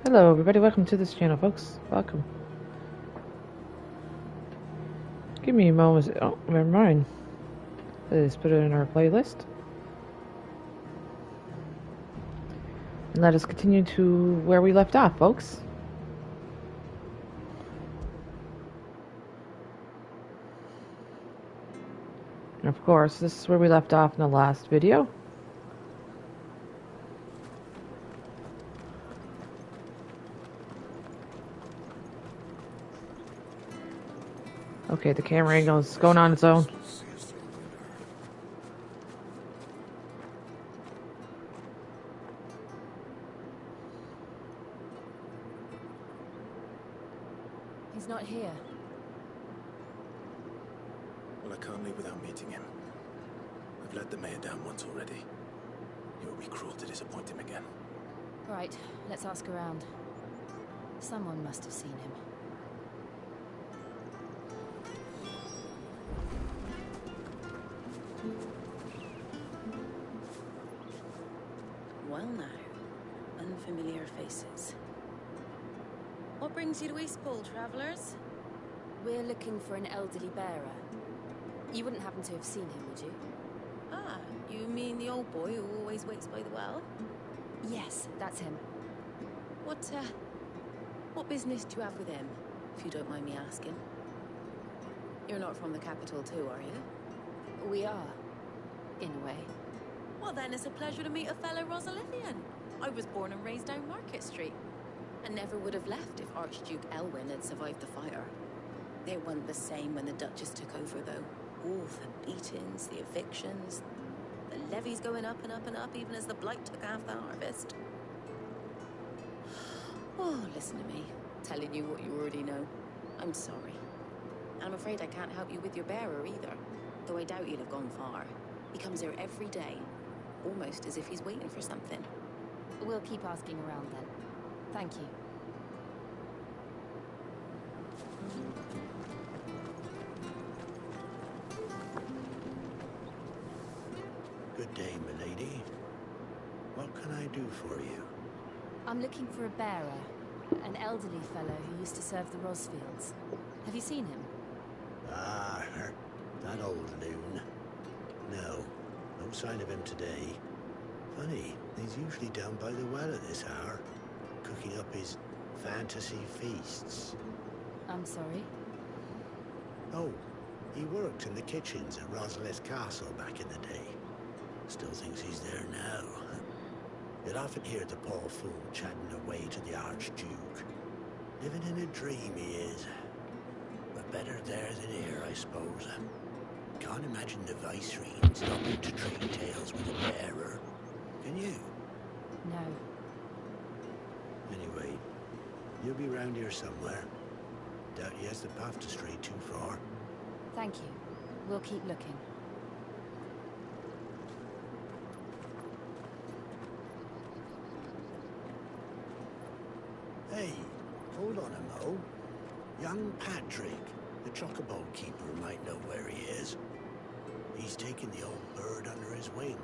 Hello everybody, welcome to this channel folks. Welcome. Give me a moment. Oh, never mind. Let's put it in our playlist. And let us continue to where we left off, folks. And of course, this is where we left off in the last video. Okay, the camera angle is going on its own. He's not here. Well, I can't leave without meeting him. I've let the mayor down once already. It would be cruel to disappoint him again. Right, let's ask around. Someone must have seen him. Well now, unfamiliar faces. What brings you to Eastpool, travellers? We're looking for an elderly bearer. You wouldn't happen to have seen him, would you? Ah, you mean the old boy who always waits by the well? Yes, that's him. What business do you have with him, if you don't mind me asking? You're not from the capital too, are you? We are, in a way. Well then, it's a pleasure to meet a fellow Rosalithian. I was born and raised down Market Street, and never would have left if Archduke Elwyn had survived the fire. It wasn't the same when the Duchess took over, though. All the beatings, the evictions, the levies going up and up and up, even as the blight took half the harvest. Oh, listen to me, telling you what you already know. I'm sorry. And I'm afraid I can't help you with your bearer either, though I doubt he'll have gone far. He comes here every day, almost as if he's waiting for something. We'll keep asking around then. Thank you. Good day, milady. What can I do for you? I'm looking for a bearer. An elderly fellow who used to serve the Rosfields. Have you seen him? Ah, that old loon. No sign of him today. Funny, he's usually down by the well at this hour, cooking up his fantasy feasts. I'm sorry? Oh, he worked in the kitchens at Rosalith Castle back in the day. Still thinks he's there now. You'll often hear the poor fool chatting away to the Archduke. Living in a dream he is. But better there than here, I suppose. Can't imagine the Viceroy stopping to trade tales with a bearer. Can you? No. Anyway, you'll be round here somewhere. Doubt he has the path to stray too far. Thank you. We'll keep looking. Hey, hold on a mo. Young Patrick, the chocobo keeper, might know where he is. He's taken the old bird under his wing,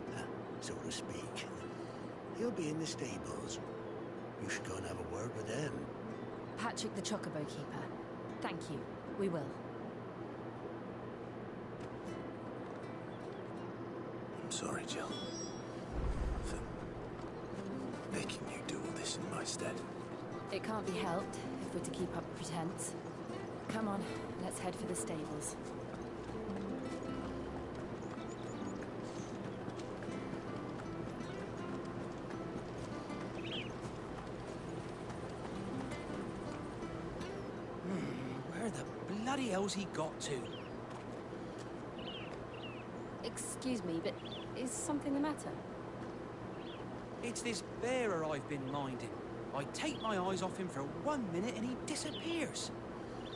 so to speak. He'll be in the stables. You should go and have a word with them. Patrick the Chocobo Keeper. Thank you. We will. I'm sorry, Jill, for making you do all this in my stead. It can't be helped if we're to keep up pretense. Come on, let's head for the stables. Where the bloody hell's he got to? Excuse me, but is something the matter? It's this bearer I've been minding. I take my eyes off him for 1 minute and he disappears.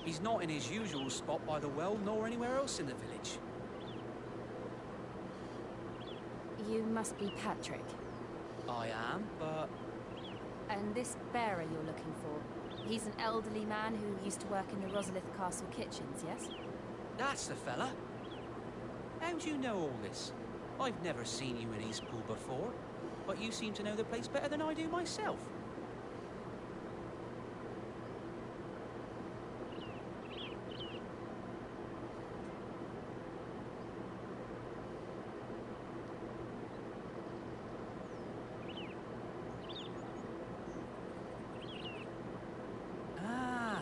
He's not in his usual spot by the well, nor anywhere else in the village. You must be Patrick. I am, but... And this bearer you're looking for, he's an elderly man who used to work in the Rosalith Castle kitchens, yes? That's the fella. How do you know all this? I've never seen you in Eastpool before, but you seem to know the place better than I do myself.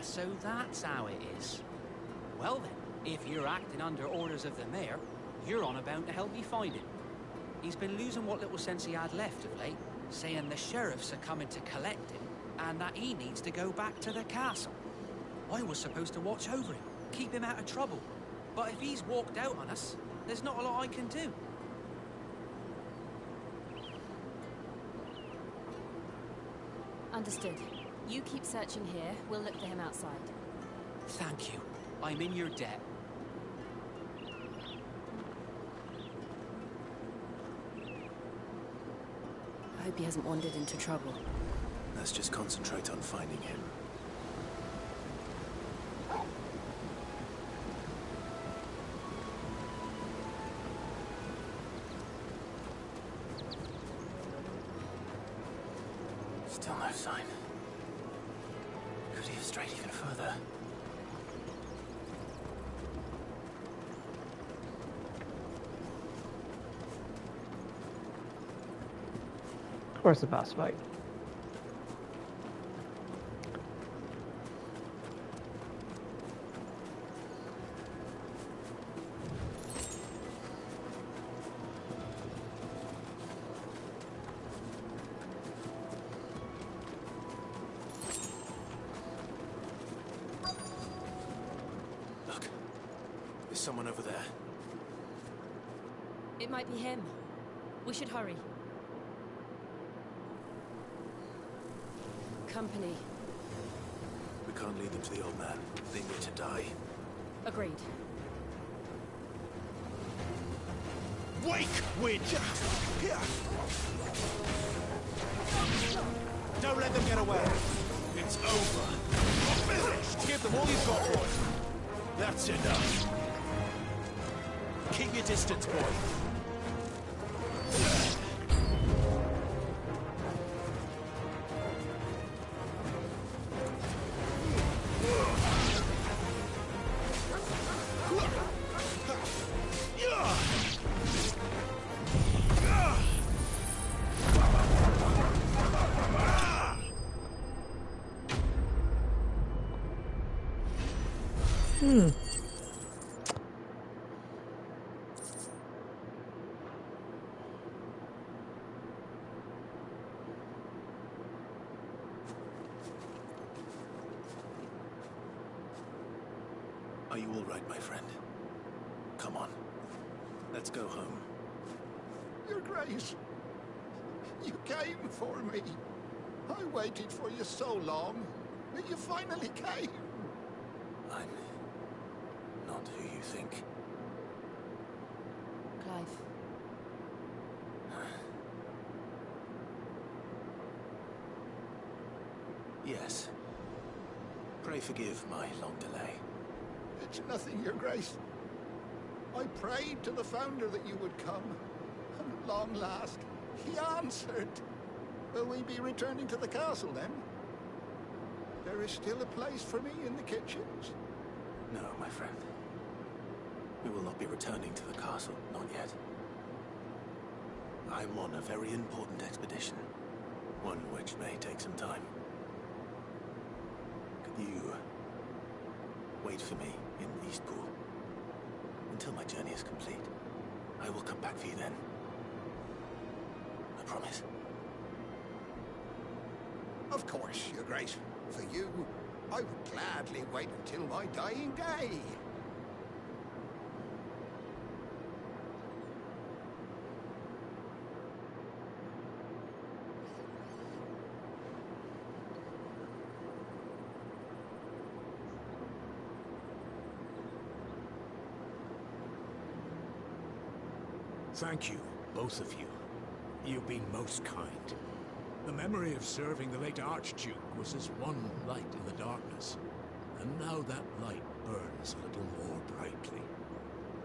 so that's how it is. Well then, if you're acting under orders of the mayor, you're on about to help me find him. He's been losing what little sense he had left of late, saying the sheriffs are coming to collect him, and that he needs to go back to the castle. I was supposed to watch over him, keep him out of trouble. But if he's walked out on us, there's not a lot I can do. Understood. You keep searching here, we'll look for him outside. Thank you. I'm in your debt. I hope he hasn't wandered into trouble. Let's just concentrate on finding him. Still no sign. Could he have strayed even further? Of course, the boss fight. Look, there's someone over there. It might be him. We should hurry. Company. We can't lead them to the old man. They need to die. Agreed. Wake, witch! Don't let them get away. It's over. Finished. Give them all you've got, boy. That's enough. Keep your distance, boy. Are you all right, my friend? Come on. Let's go home. Your Grace, you came for me. I waited for you so long, but you finally came. I'm not who you think. Clive. Yes. Pray forgive my long delay. It's nothing, Your Grace. I prayed to the Founder that you would come, and at long last, he answered. Will we be returning to the castle, then? There is still a place for me in the kitchens. No, my friend. We will not be returning to the castle, not yet. I'm on a very important expedition, one which may take some time. Could you wait for me in Eastpool until my journey is complete? I will come back for you then. I promise. Of course, Your Grace. For you, I would gladly wait until my dying day. Thank you, both of you. You've been most kind. The memory of serving the late Archduke was as one light in the darkness. And now that light burns a little more brightly.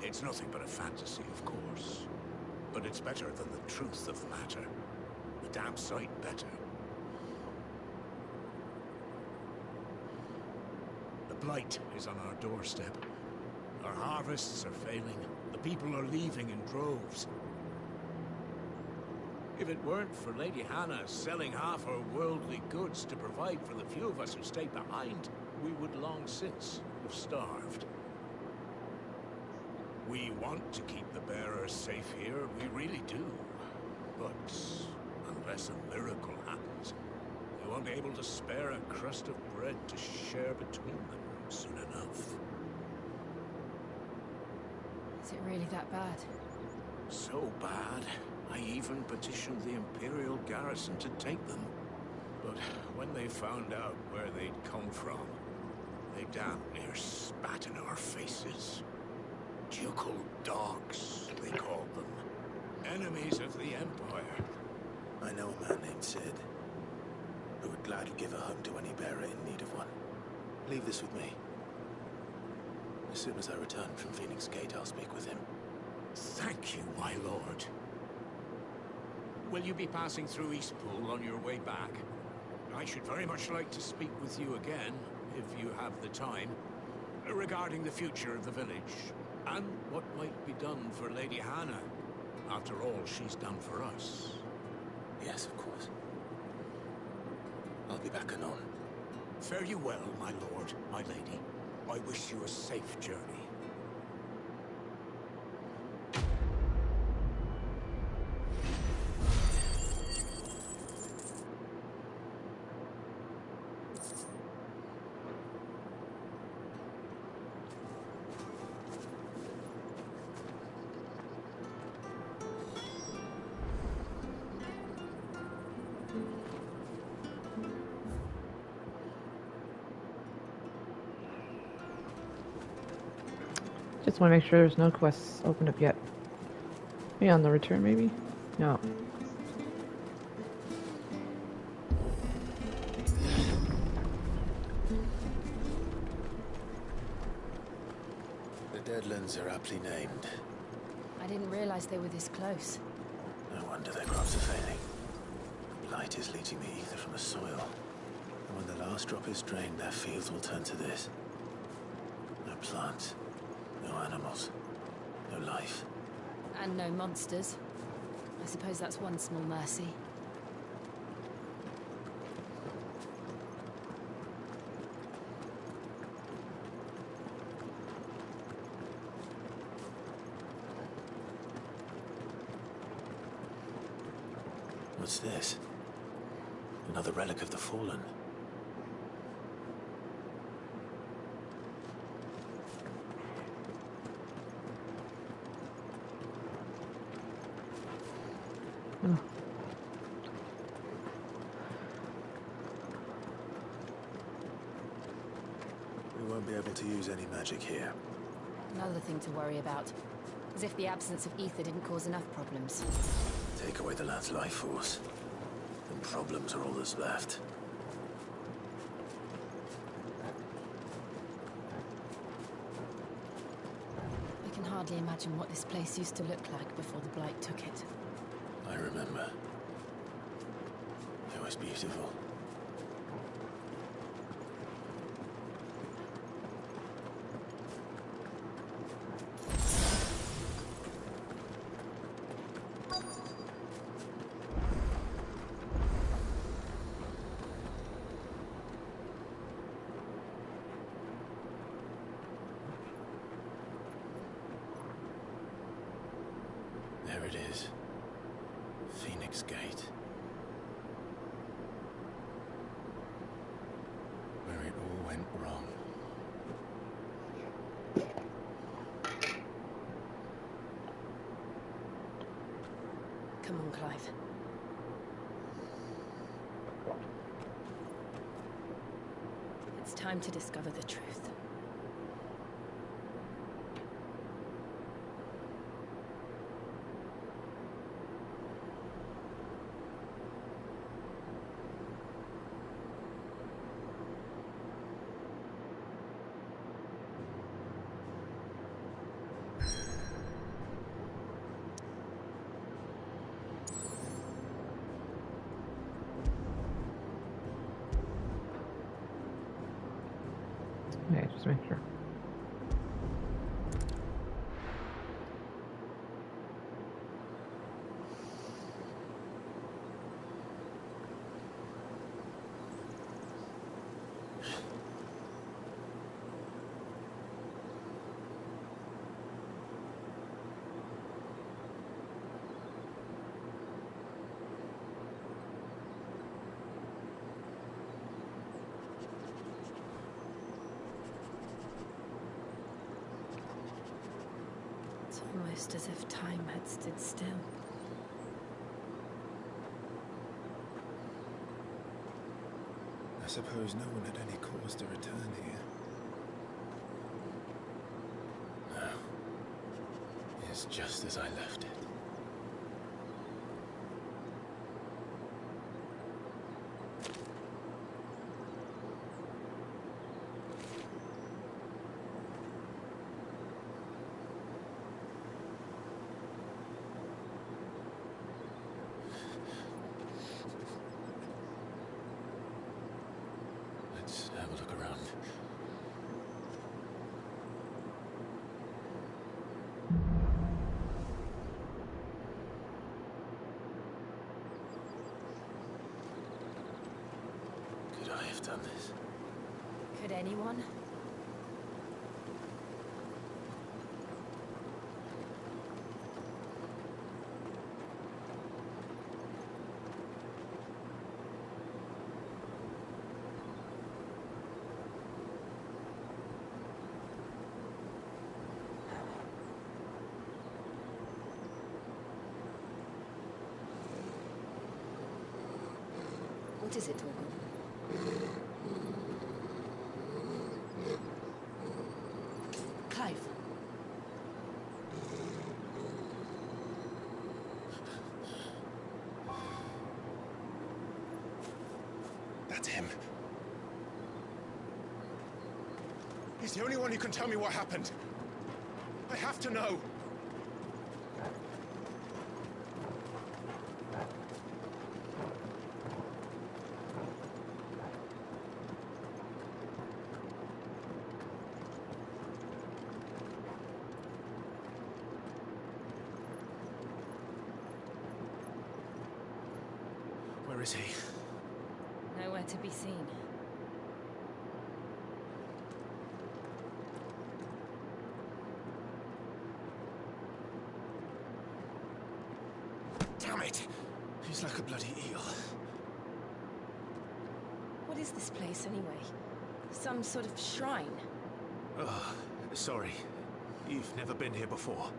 It's nothing but a fantasy, of course. But it's better than the truth of the matter. A damn sight better. The blight is on our doorstep. Our harvests are failing. The people are leaving in droves. If it weren't for Lady Hannah selling half her worldly goods to provide for the few of us who stayed behind, we would long since have starved. We want to keep the bearers safe here, we really do. But unless a miracle happens, we won't be able to spare a crust of bread to share between them soon enough. Is it really that bad? So bad, I even petitioned the Imperial garrison to take them. But when they found out where they'd come from, they damn near spat in our faces. Ducal dogs, they called them. Enemies of the Empire. I know a man named Sid, who would gladly give a home to any bearer in need of one. Leave this with me. As soon as I return from Phoenix Gate, I'll speak with him. Thank you, my lord. Will you be passing through Eastpool on your way back? I should very much like to speak with you again, if you have the time, regarding the future of the village, and what might be done for Lady Hannah, after all she's done for us. Yes, of course. I'll be back anon. Fare you well, my lord, my lady. I wish you a safe journey. Just want to make sure there's no quests opened up yet. Maybe on the return, maybe? No. The Deadlands are aptly named. I didn't realize they were this close. No wonder their crops are failing. Light is leaching the ether from the soil. And when the last drop is drained, their fields will turn to this. No plants. No animals. No life. And no monsters. I suppose that's one small mercy. What's this? Another relic of the Fallen. Oh. We won't be able to use any magic here. Another thing to worry about. As if the absence of ether didn't cause enough problems. Take away the lad's life force, and problems are all that's left. I can hardly imagine what this place used to look like before the Blight took it. I remember. It was beautiful. There it is. Phoenix Gate. Where it all went wrong. Come on, Clive. It's time to discover the truth. Okay, just make sure. Almost as if time had stood still. I suppose no one had any cause to return here. No. It's just as I left it. Let's have a look around. Could I have done this? Could anyone? What is it, Torgal? Clive. That's him. He's the only one who can tell me what happened. I have to know. Where is he? Nowhere to be seen. Damn it! He's like a bloody eel. What is this place, anyway? Some sort of shrine? Oh, sorry. You've never been here before.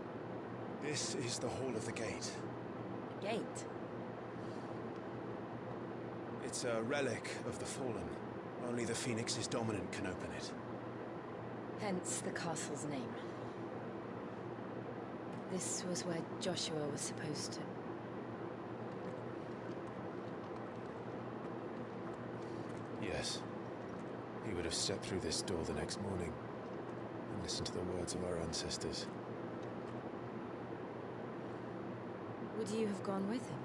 This is the Hall of the Gate. A gate? It's a relic of the Fallen. Only the Phoenix's dominant can open it. Hence the castle's name. This was where Joshua was supposed to... Yes. He would have stepped through this door the next morning and listened to the words of our ancestors. Would you have gone with him?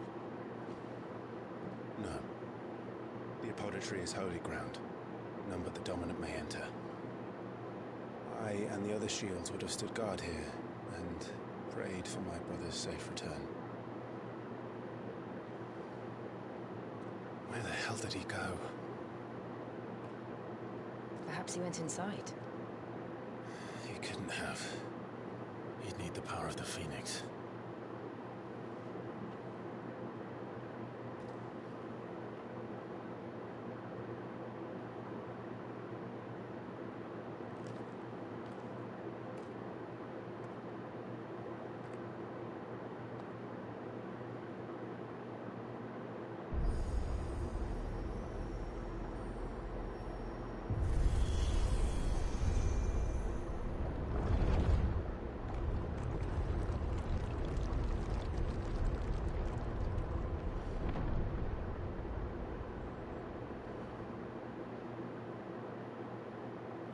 No. The apodatory is holy ground. None but the dominant may enter. I and the other shields would have stood guard here and prayed for my brother's safe return. Where the hell did he go? Perhaps he went inside. He couldn't have. He'd need the power of the Phoenix.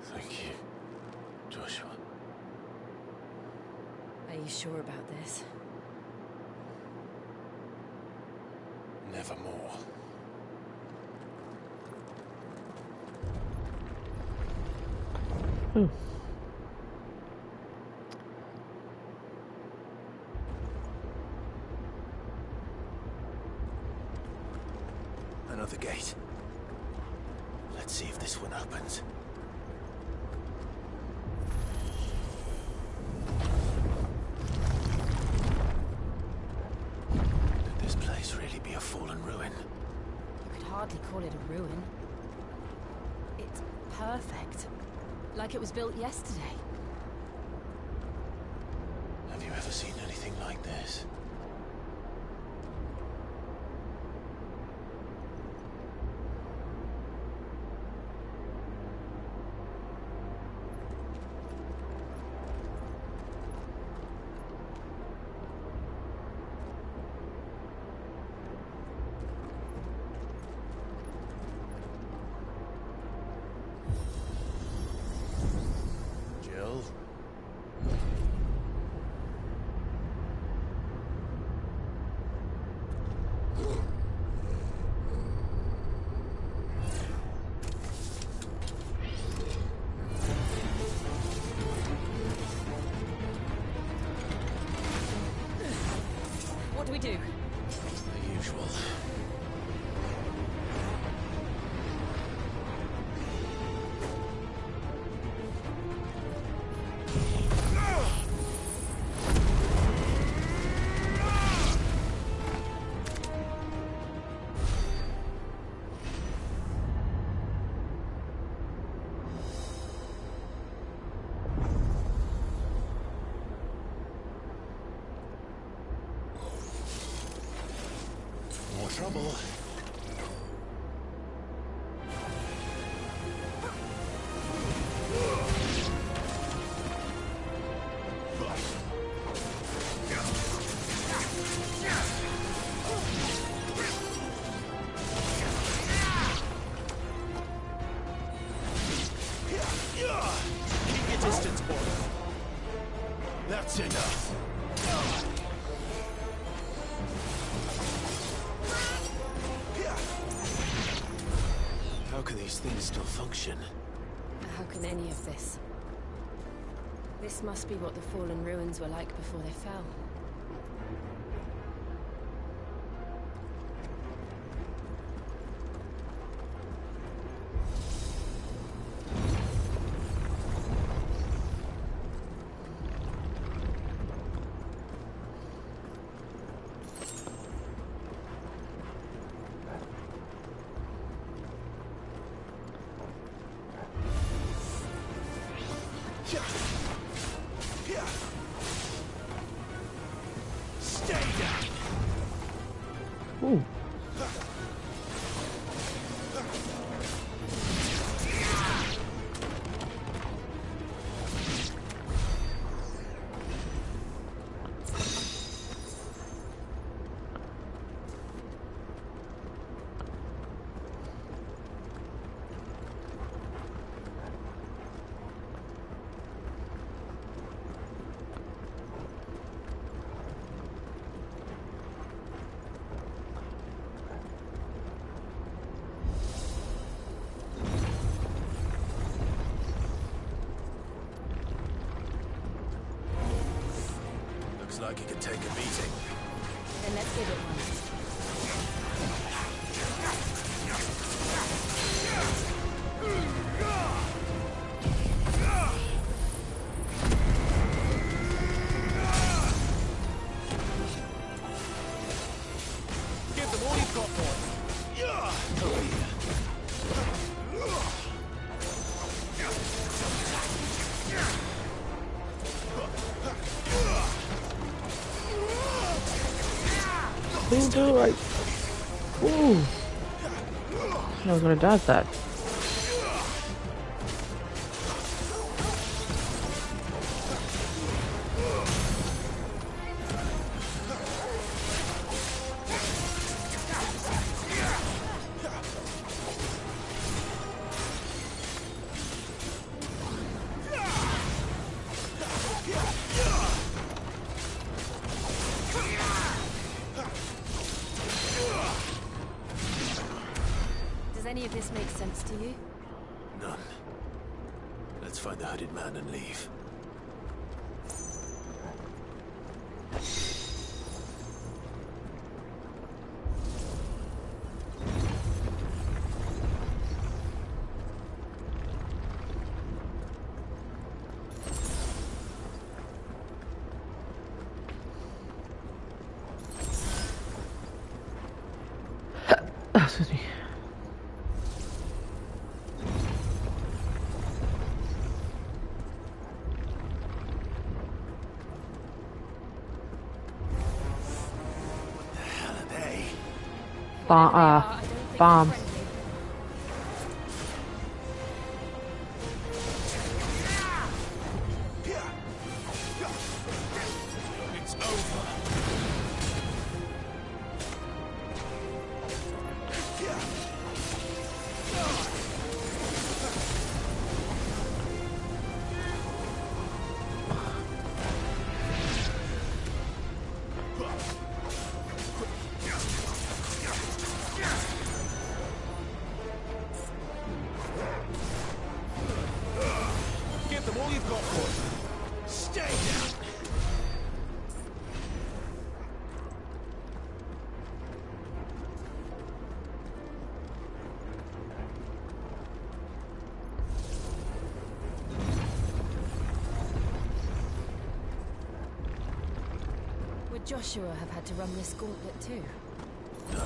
Thank you, Joshua. Are you sure about this? Nevermore. Another gate. Let's see if this one opens. Could this place really be a fallen ruin? You could hardly call it a ruin. It's perfect. Like it was built yesterday. Have you ever seen anything like this. Jill? What do we do? The usual. More trouble. Keep your distance, boy. That's enough. How can these things still function? How can any of this? This must be what the fallen ruins were like before they fell. Stay down. Ooh. Looks like he can take a beating. Then let's give it one. Give them all you've got, boy. Over here. Ooh, do right. Ooh. I was gonna dodge that. Does any of this make sense to you? None. Let's find the hooded man and leave. Excuse me. Bomb, Whatever they are, I don't think they're bombs. friendly. It's over. Give them all you've got, boy. Stay down. Would Joshua have had to run this gauntlet too? No.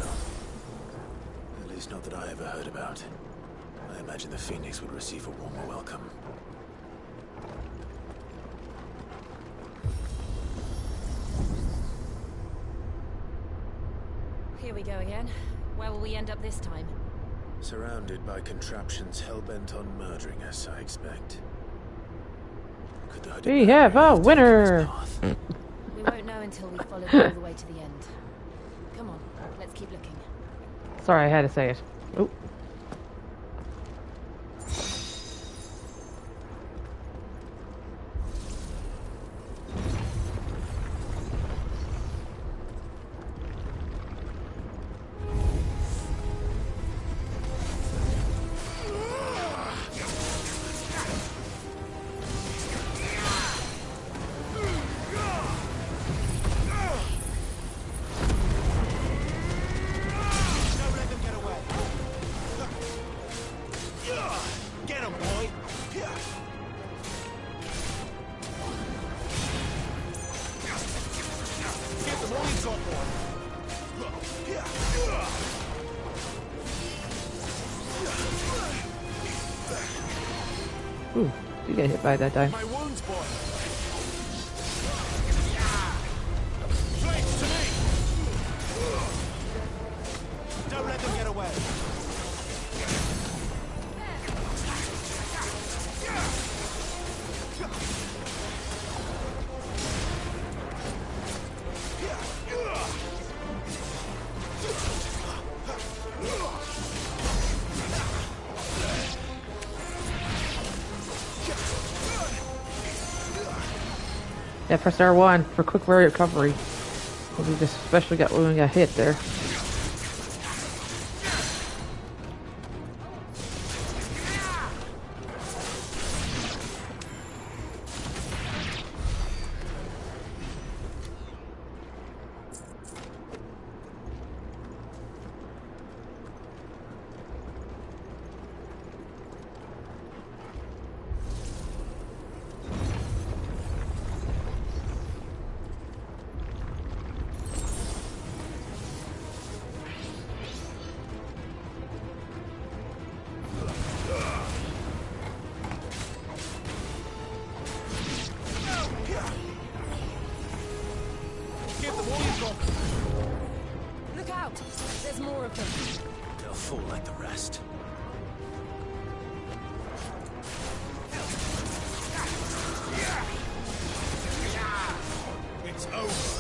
At least not that I ever heard about. I imagine the Phoenix would receive a warmer welcome. Here we go again. Where will we end up this time? Surrounded by contraptions hell-bent on murdering us, I expect. Could the hooded We man have really a have taken winner! this path? We won't know until we follow all the way to the end. Come on, let's keep looking. Sorry, I had to say it. Oh. Don't let them get away. Get him, boy. Give them all you've got, Ooh, you get hit by that time. My wounds, boy. Flames to me. Don't let them get away. Yeah, press R1 for quick recovery. We just especially got when we got hit there. Give them all you've got. Look out! There's more of them. They'll fall like the rest. It's over.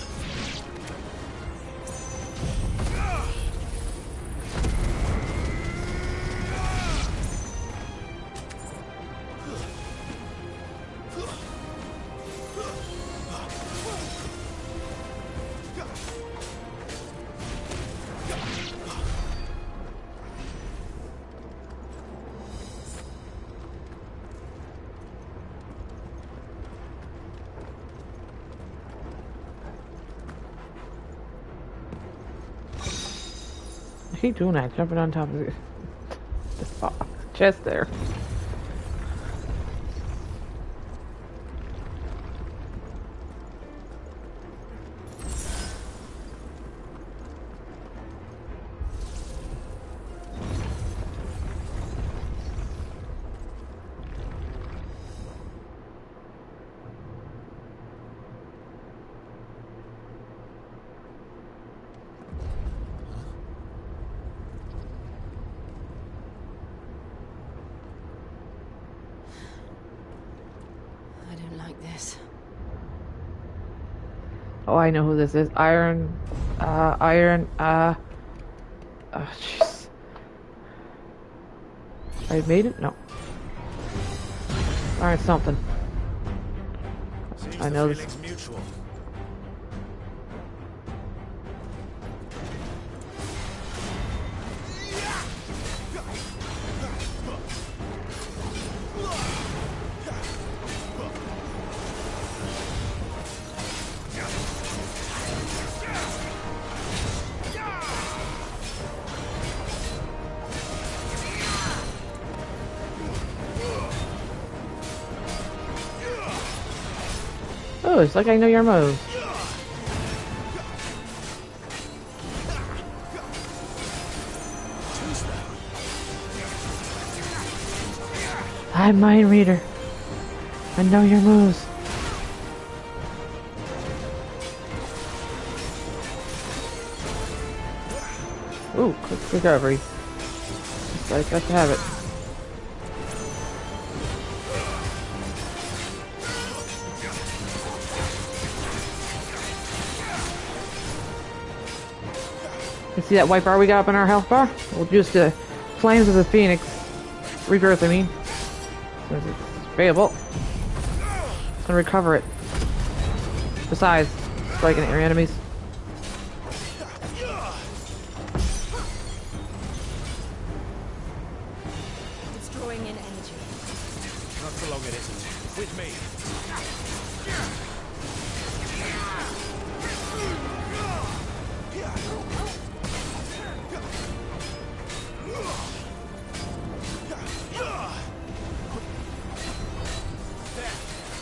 I keep doing that, jumping on top of the chest there. this. Oh, I know who this is. Iron. Oh, jeez. I made it? No. Iron something. Seems I know the this. feeling's mutual. Oh, it's like I know your moves. I'm Mind Reader. I know your moves. Ooh, quick recovery. Just like I have it. You see that white bar we got up in our health bar? We'll use the Flames of the Phoenix. Rebirth, I mean. Since it's playable. And recover it. Besides, striking at your enemies. It's drawing in energy. Not for long it isn't. With me.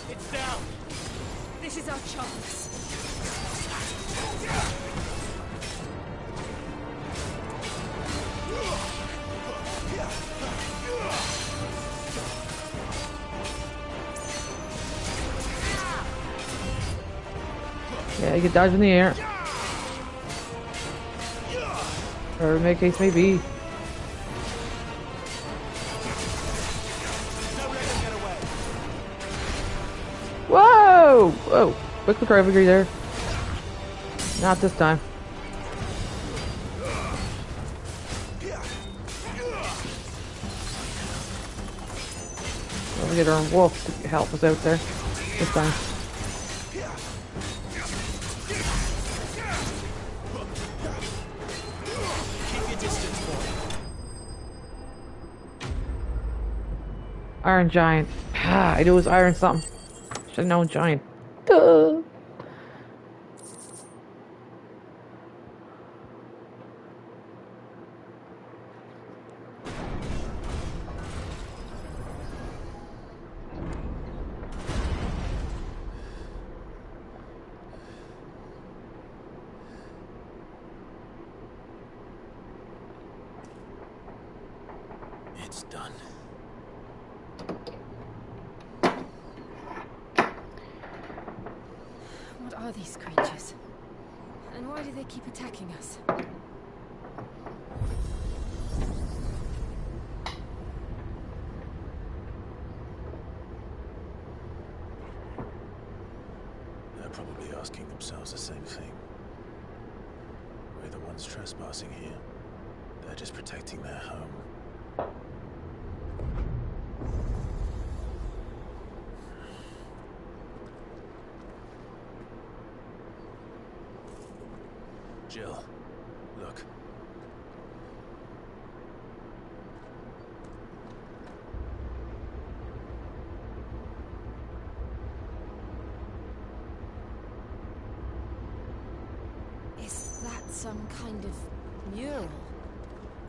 It's down. This is our chance. Yeah, you can dodge in the air. Or in my case may be. Whoa! Whoa! Quick recovery there. Not this time. We'll get our wolf to help us out there this time. Iron Giant. Ah, I knew it was Iron something. Should have known Giant. Duh. It's done. What are these creatures? And why do they keep attacking us? They're probably asking themselves the same thing. We're the ones trespassing here. They're just protecting their home. Jill, look. Is that some kind of mural?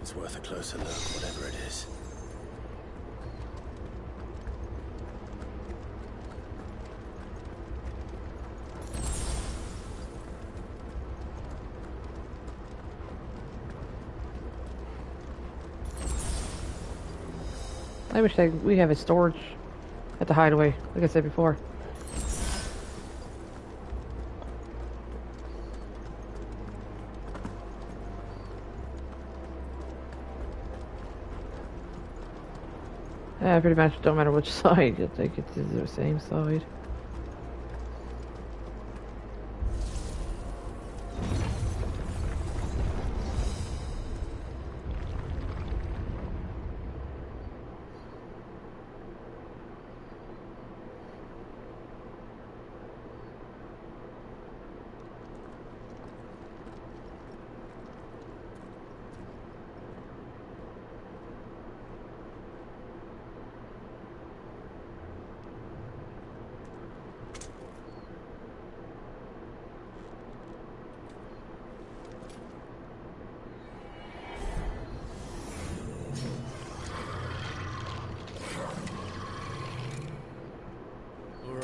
It's worth a closer look, whatever it is. I wish we have a storage at the hideaway, like I said before. Yeah, pretty much don't matter which side, you'll take it to the same side.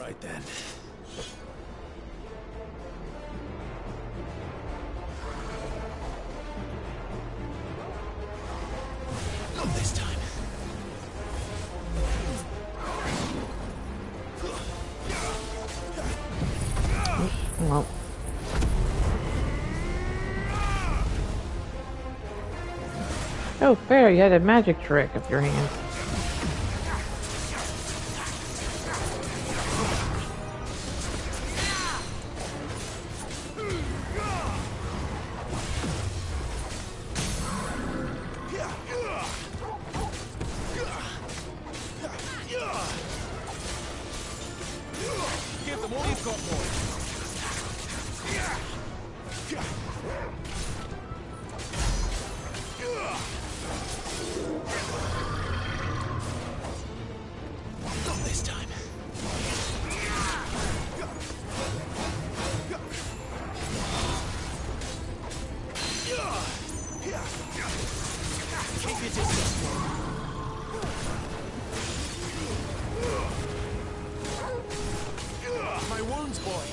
right then. Not this time. Well. Oh, fair, you had a magic trick up your hands. Give them all you've got, boy. Not this time. Keep your distance, boy. My wounds, boy.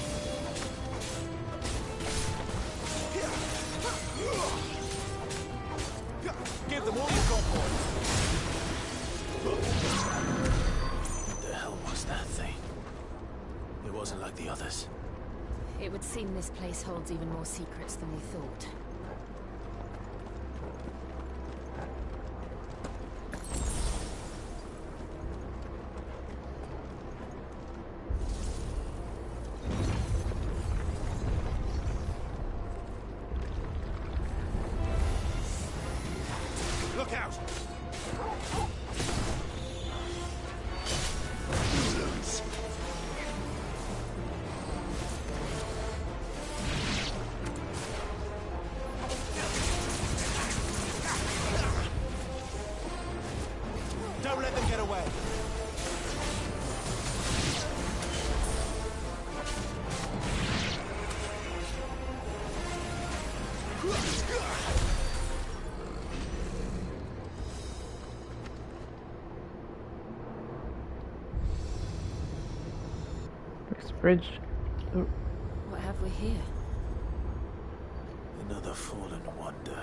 Give them all you've got, boy. What the hell was that thing? It wasn't like the others. It would seem this place holds even more secrets than we thought. Look out! Don't let them get away. This bridge. Oh, What have we here? Another fallen wonder.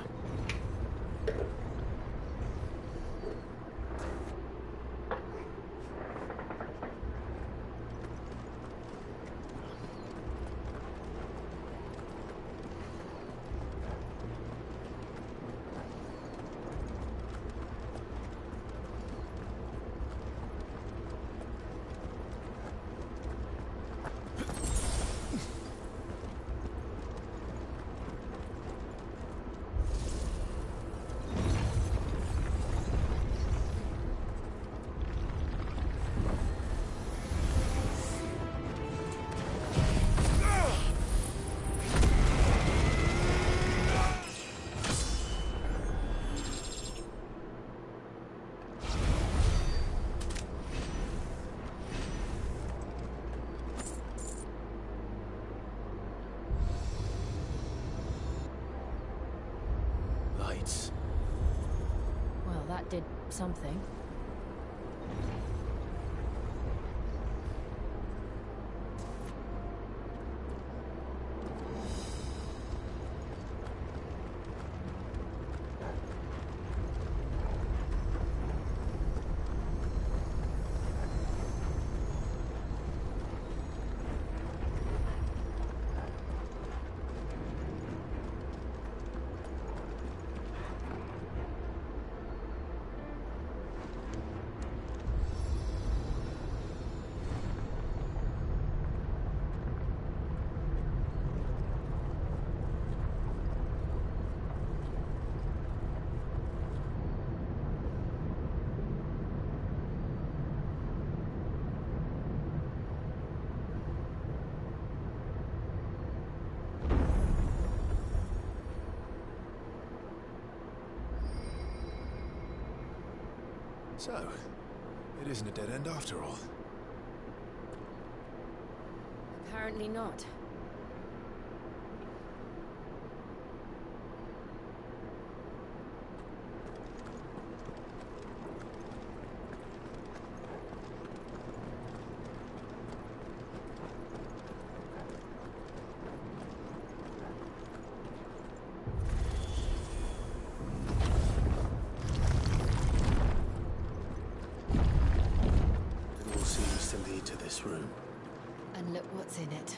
Lights. Well, that did something. So, it isn't a dead end after all. Apparently not. this room. And look what's in it.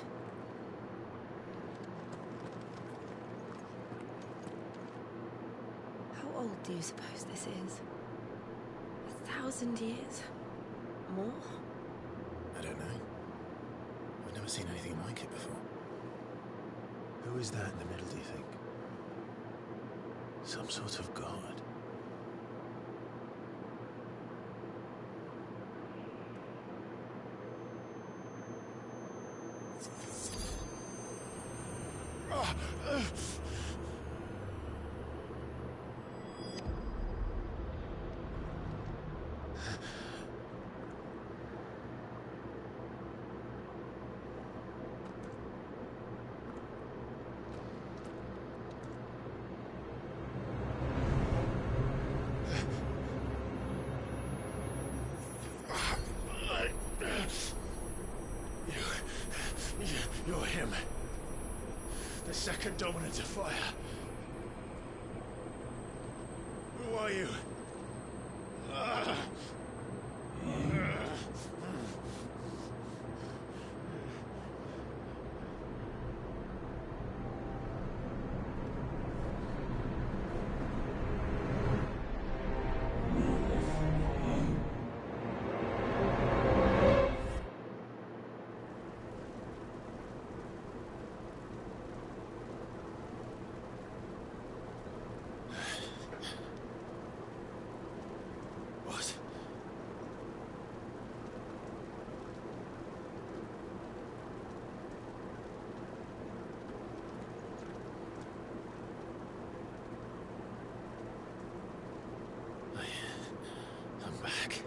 How old do you suppose this is? 1,000 years? More? I don't know. I've never seen anything like it before. Who is that in the middle, do you think? Some sort of god? You're him. The second dominant of fire. Who are you? What? I'm back.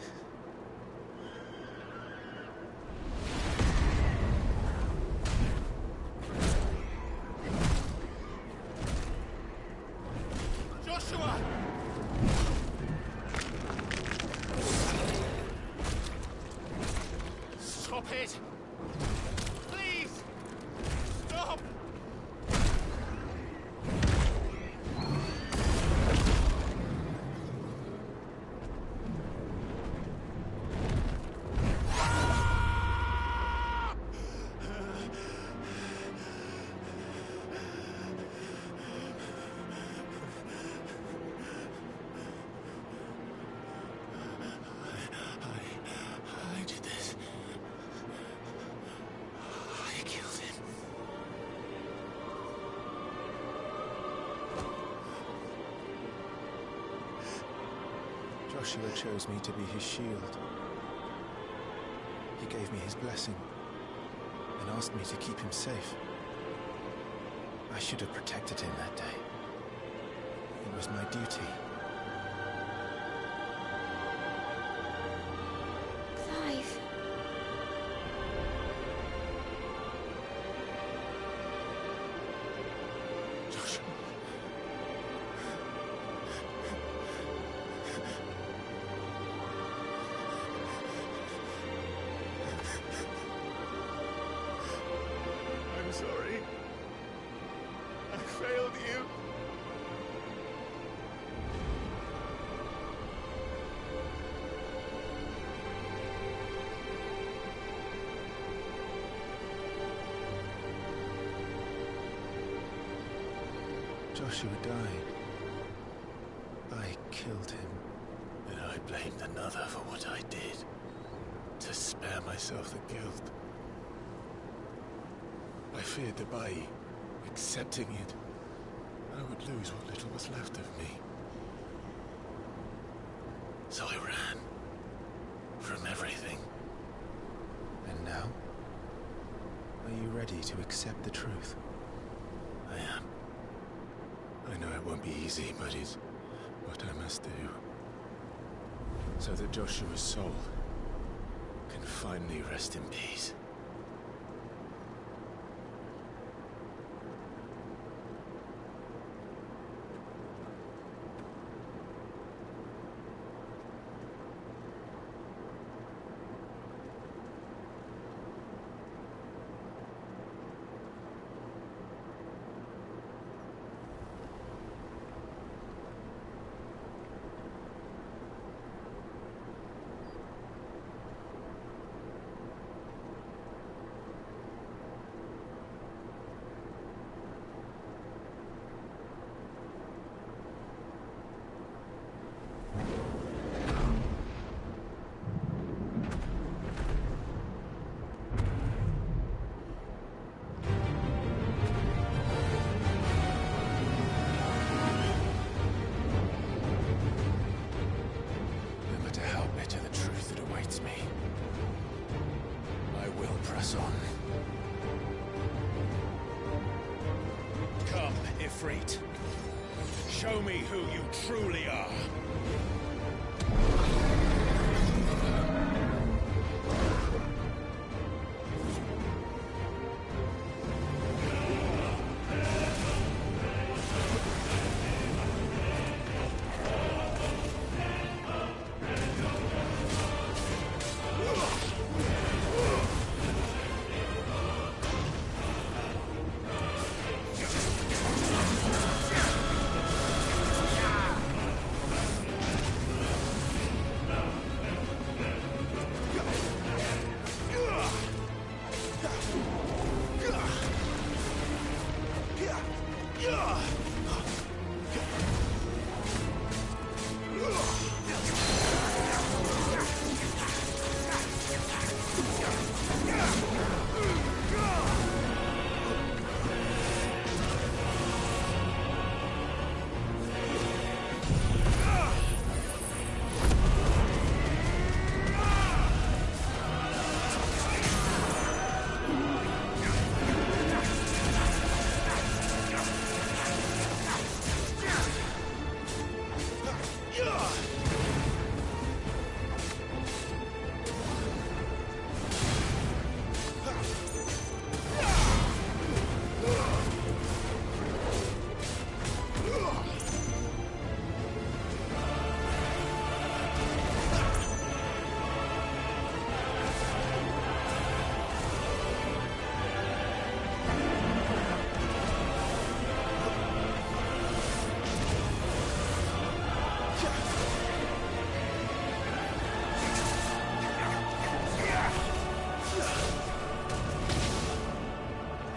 Joshua! Stop it! Please! Stop! I did this. I killed him. Joshua chose me to be his shield. He gave me his blessing and asked me to keep him safe. I should have protected him that day. It was my duty. Clive. Joshua. I'm sorry. I failed you. Joshua died. I killed him. And I blamed another for what I did. To spare myself the guilt. I feared that by accepting it, I would lose what little was left of me. So I ran. From everything. And now? Are you ready to accept the truth? I am. I know it won't be easy, but it's what I must do. So that Joshua's soul can finally rest in peace. Show me who you truly are.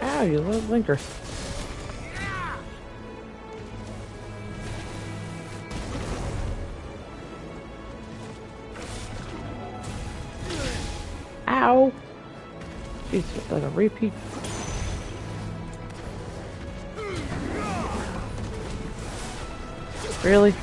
Ow, you little blinker. Ow! Jeez, it's like a repeat. Really?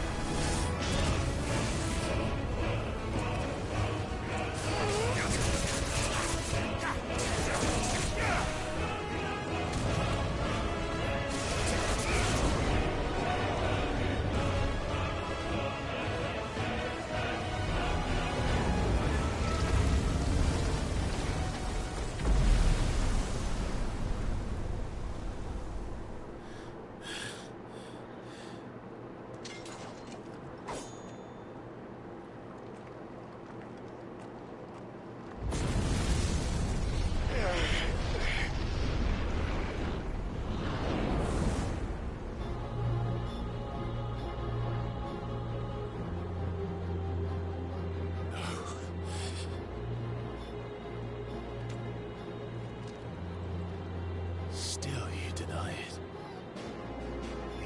Still you deny it.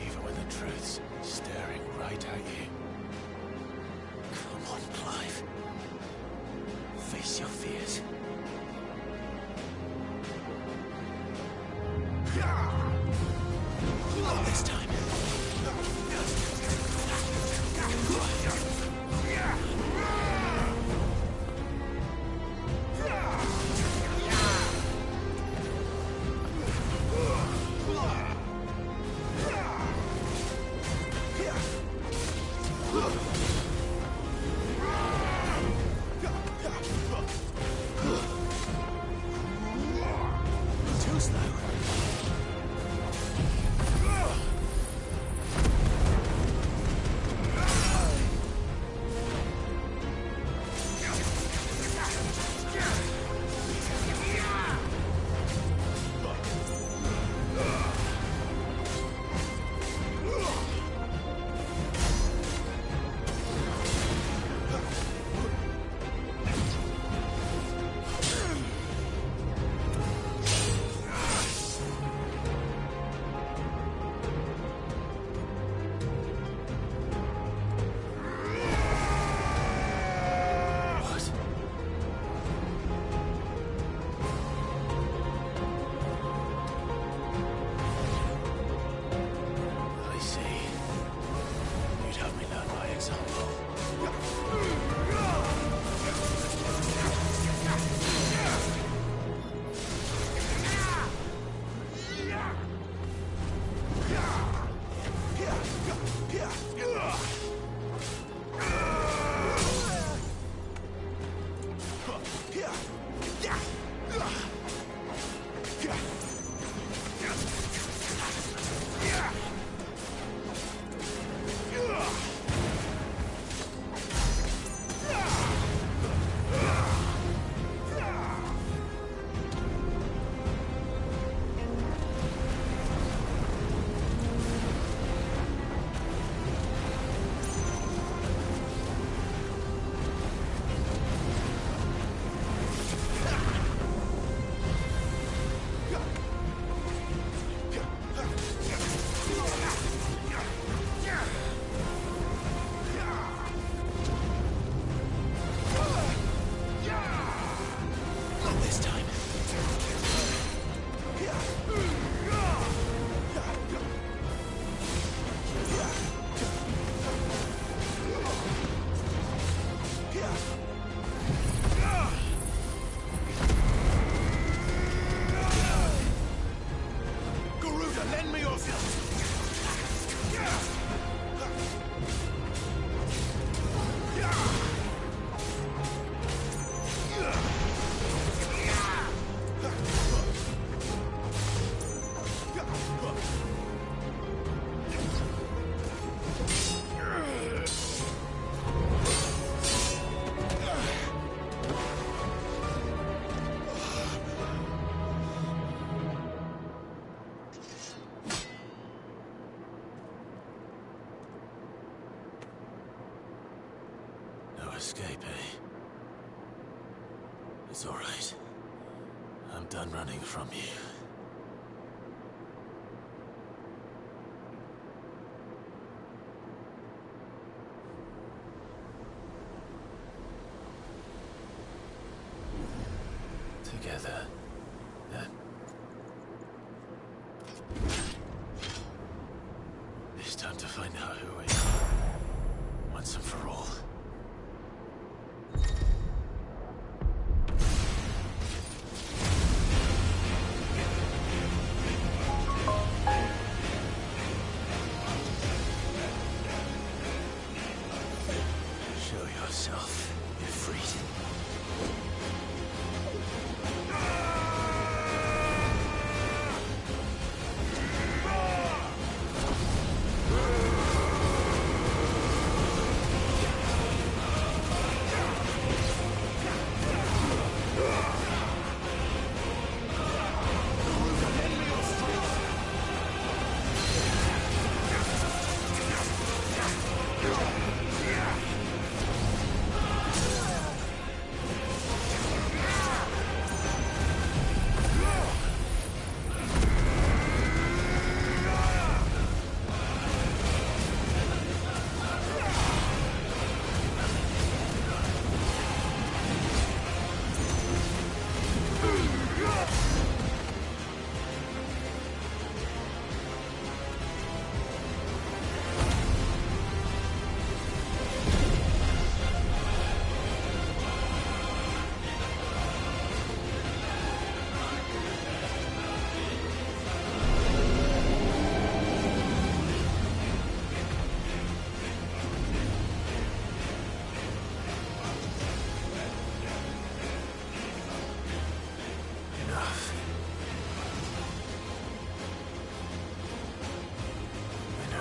Even when the truth's staring right at you. Come on, Clive. Face your fears. Not this time. escape, eh? It's all right. I'm done running from you. Together, then. It's time to find out who we are, once and for all. Show yourself, Ifrit.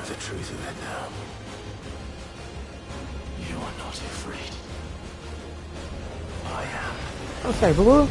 The truth of it now. You are not afraid. I am. Okay, Blue.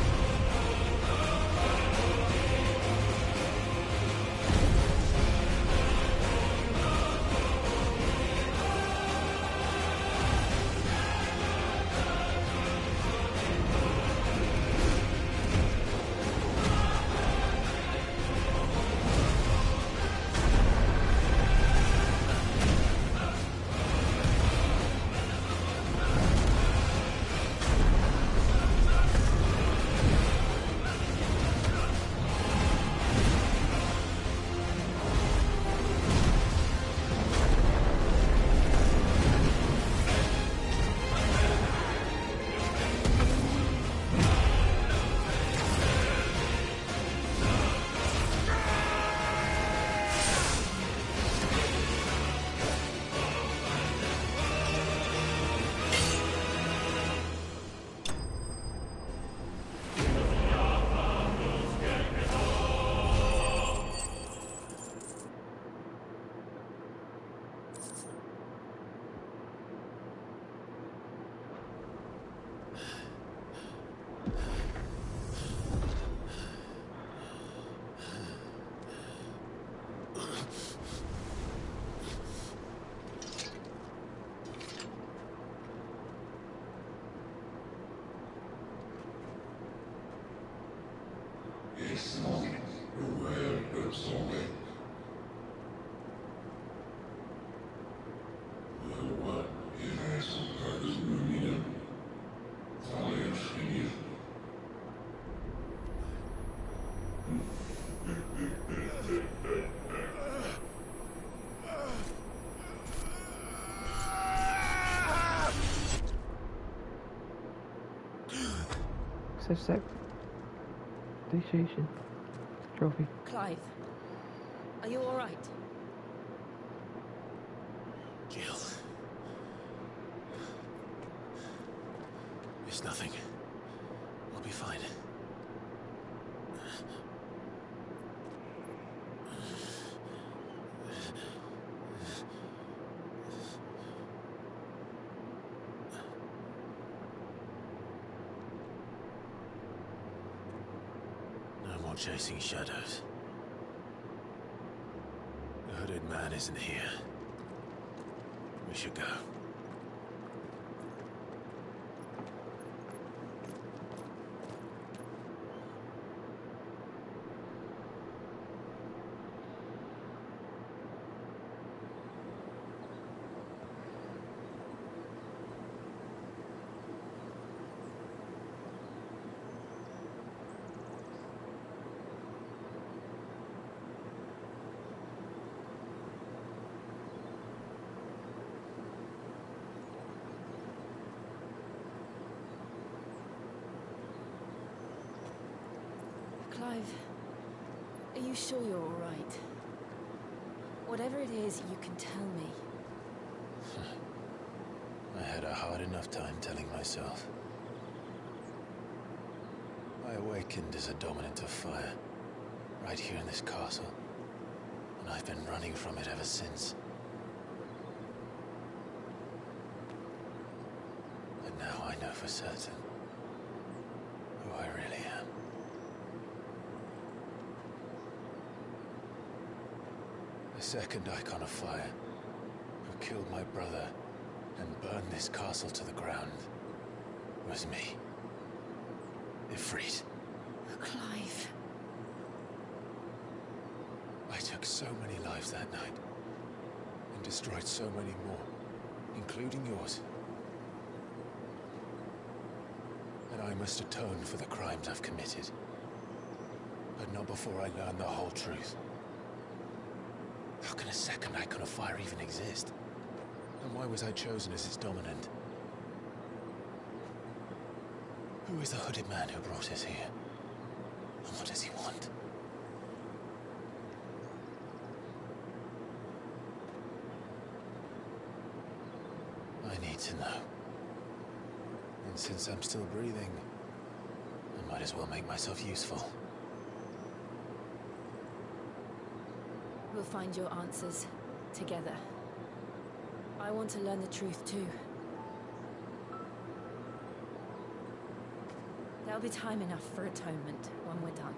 Sec. Satiation. Trophy. Clive, are you all right? Jill. It's nothing. I'll be fine. No more chasing shadows. The hooded man isn't here. We should go. Clive, are you sure you're all right? Whatever it is, you can tell me. I had a hard enough time telling myself. I awakened as a dominant of fire, right here in this castle, and I've been running from it ever since. But now I know for certain who I really am. The second icon of fire, who killed my brother and burned this castle to the ground, was me. Ifrit. Clive. I took so many lives that night, and destroyed so many more, including yours. And I must atone for the crimes I've committed. But not before I learn the whole truth. How can a second icon of fire even exist? And why was I chosen as its dominant? Who is the hooded man who brought us here? And what does he want? I need to know. And since I'm still breathing, I might as well make myself useful. We'll find your answers together. I want to learn the truth too. There'll be time enough for atonement when we're done.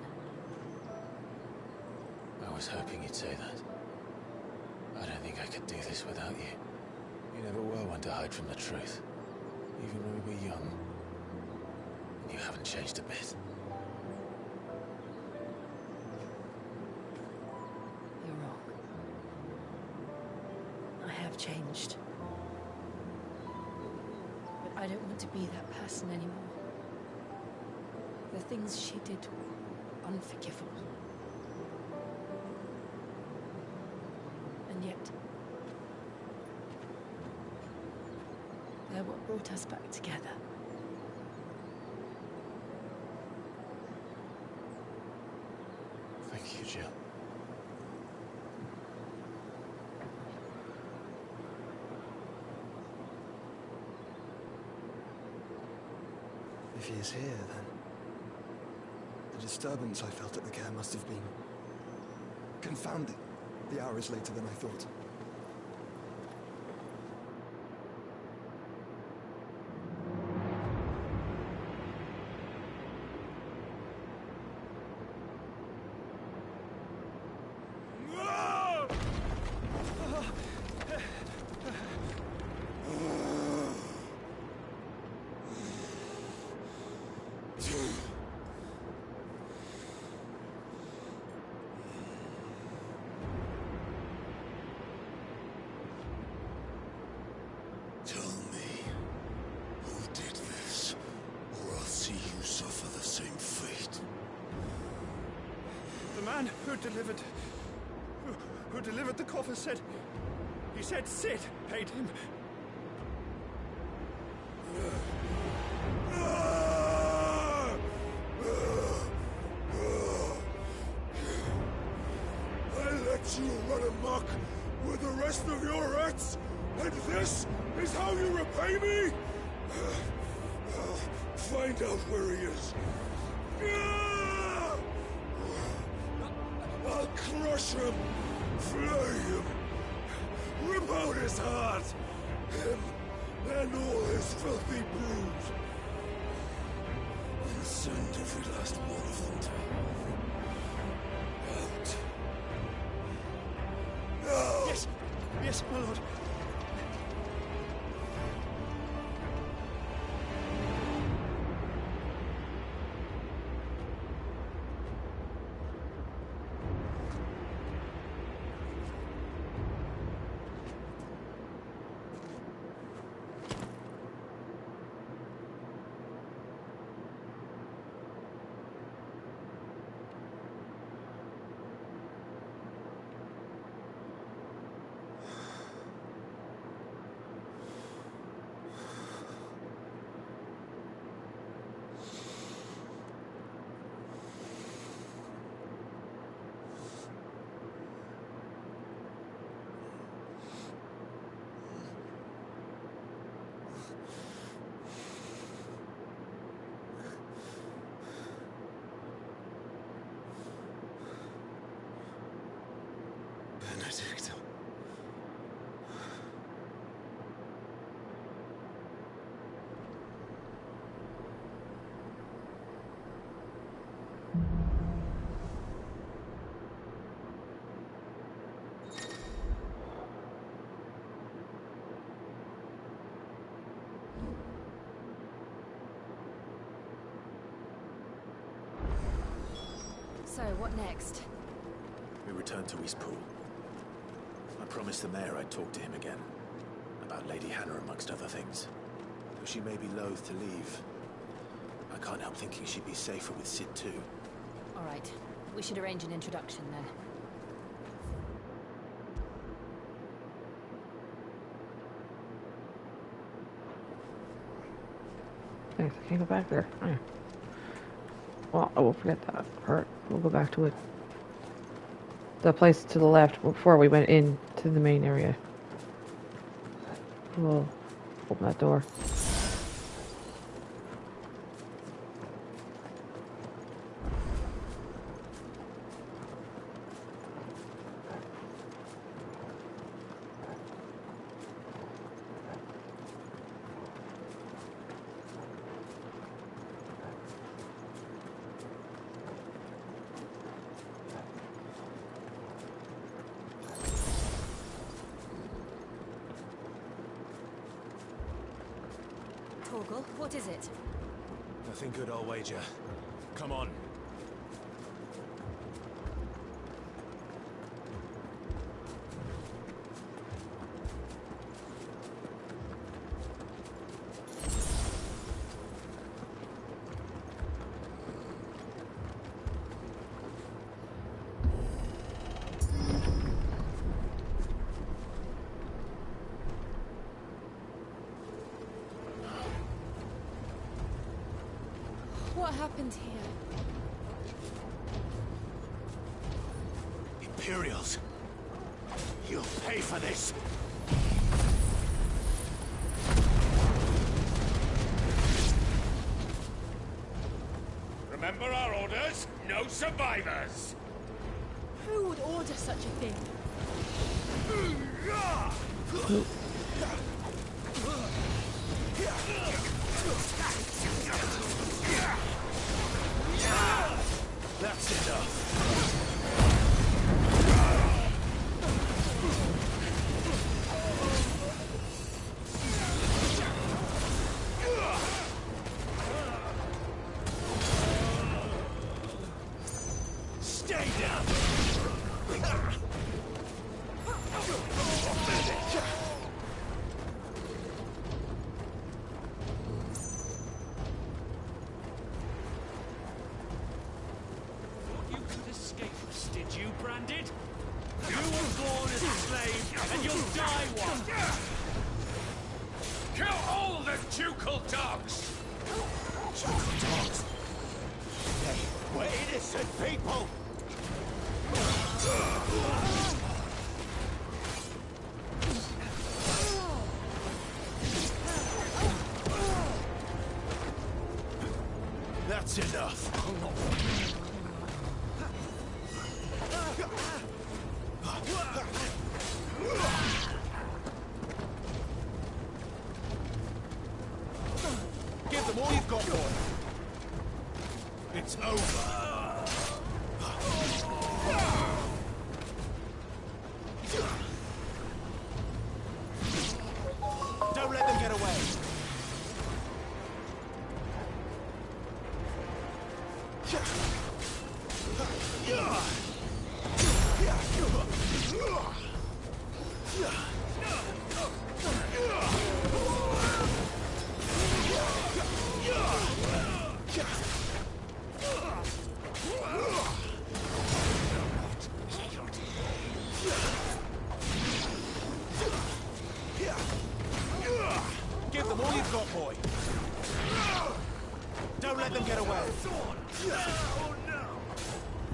I was hoping you'd say that. I don't think I could do this without you. You never were one to hide from the truth. Even when we were young. And you haven't changed a bit. You're wrong. I have changed. But I don't want to be that person anymore. The things she did were unforgivable. And yet, they're what brought us back together. Thank you, Jill. If he is here, then the disturbance I felt at the care must have been confounding. The hour is later than I thought. Tell me, who did this, or I'll see you suffer the same fate. The man who delivered the coffer said... He said Sid paid him. I let you run amok with the rest of your rats, and this is how you repay me? I'll find out where he is. I'll crush him, flay him, rip out his heart, him and all his filthy brood, and send every last one of them to out. No! Yes, yes, my lord. Benedict. So, what next? We return to Eastpool. I promised the mayor I'd talk to him again. About Lady Hannah amongst other things. Though she may be loath to leave, I can't help thinking she'd be safer with Sid too. Alright, we should arrange an introduction then. Thanks, I can't go back there. Oh, yeah. Well, I will forget that part. We'll go back to it. The place to the left before we went into the main area. We'll open that door. Torgal, what is it? Nothing good, I'll wager. Come on. What happened here? Imperials. You'll pay for this. Remember our orders? No survivors! Who would order such a thing? That's enough. Stay down. Did you, Branded? You were born as a slave, and you'll die one! Kill all the ducal dogs! Ducal dogs? They were innocent people! That's enough! Give them all you've got, boy. It's over. Don't let them get away. Give them all you've got, boy. Don't let them get away.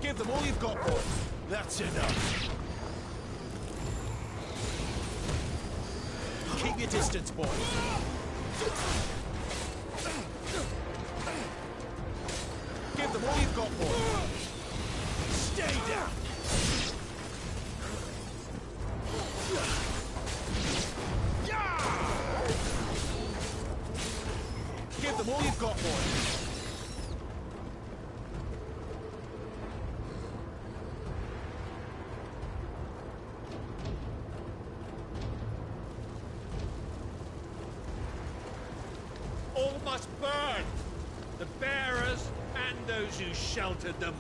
Give them all you've got, boy. That's enough. Keep your distance, boy. Give them all you've got, boy. Stay down. you've got, boy? All must burn! The bearers and those who sheltered them.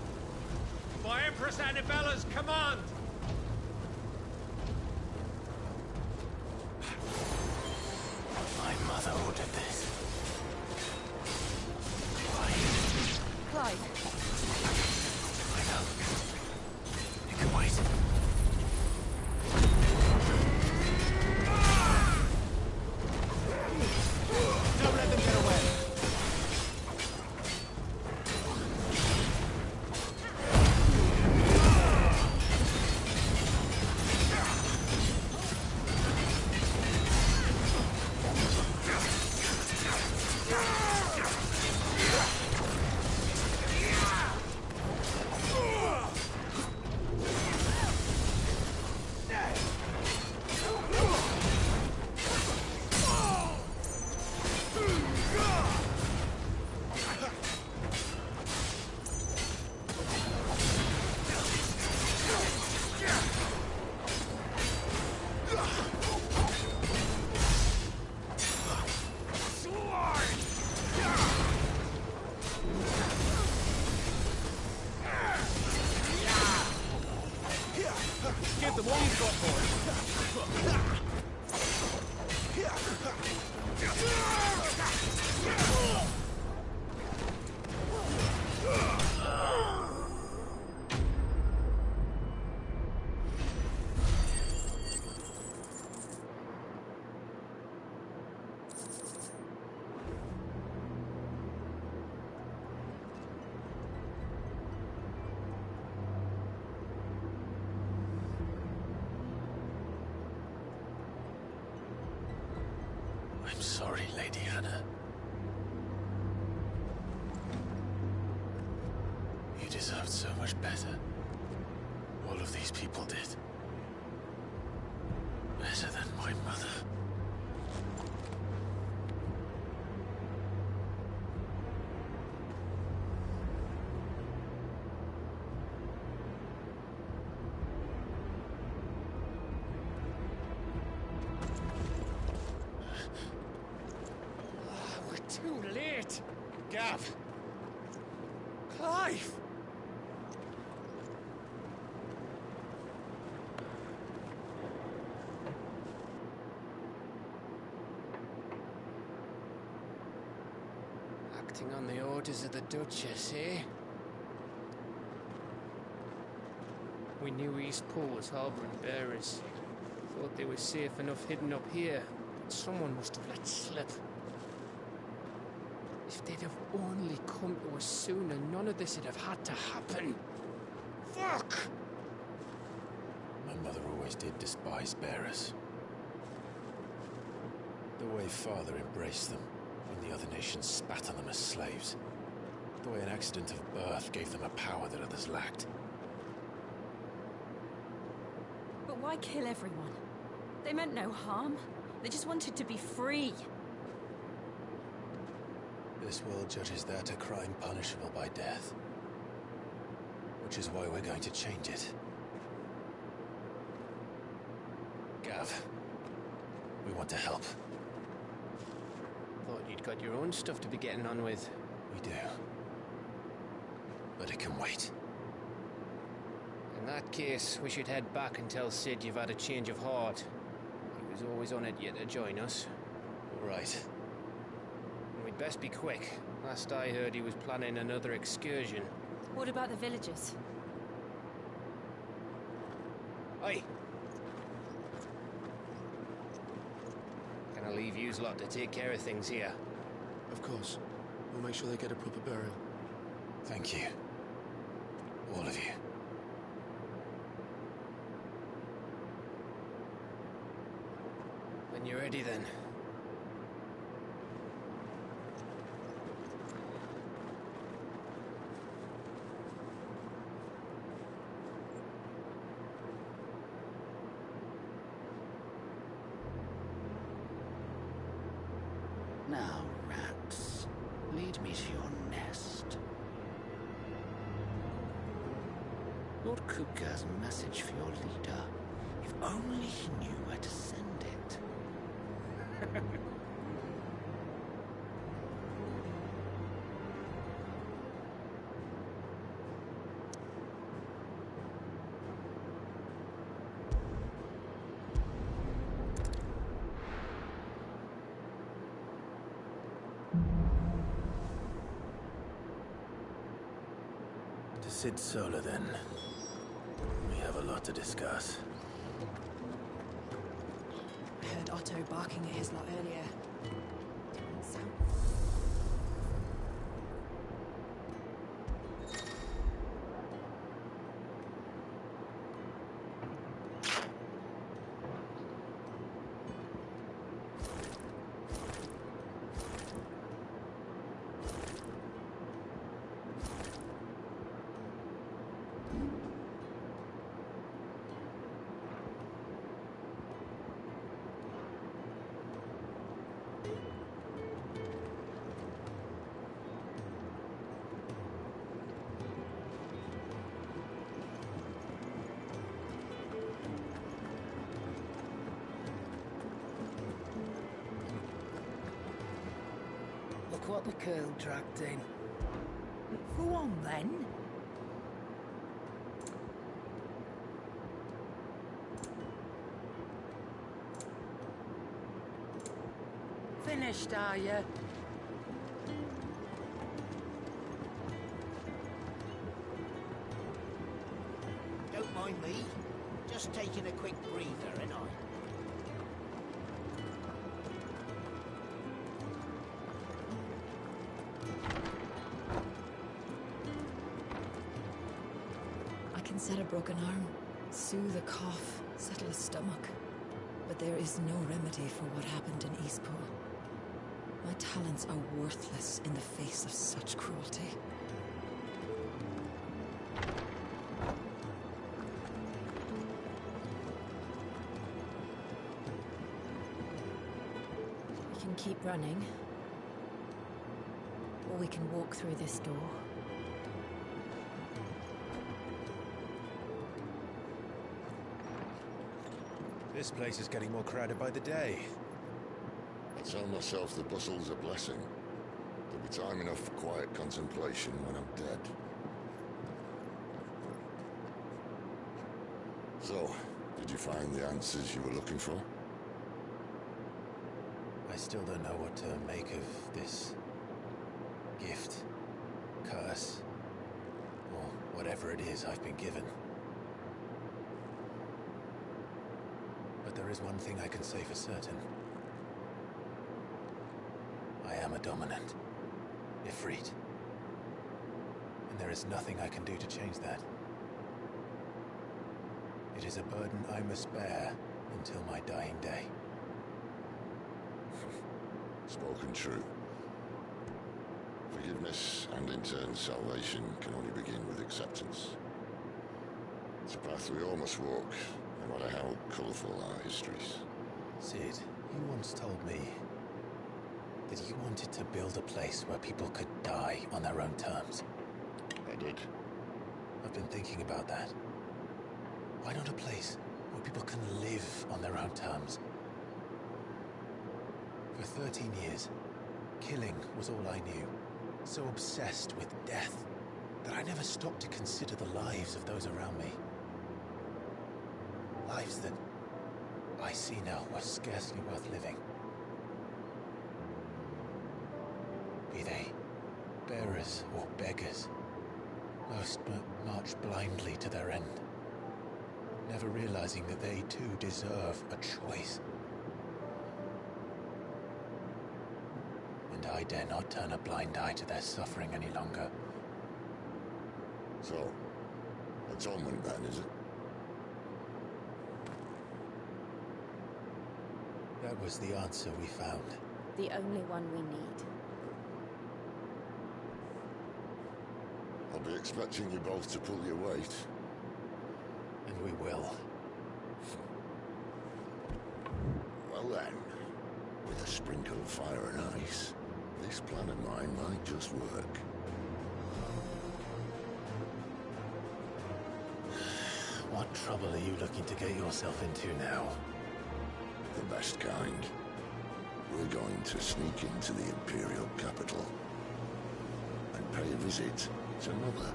By Empress Annabella's command! My mother ordered this. Clive. I know. You can wait. Don't let them get away! Give them all you've got, boy. I'm sorry, Lady Hannah. You deserved so much better. All of these people did. Better than my mother. Too late! Gav! Clive! Acting on the orders of the Duchess, eh? We knew East Pool was harbouring bearers. Thought they were safe enough hidden up here, but someone must have let slip. If they'd have only come to us sooner, none of this would have had to happen. Fuck! My mother always did despise bearers. The way Father embraced them, when the other nations spat on them as slaves. The way an accident of birth gave them a power that others lacked. But why kill everyone? They meant no harm. They just wanted to be free. This world judges that a crime punishable by death. Which is why we're going to change it. Gav, we want to help. Thought you'd got your own stuff to be getting on with. We do. But it can wait. In that case, we should head back and tell Sid you've had a change of heart. He was always on it yet to join us. All right. And we'd best be quick. Last I heard, he was planning another excursion. What about the villagers? Oi! Can I leave yous lot to take care of things here? Of course. We'll make sure they get a proper burial. Thank you. All of you. When you're ready, then. Now, rats, lead Lord Kupka's message for your leader. If only he knew where to send it. To Sid Solar, then. We have a lot to discuss. I heard Otto barking at his lot earlier. Didn't sound... Look what the Curl dragged in. Go on, then. Finished, are you? Don't mind me. Just taking a quick breather, ain't I? I can set a broken arm, soothe a cough, settle a stomach. But there is no remedy for what happened in Eastpool. My talents are worthless in the face of such cruelty. We can keep running, or we can walk through this door. This place is getting more crowded by the day. I tell myself the bustle's a blessing. There'll be time enough for quiet contemplation when I'm dead. So, did you find the answers you were looking for? I still don't know what to make of this gift, curse, or whatever it is I've been given. But there is one thing I can say for certain. I am a dominant, Ifrit. And there is nothing I can do to change that. It is a burden I must bear until my dying day. Spoken true. Forgiveness and in turn salvation can only begin with acceptance. It's a path we all must walk, no matter how colourful our histories. Sid, you once told me that you wanted to build a place where people could die on their own terms. I did. I've been thinking about that. Why not a place where people can live on their own terms? For 13 years, killing was all I knew. So obsessed with death that I never stopped to consider the lives of those around me. Lives that I see now were scarcely worth living. Be they bearers or beggars, most march blindly to their end, never realizing that they too deserve a choice. And I dare not turn a blind eye to their suffering any longer. So, atonement then, is it? That was the answer we found. The only one we need. I'll be expecting you both to pull your weight. And we will. Well then, with a sprinkle of fire and ice, this plan of mine might just work. What trouble are you looking to get yourself into now? The best kind. We're going to sneak into the Imperial capital and pay a visit to Mother.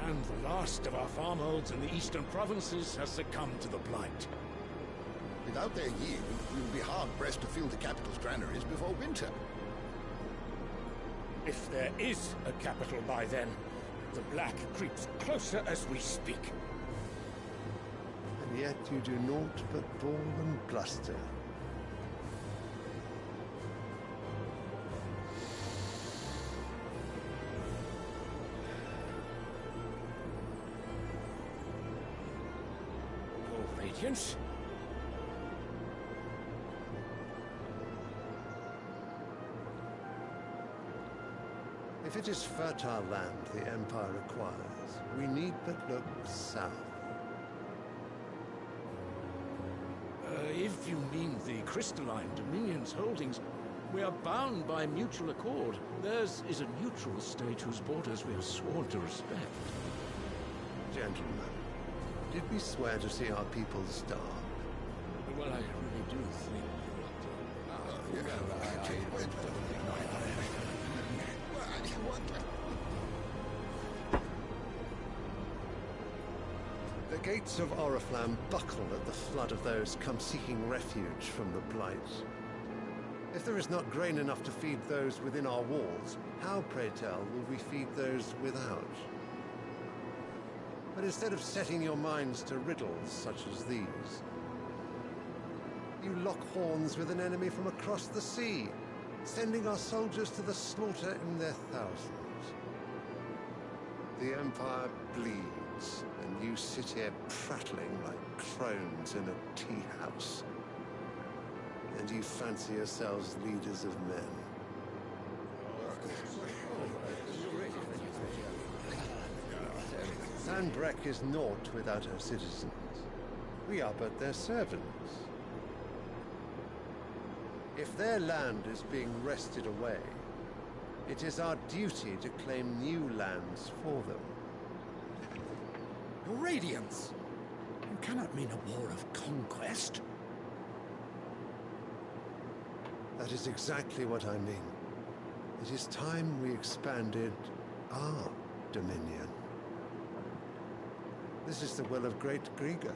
And the last of our farmholds in the eastern provinces has succumbed to the blight. Without their yield, we will be hard-pressed to fill the capital's granaries before winter. If there is a capital by then, the black creeps closer as we speak. And yet you do naught but bawl and bluster. Radiance? If it is fertile land the Empire requires, we need but look south. If you mean the crystalline Dominion's holdings, we are bound by mutual accord. Theirs is a neutral state whose borders we have sworn to respect. Gentlemen, did we swear to see our people starve? Well, I really do think The gates of Oriflamme buckle at the flood of those come seeking refuge from the Blight. If there is not grain enough to feed those within our walls, how, pray tell, will we feed those without? But instead of setting your minds to riddles such as these, you lock horns with an enemy from across the sea, sending our soldiers to the slaughter in their thousands. The Empire bleeds, and you sit here prattling like crones in a tea house. And you fancy yourselves leaders of men. Sanbreque is naught without her citizens. We are but their servants. If their land is being wrested away, it is our duty to claim new lands for them. Your Radiance! You cannot mean a war of conquest. That is exactly what I mean. It is time we expanded our dominion. This is the will of great Grieger.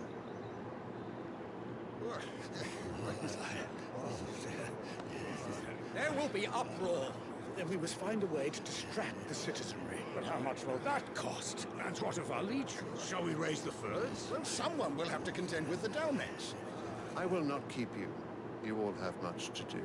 There will be uproar. Then we must find a way to distract the citizenry. But how much will that cost? And what of our legions? Shall we raise the furs? Well, someone will have to contend with the Dalmets. I will not keep you. You all have much to do.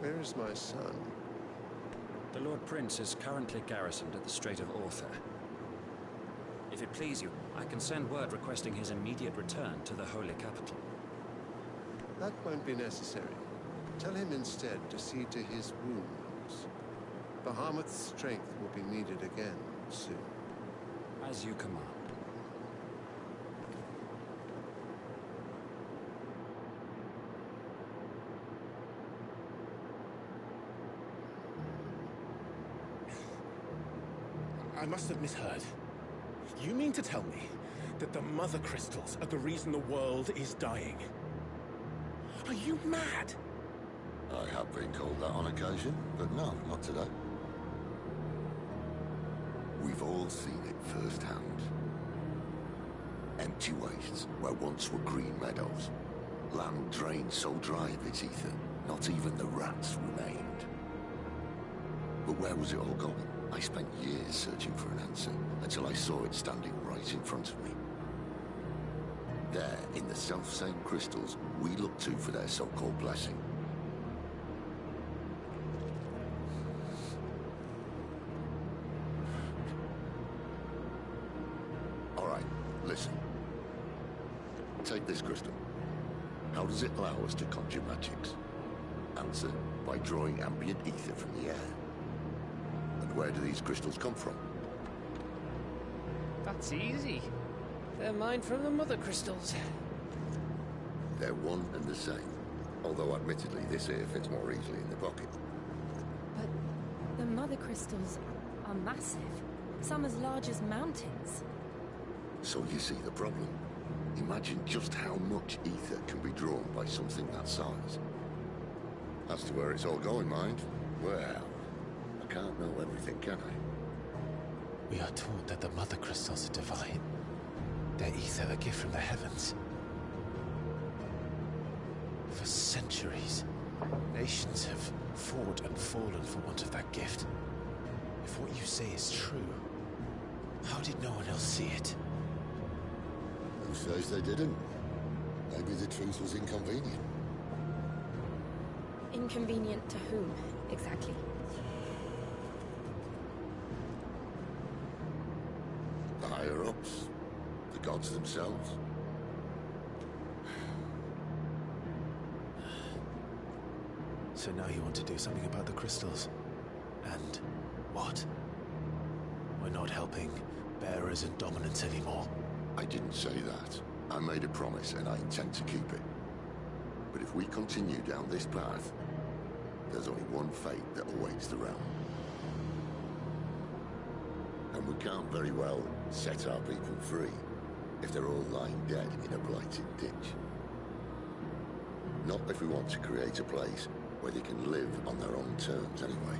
Where is my son? The Lord Prince is currently garrisoned at the Strait of Arthur. If it please you, I can send word requesting his immediate return to the Holy Capital. That won't be necessary. Tell him instead to see to his wounds. Bahamut's strength will be needed again soon. As you command. I must have misheard. You mean to tell me that the Mother Crystals are the reason the world is dying? Are you mad? I have been called that on occasion, but no, not today. We've all seen it firsthand. Empty wastes where once were green meadows. Land drained so dry of its ether, not even the rats remained. But where was it all going? I spent years searching for an answer, until I saw it standing right in front of me. They're in the self-same crystals we look to for their so-called blessing. All right, listen. Take this crystal. How does it allow us to conjure magics? Answer, by drawing ambient ether from the air. And where do these crystals come from? That's easy. They're mined from the mother crystals. They're one and the same. Although admittedly this here fits more easily in the pocket. But the mother crystals are massive. Some as large as mountains. So you see the problem. Imagine just how much ether can be drawn by something that size. As to where it's all going, mind, well, I can't know everything, can I? We are taught that the mother crystals are divine. Their ether a gift from the heavens. For centuries, nations have fought and fallen for want of that gift. If what you say is true, how did no one else see it? Who says they didn't? Maybe the truth was inconvenient. Inconvenient to whom, exactly? The higher-ups, the gods themselves. So now you want to do something about the crystals. And what? We're not helping bearers and dominants anymore. I didn't say that. I made a promise and I intend to keep it. But if we continue down this path, there's only one fate that awaits the realm. And we can't very well set our people free if they're all lying dead in a blighted ditch. Not if we want to create a place where they can live on their own terms anyway.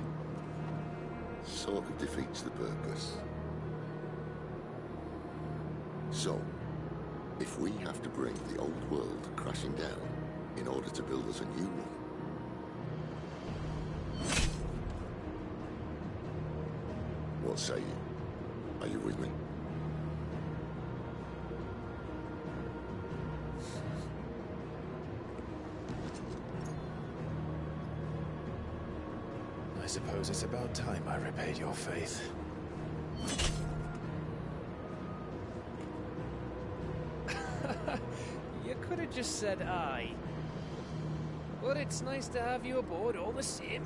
Sort of defeats the purpose. So, if we have to bring the old world crashing down in order to build us a new one, what say you? Are you with me? I suppose it's about time I repaid your faith. You could have just said aye. But it's nice to have you aboard all the same.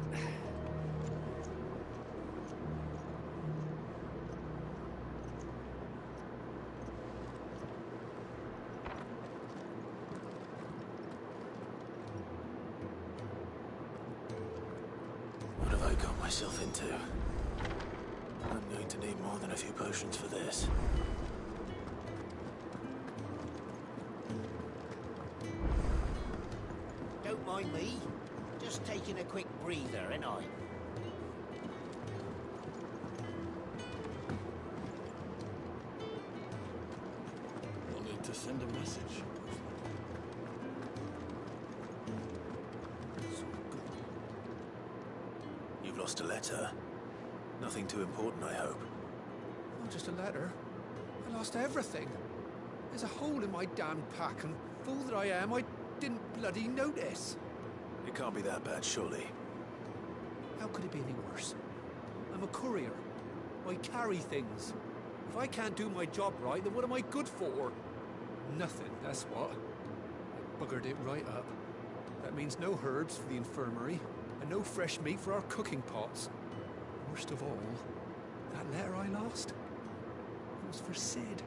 What have I got myself into? I'm going to need more than a few potions for this. Don't mind me. Just taking a quick breather, ain't I? We'll need to send a message. You've lost a letter. Nothing too important, I hope. Not just a letter. I lost everything. There's a hole in my damn pack, and fool that I am, I didn't bloody notice. It can't be that bad, surely. How could it be any worse? I'm a courier. I carry things. If I can't do my job right, then what am I good for? Nothing, that's what. I buggered it right up. That means no herbs for the infirmary, and no fresh meat for our cooking pots. Worst of all, that letter I lost, it was for Sid.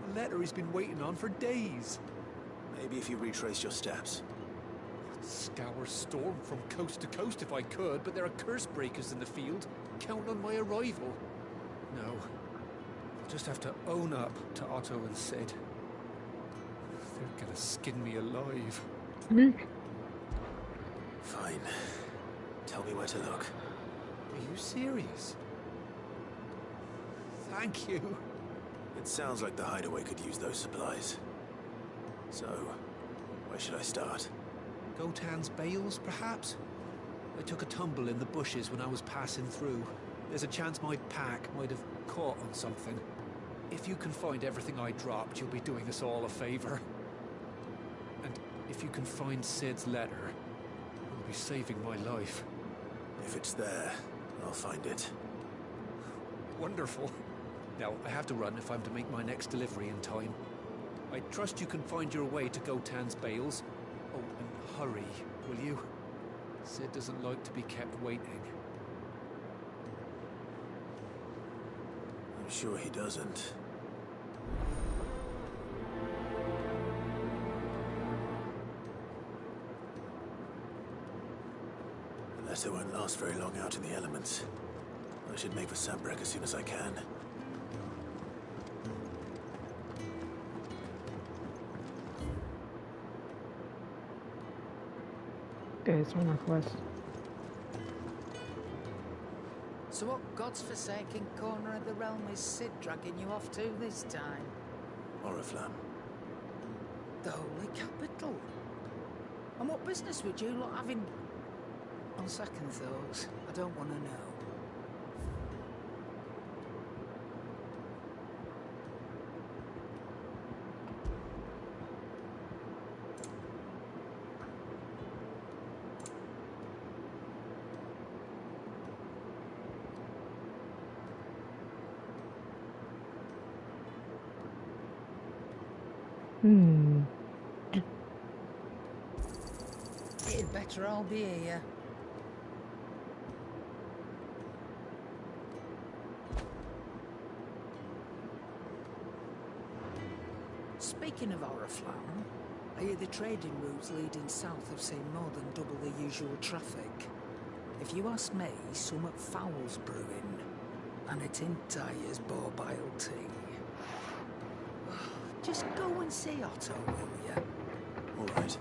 A letter he's been waiting on for days. Maybe if you retrace your steps. I'd scour Storm from coast to coast if I could, but there are curse breakers in the field. Count on my arrival. No. I'll just have to own up to Otto and Sid. They're gonna skin me alive. Fine. Tell me where to look. Are you serious? Thank you. It sounds like the hideaway could use those supplies. So, where should I start? Gotan's bales, perhaps? I took a tumble in the bushes when I was passing through. There's a chance my pack might have caught on something. If you can find everything I dropped, you'll be doing us all a favor. If you can find Sid's letter, you'll be saving my life. If it's there, I'll find it. Wonderful. Now, I have to run if I'm to make my next delivery in time. I trust you can find your way to Gotan's bales. Oh, and hurry, will you? Sid doesn't like to be kept waiting. I'm sure he doesn't. The letter won't last very long out in the elements. I should make for Sambrek as soon as I can. Okay, it's one request. So what god's-forsaken corner of the realm is Sid dragging you off to this time? Oriflamme. The Holy Capital. And what business would you lot have in... On second thoughts, I don't want to know. It'd better all be here. Speaking of Oriflamme, I hear the trading routes leading south have seen more than double the usual traffic. If you ask me, somewhat foul's brewing, and it's in Tyre's borbile tea. Just go and see Otto, will you? All right.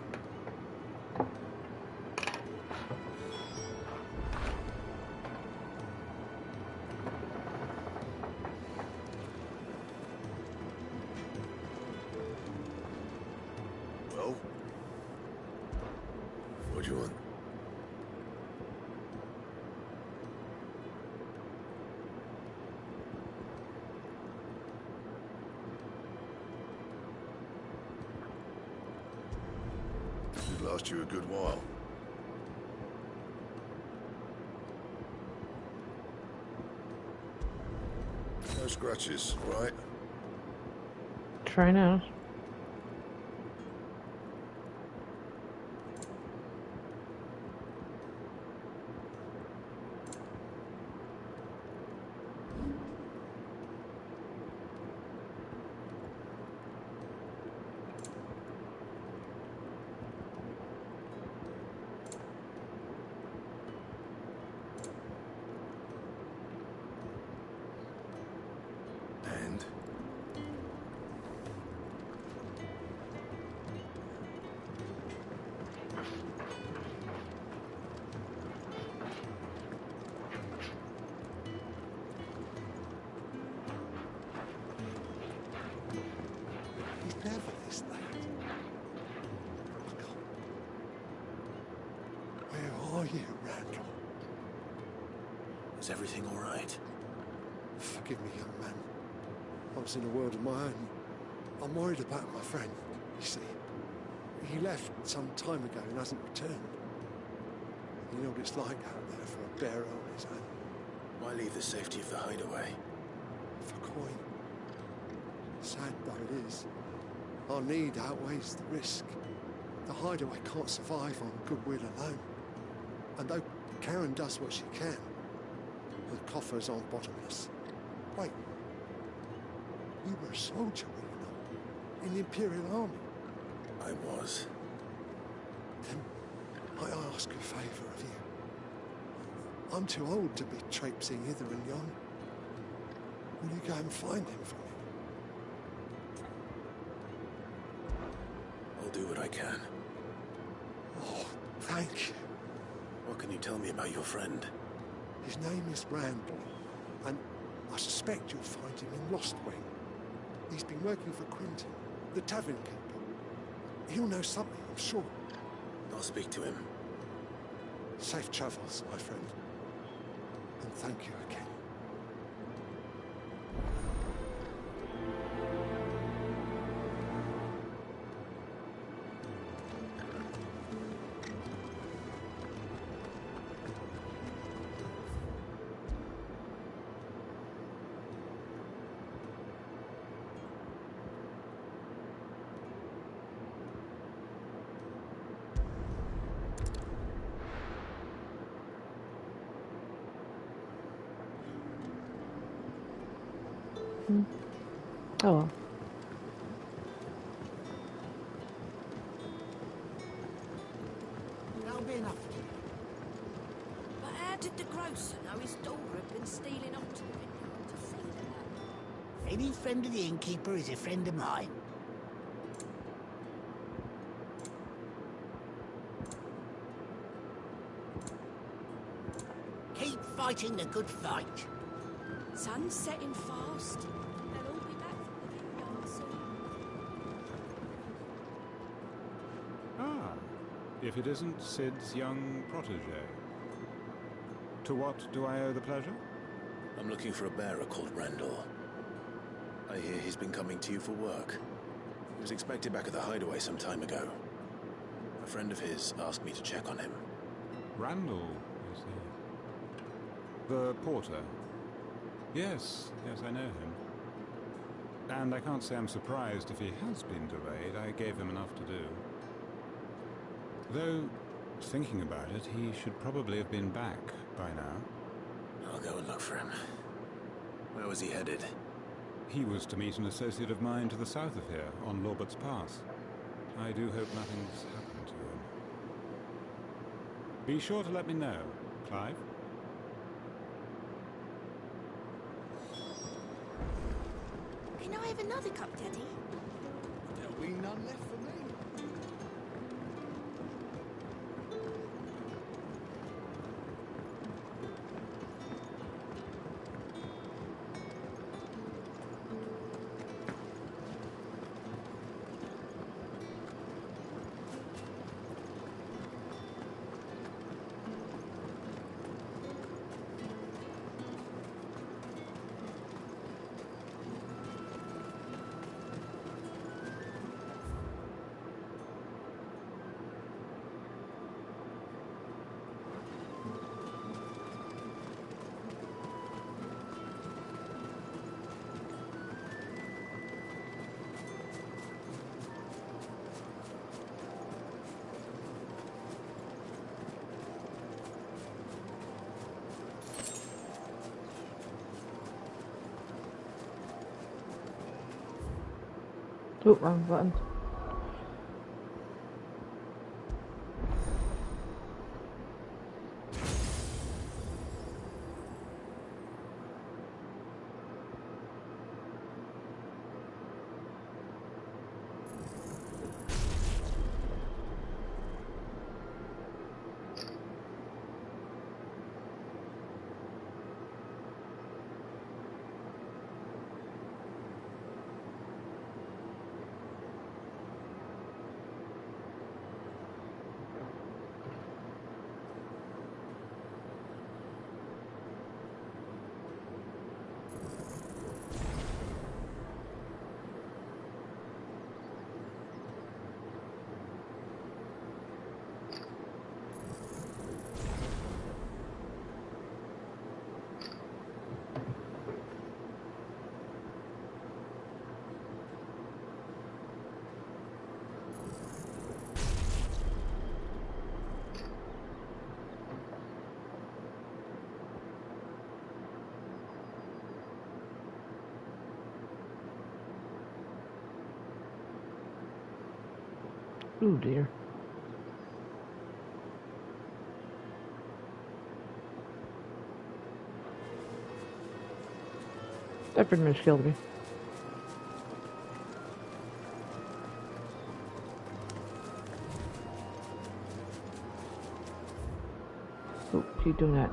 Well? What do you want? Should last you a good while. No scratches, all right? Try now. And? He's never this late. Where are you, Randall? Is everything all right? Forgive me, young man. I was in a world of my own. I'm worried about my friend, you see. He left some time ago and hasn't returned. You know what it's like out there for a bearer on his own. Why leave the safety of the hideaway? For coin. Sad though it is, our need outweighs the risk. The hideaway can't survive on goodwill alone. And though Karen does what she can, the coffers aren't bottomless. Wait, you were a soldier, were you not? In the Imperial Army? I was. Then I ask a favour of you. I'm too old to be traipsing hither and yon. Will you go and find him for me? I'll do what I can. Oh, thank you. What can you tell me about your friend? His name is Randall, and I suspect you'll find him in Lost Wing. He's been working for Quinton, the tavern keeper. He'll know something, I'm sure. I'll speak to him. Safe travels, my friend. And thank you again. Oh well. That'll be enough. But how did the grocer know his daughter had been stealing off to the vineyard to see that? Any friend of the innkeeper is a friend of mine. Keep fighting the good fight. Sun's setting fast. They'll all be back from the vineyard soon. Ah, if it isn't Sid's young protege. To what do I owe the pleasure? I'm looking for a bearer called Randall. I hear he's been coming to you for work. He was expected back at the hideaway some time ago. A friend of his asked me to check on him. Randall, is he? The porter? Yes, I know him. And I can't say I'm surprised if he has been delayed. I gave him enough to do. Though, thinking about it, he should probably have been back by now. I'll go and look for him. Where was he headed? He was to meet an associate of mine to the south of here, on Lorbert's Pass. I do hope nothing's happened to him. Be sure to let me know, Clive. Can I have another cup, Daddy? There'll be none left for me. Oh, wrong button. Oh dear. That pretty much killed me. Oh, keep doing that.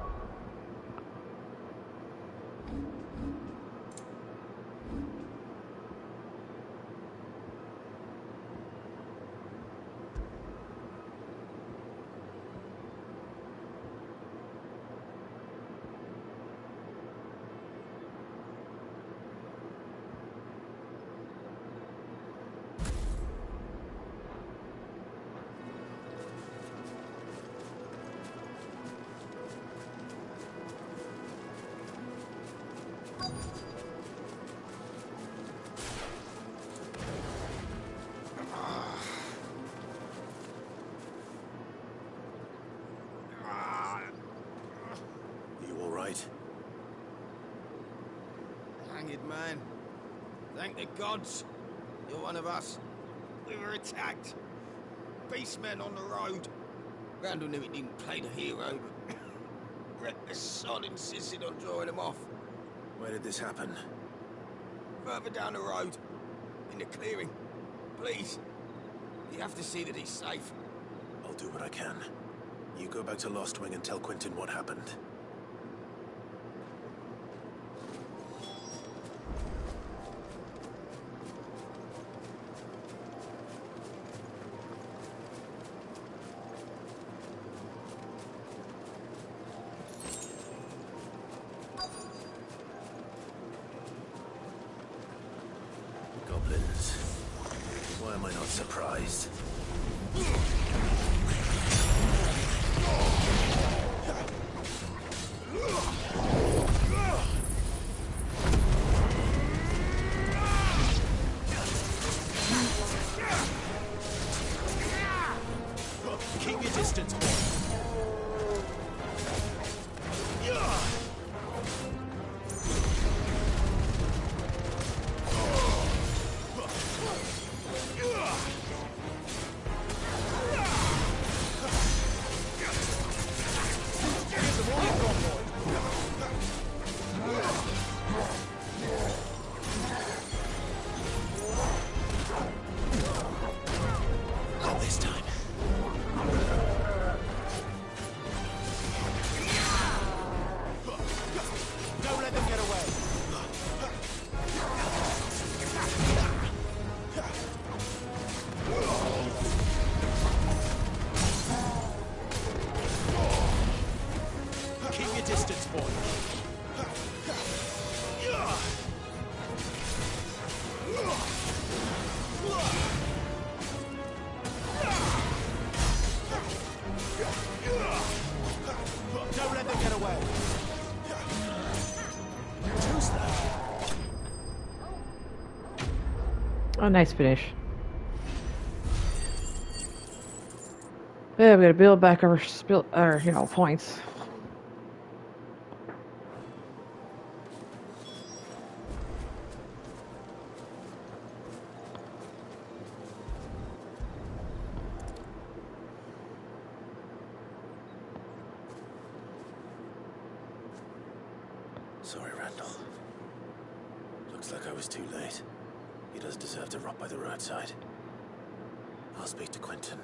You all right? Hang it, man. Thank the gods. You're one of us. We were attacked. Beastmen on the road. Randall knew he didn't play the hero, but reckless sod insisted on drawing him off. Where did this happen? Further down the road. In the clearing. Please. You have to see that he's safe. I'll do what I can. You go back to Lost Wing and tell Quentin what happened. Goblins. Why am I not surprised? Keep your distance, boy. Not this time. Don't let them get away. Keep your distance, boy. Don't let them get away. Too slow. Oh, nice finish. Yeah, we gotta build back our points. Sorry, Randall. Looks like I was too late. He does deserve to rot by the roadside. I'll speak to Quentin.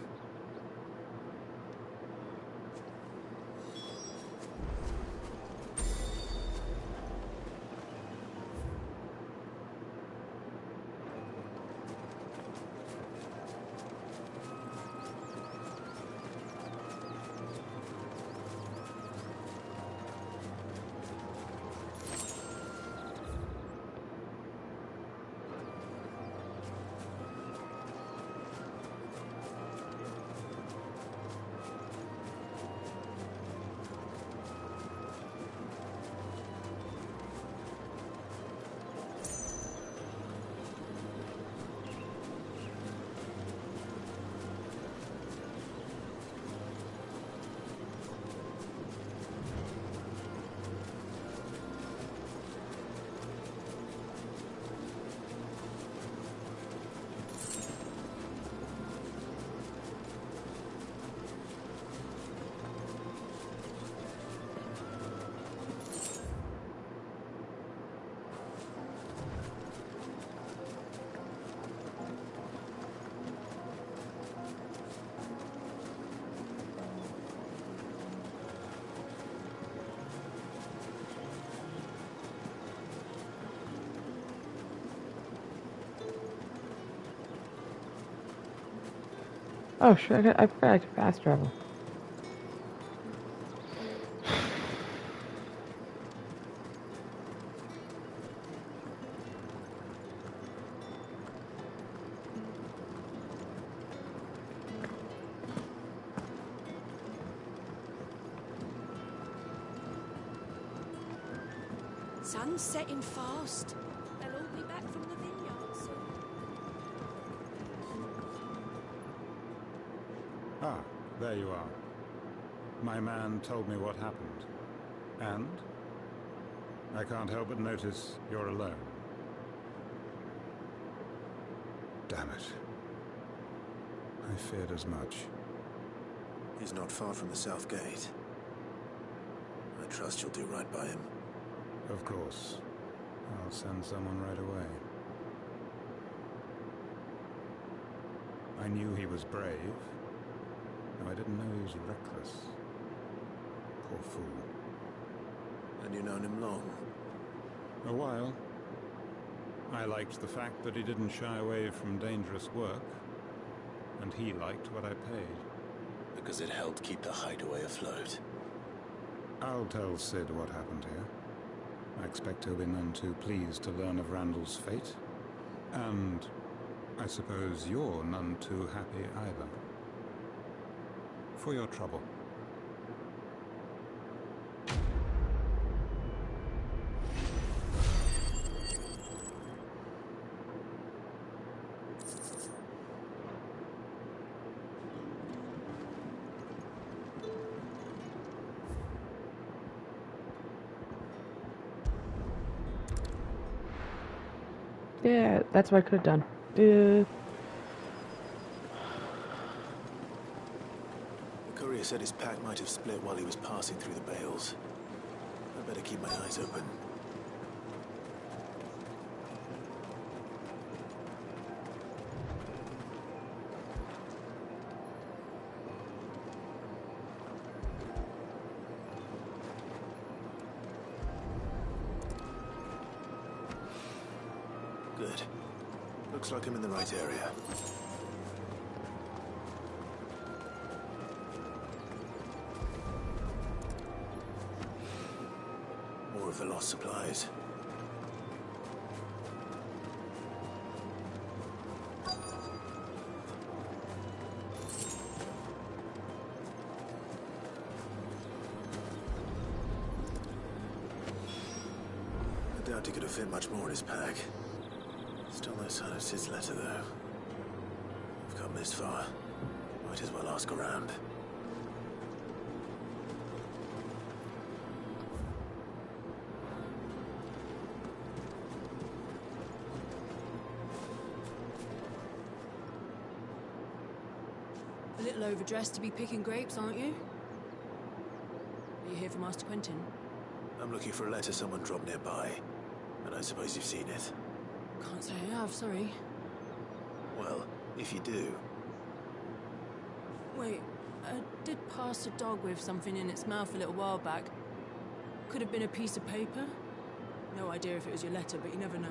Oh shit, I forgot I could fast travel. Sun's setting fast. They'll all be back from the vineyard soon. Ah, there you are. My man told me what happened. And? I can't help but notice you're alone. Damn it. I feared as much. He's not far from the south gate. I trust you'll do right by him. Of course. I'll send someone right away. I knew he was brave. No, I didn't know he was reckless. Poor fool. And you known him long? A while. I liked the fact that he didn't shy away from dangerous work, and he liked what I paid. Because it helped keep the hideaway afloat. I'll tell Sid what happened here. I expect he'll be none too pleased to learn of Randall's fate. And I suppose you're none too happy either. For your trouble. Yeah, that's what I could have done. The courier said his pack might have split while he was passing through the bales. I better keep my eyes open. Good. Looks like I'm in the right area. More of the lost supplies. I doubt he could have fit much more in his pack. Still no sign of Sid's letter, though. We've come this far. Might as well ask around. A little overdressed to be picking grapes, aren't you? Are you here for Master Quentin? I'm looking for a letter someone dropped nearby. And I suppose you've seen it. Can't say I have, sorry. Well, if you do... Wait, I did pass a dog with something in its mouth a little while back. Could have been a piece of paper. No idea if it was your letter, but you never know.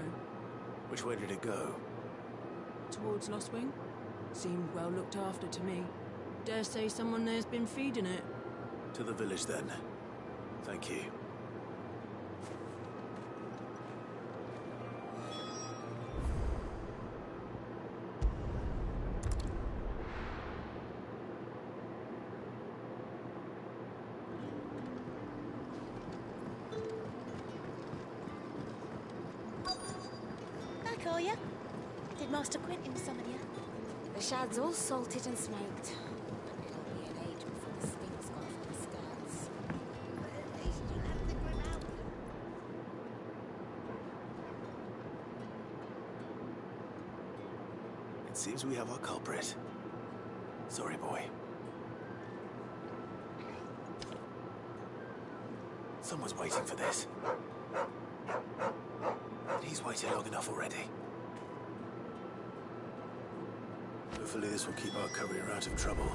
Which way did it go? Towards Lost Wing? Seemed well looked after to me. Dare say someone there's been feeding it. To the village, then. Thank you. Back, are ya? Did Master Quentin summon you? The shad's all salted and smoked. It'll be an age before the stink's gone from the skirts. At least you'll have the grim out. It seems we have our culprit. Sorry, boy. Someone's waiting for this. He's waited long enough already. Hopefully this will keep our courier out of trouble.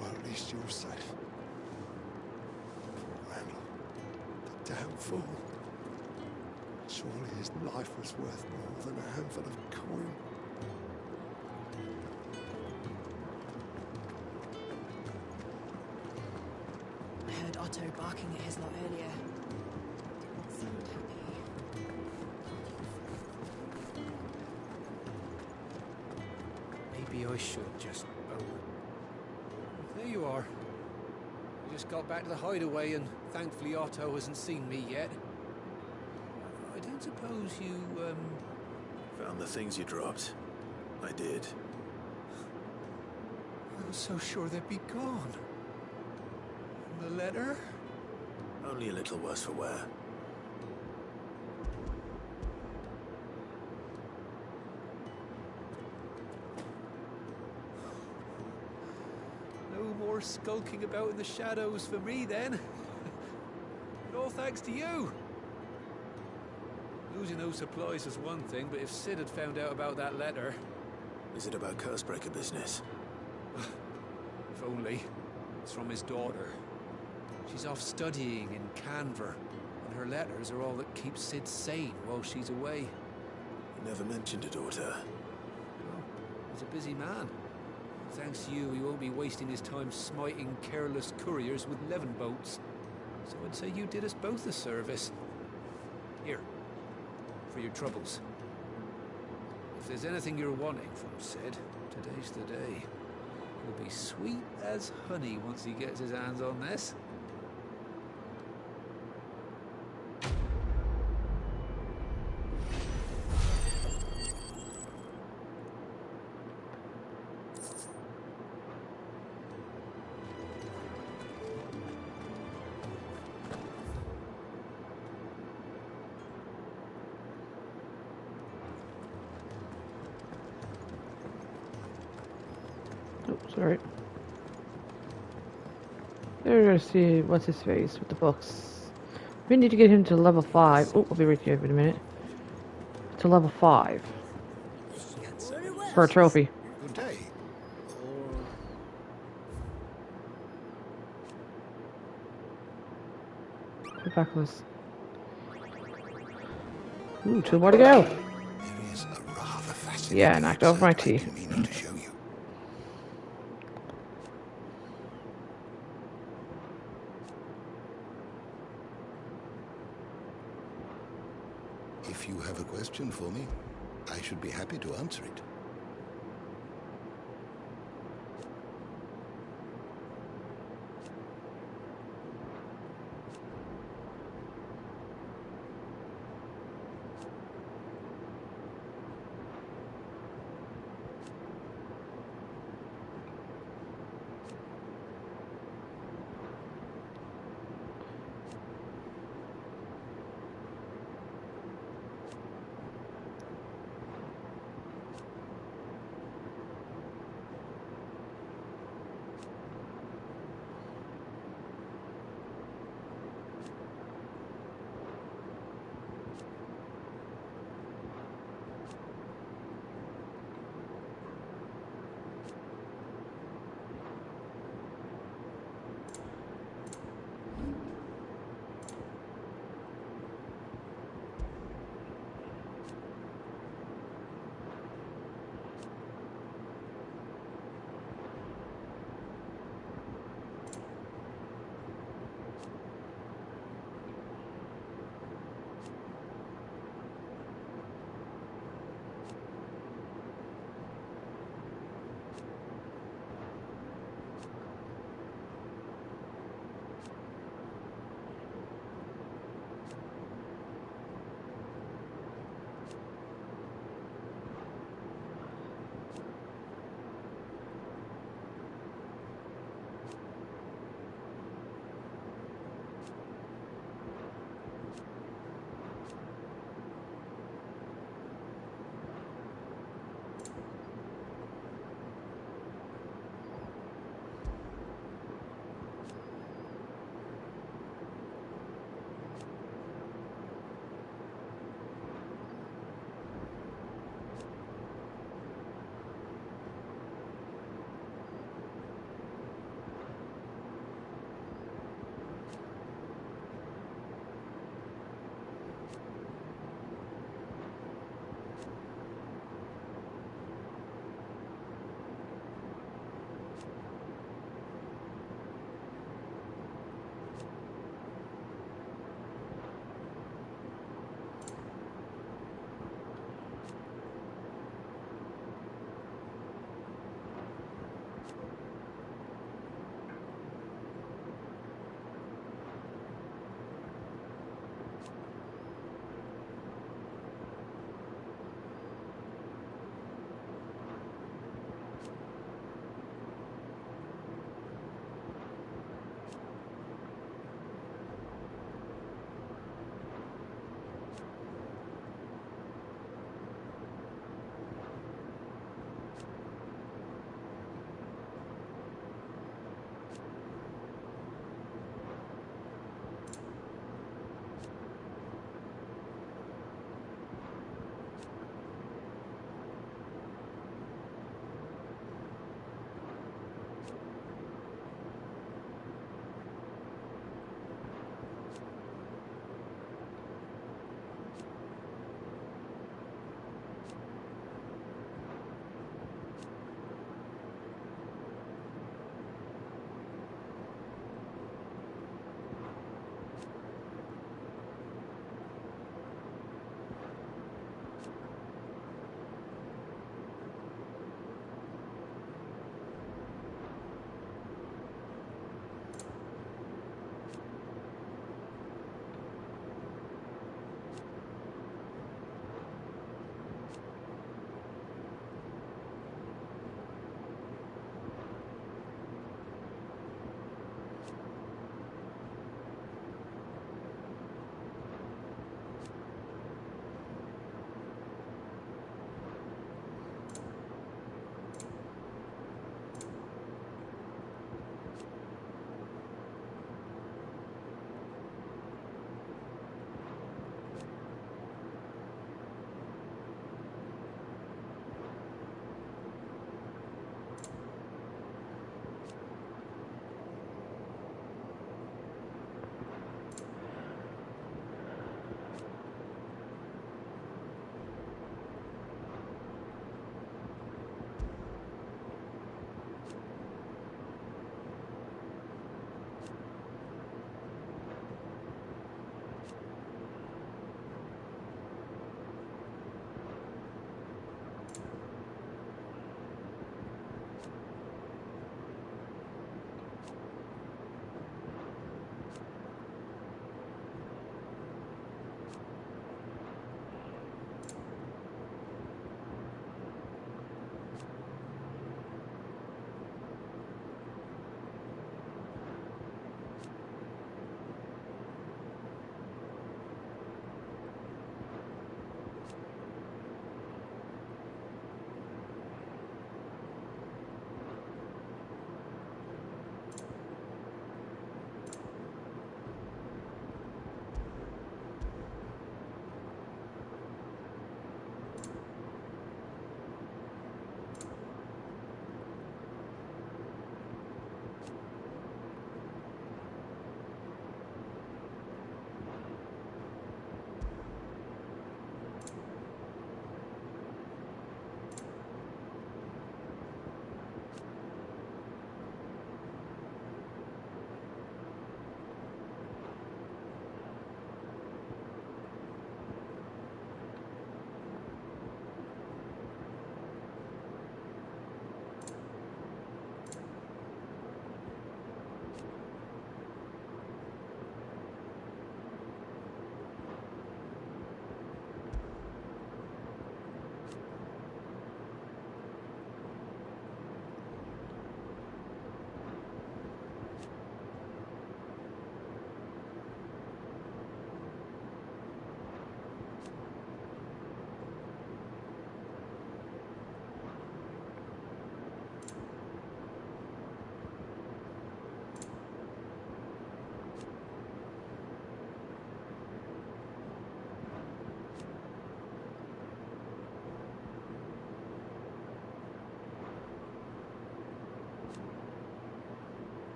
Well, at least you're safe. Randall, the damn fool. Surely his life was worth more than a handful of coin. heard Otto barking at his lot earlier. Didn't sound happy. Maybe I should just... Oh. There you are. I just got back to the hideaway and thankfully Otto hasn't seen me yet. I don't suppose you, Found the things you dropped. I did. I was so sure they'd be gone. And the letter? Only a little worse for wear. No more skulking about in the shadows for me then. All thanks to you. Losing those supplies is one thing, but if Sid had found out about that letter... Is it about Cursebreaker business? If only. It's from his daughter. She's off studying in Canver, and her letters are all that keeps Sid sane while she's away. You never mentioned a daughter. Well, he's a busy man. Thanks to you, he won't be wasting his time smiting careless couriers with levin boats. So I'd say you did us both a service. Here. For your troubles. If there's anything you're wanting from Sid, today's the day. He'll be sweet as honey once he gets his hands on this. Sorry. We're gonna see what's his face with the books. We need to get him to level 5. Oh, I'll be right here in a minute. To level 5. For a trophy. Good day. Put back on this. Ooh, 2 more to go. There is a rather fascinating Yeah, knocked over my teeth. meaning to show you. If you have a question for me, I should be happy to answer it.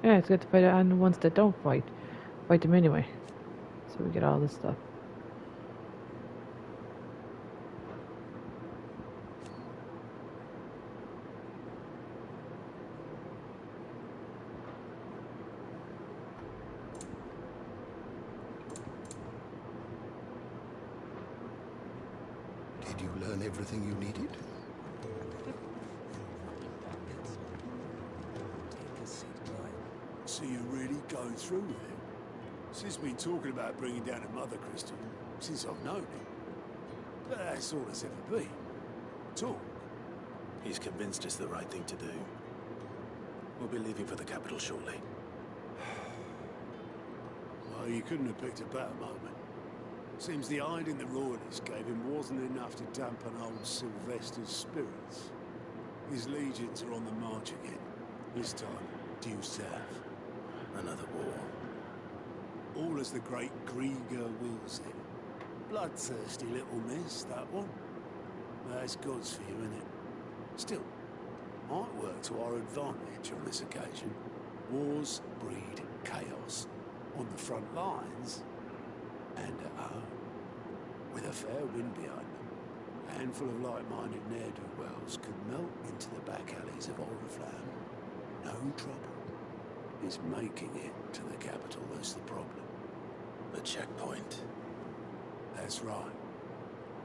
Yeah, it's good to fight it on the ones that don't fight. Fight them anyway. So we get all this stuff. Did you learn everything you needed? So you're really going through with it? Sis been talking about bringing down a mother crystal since I've known him. But that's all it's ever been. Talk. He's convinced it's the right thing to do. We'll be leaving for the capital shortly. Well, you couldn't have picked a better moment. Seems the hide in the royalists gave him wasn't enough to dampen old Sylvester's spirits. His legions are on the march again. This time, due south. Another war. All as the great Grieger wills it. Bloodthirsty little miss, that one. That's God's for you, isn't it? Still, might work to our advantage on this occasion. Wars breed chaos. On the front lines, and at home. With a fair wind behind them, a handful of like-minded ne'er-do-wells could melt into the back alleys of Oriflamme. No trouble. It's making it to the capital that's the problem. The checkpoint. That's right.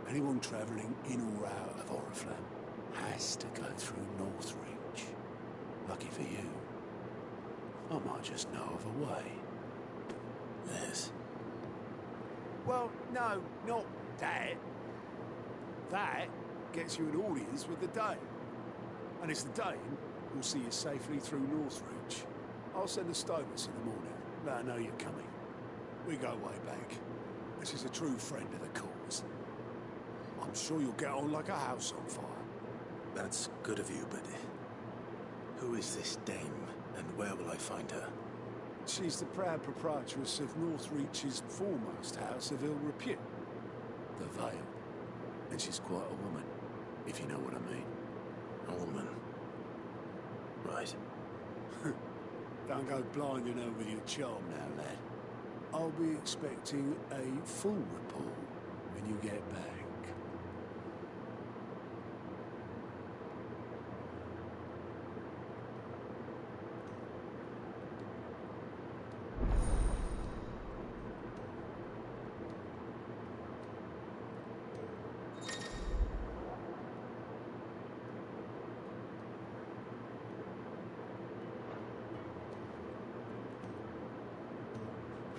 Anyone travelling in or out of Oriflamme has to go through Northreach. Lucky for you, I might just know of a way. Yes. Well, no, not that. That gets you an audience with the Dane. And it's the Dane who'll see you safely through Northreach. I'll send the Stoners in the morning, let her know you're coming. We go way back. And she's a true friend of the cause. I'm sure you'll get on like a house on fire. That's good of you, but who is this dame, and where will I find her? She's the proud proprietress of Northreach's foremost house of ill repute, the Vale. And she's quite a woman, if you know what I mean. A woman? Right. Don't go blinding her with your charm now, lad. I'll be expecting a full report when you get back.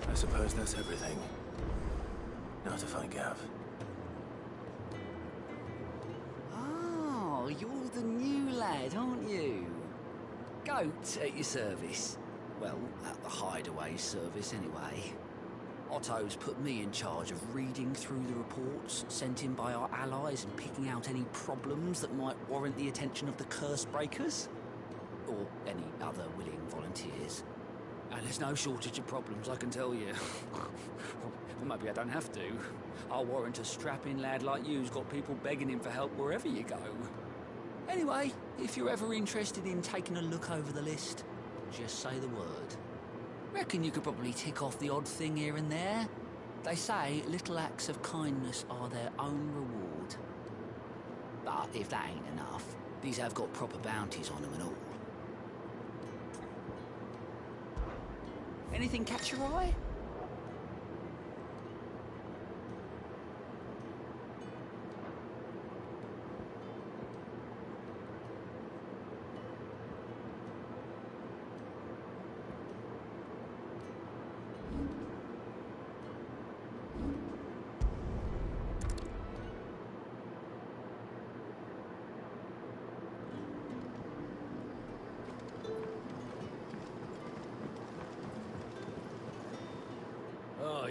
I suppose that's everything. Now to find Gav. Oh, you're the new lad, aren't you? Goat at your service. Well, at the hideaway service anyway. Otto's put me in charge of reading through the reports sent in by our allies and picking out any problems that might warrant the attention of the curse breakers. Or any other willing volunteers. And there's no shortage of problems, I can tell you. Well, maybe I don't have to. I'll warrant a strapping lad like you's got people begging him for help wherever you go. Anyway, if you're ever interested in taking a look over the list, just say the word. Reckon you could probably tick off the odd thing here and there. They say little acts of kindness are their own reward. But if that ain't enough, these have got proper bounties on them and all. Anything catch your eye?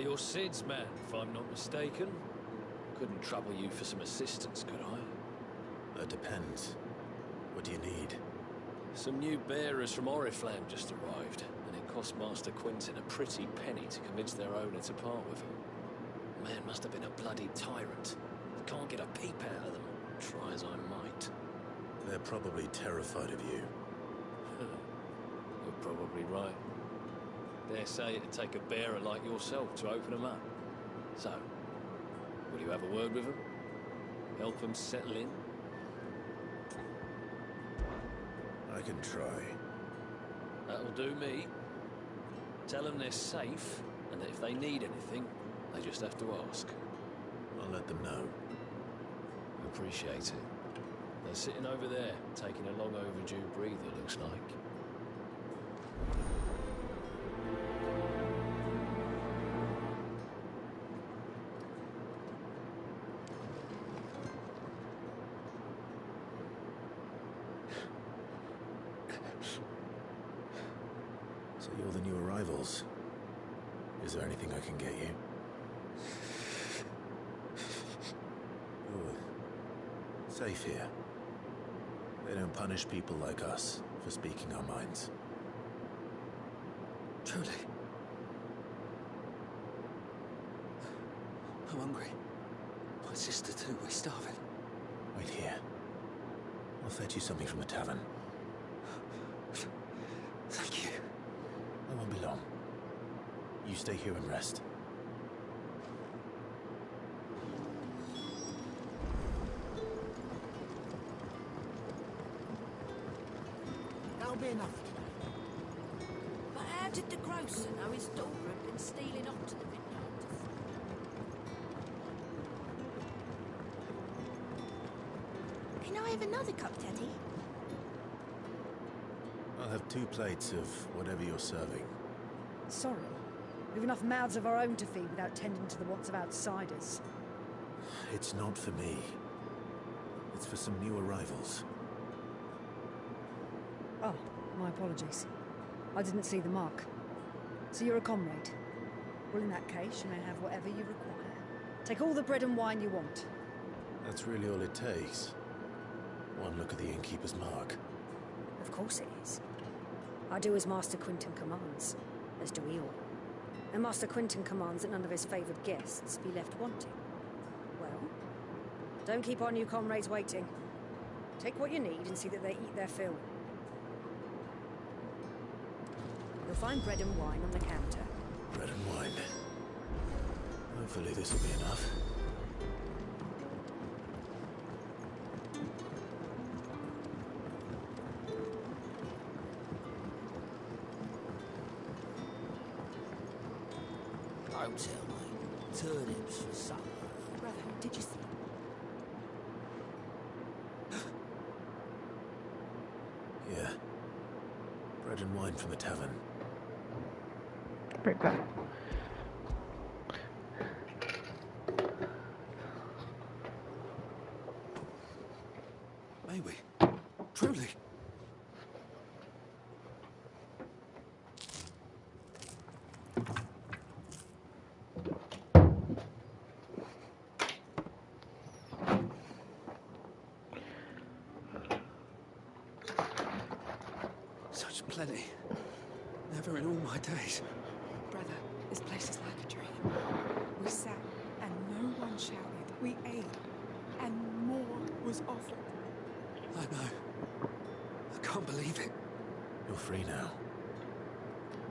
You're Sid's man, if I'm not mistaken. Couldn't trouble you for some assistance, could I? That depends. What do you need? Some new bearers from Oriflamme just arrived, and it cost Master Quentin a pretty penny to convince their owner to part with them. The man must have been a bloody tyrant. Can't get a peep out of them, try as I might. They're probably terrified of you. You're Probably right. Dare say it'd take a bearer like yourself to open them up. So, will you have a word with them? Help them settle in? I can try. That'll do me. Tell them they're safe, and that if they need anything, they just have to ask. I'll let them know. Appreciate it. They're sitting over there, taking a long overdue breather, looks like. So you're the new arrivals. Is there anything I can get you? You're safe here. They don't punish people like us for speaking our minds. Truly. I'm hungry. My sister too, we're starving. Wait here. I'll fetch you something from the tavern. Thank you. I won't be long. You stay here and rest. That'll be enough today. But how did the grocer know his daughter had been stealing off to the vineyard? Can I have another cup, Teddy? I'll have 2 plates of whatever you're serving. Sorry. We've enough mouths of our own to feed without tending to the wants of outsiders. It's not for me. It's for some new arrivals. Oh, my apologies. I didn't see the mark. So you're a comrade? Well, in that case, you may have whatever you require. Take all the bread and wine you want. That's really all it takes. One look at the innkeeper's mark. Of course it is. I do as Master Quinton commands, as do we all. And Master Quinton commands that none of his favoured guests be left wanting. Well, don't keep our new comrades waiting. Take what you need and see that they eat their fill. You'll find bread and wine on the counter. Bread and wine. Hopefully this will be enough. Don't tell me. Turnips for supper. Brother, did you see? Yeah. Bread and wine from the tavern. Right back. May we? Truly? Such plenty. Never in all my days. Brother, this place is like a dream. We sat and no one shouted. We ate and more was offered. I know. I can't believe it. You're free now.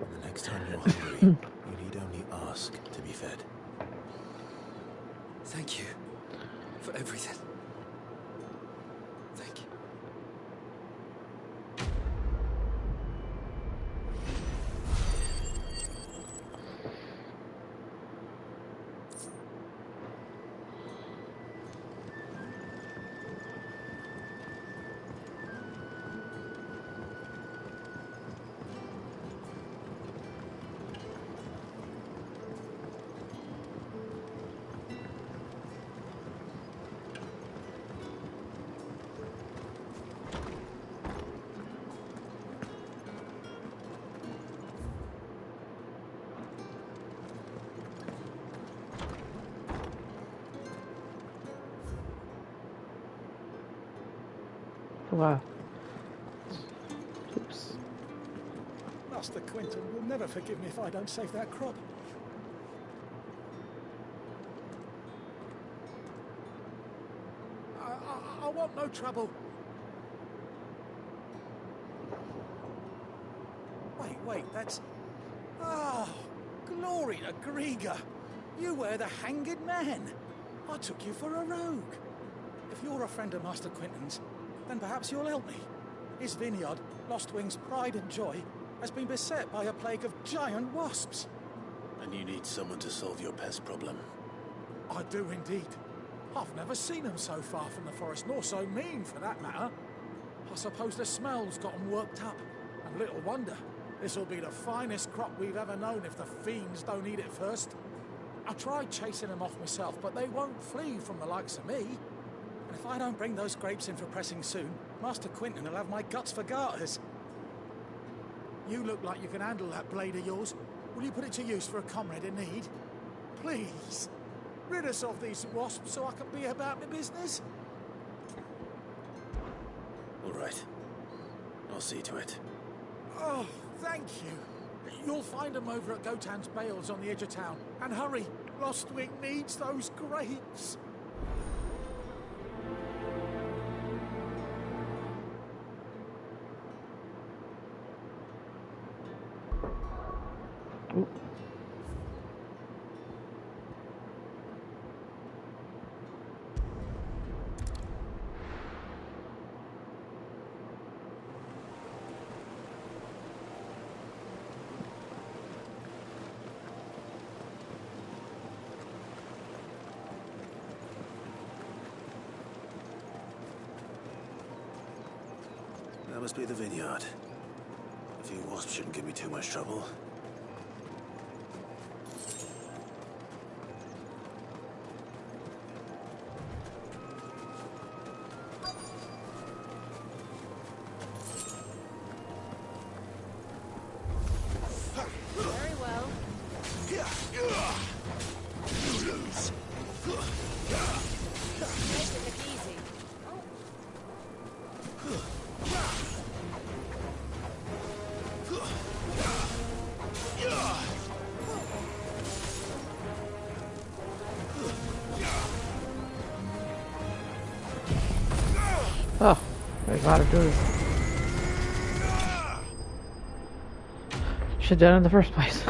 And the next time you're hungry, you need only ask to be fed. Thank you for everything. Thank you. Wow. Oops. Master Quinton will never forgive me if I don't save that crop. I want no trouble. Wait. Wait, that's... Oh, glory to Grieger! You were the hanged man! I took you for a rogue. If you're a friend of Master Quentin's, then perhaps you'll help me. His vineyard, Lostwing's pride and joy, has been beset by a plague of giant wasps. And you need someone to solve your pest problem. I do indeed. I've never seen them so far from the forest, nor so mean for that matter. I suppose the smell's got them worked up, and little wonder. This'll be the finest crop we've ever known if the fiends don't eat it first. I tried chasing them off myself, but they won't flee from the likes of me. And if I don't bring those grapes in for pressing soon, Master Quentin will have my guts for garters. You look like you can handle that blade of yours. Will you put it to use for a comrade in need? Please, rid us of these wasps so I can be about my business. All right. I'll see to it. Oh, thank you. You'll find them over at Gotan's Bales on the edge of town. And hurry, Lostwing needs those grapes. That must be the vineyard. A few wasps shouldn't give me too much trouble. Very well. You lose. Makes it look easy. Oh, I gotta do this. Should've done it in the first place.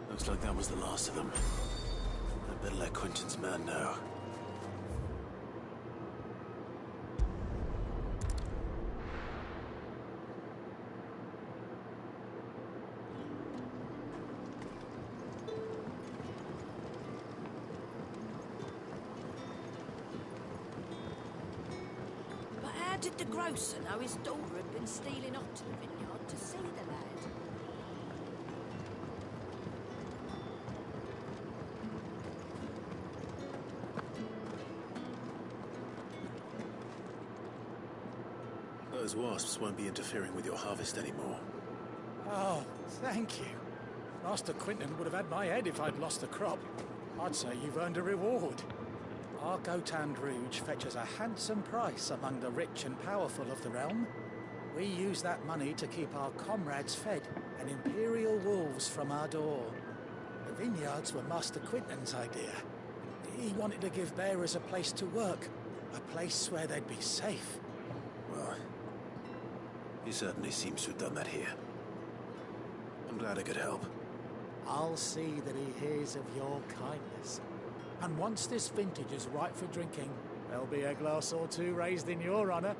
Looks like that was the last of them. I better let Quentin's man know. But how did the grocer know his daughter had been stealing off to the vineyard to see the lad? Those wasps won't be interfering with your harvest anymore. Oh, thank you. Master Quentin would have had my head if I'd lost the crop. I'd say you've earned a reward. Our Gotan Rouge fetches a handsome price among the rich and powerful of the realm. We use that money to keep our comrades fed and imperial wolves from our door. The vineyards were Master Quentin's idea. He wanted to give bearers a place to work, a place where they'd be safe. Well, he certainly seems to have done that here. I'm glad I could help. I'll see that he hears of your kindness. And once this vintage is ripe for drinking, there'll be a glass or two raised in your honor.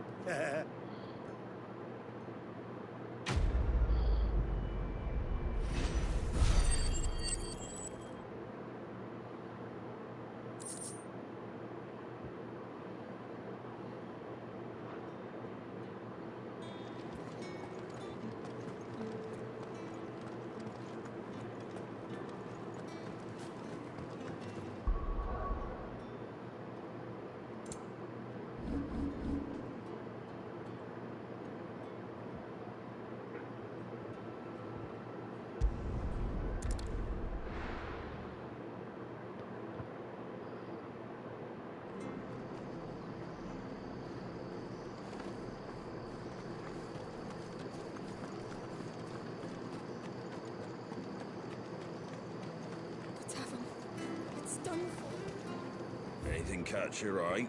anything catch your eye?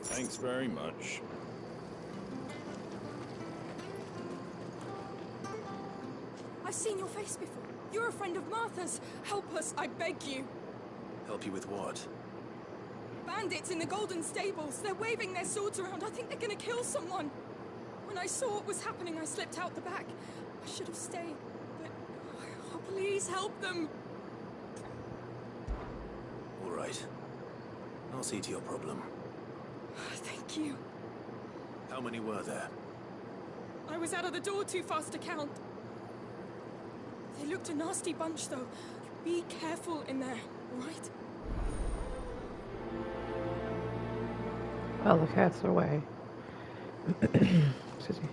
Thanks very much. I've seen your face before. You're a friend of Martha's. Help us, I beg you. Help you with what? Bandits in the Golden Stables. They're waving their swords around. I think they're gonna kill someone. When I saw what was happening, I slipped out the back. I should have stayed, but... Oh, please help them. All right. I'll see to your problem. Thank you. How many were there? I was out of the door too fast to count. They looked a nasty bunch, though. Be careful in there, all right? Well, the cat's away. Excuse me.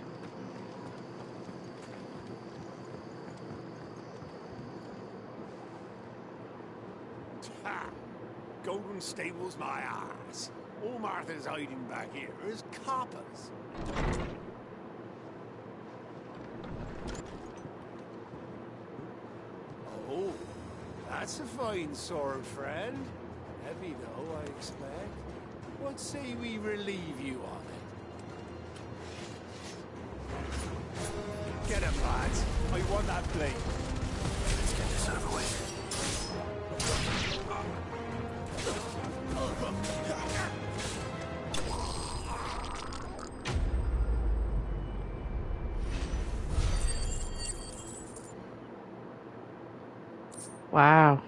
Ha! Golden Stables, my ass. All Martha's hiding back here is coppers. Oh, that's a fine sword, friend. Heavy, though, I expect. What say we relieve you on it? Get him, lads. I want that blade. Let's get this over with. Wow.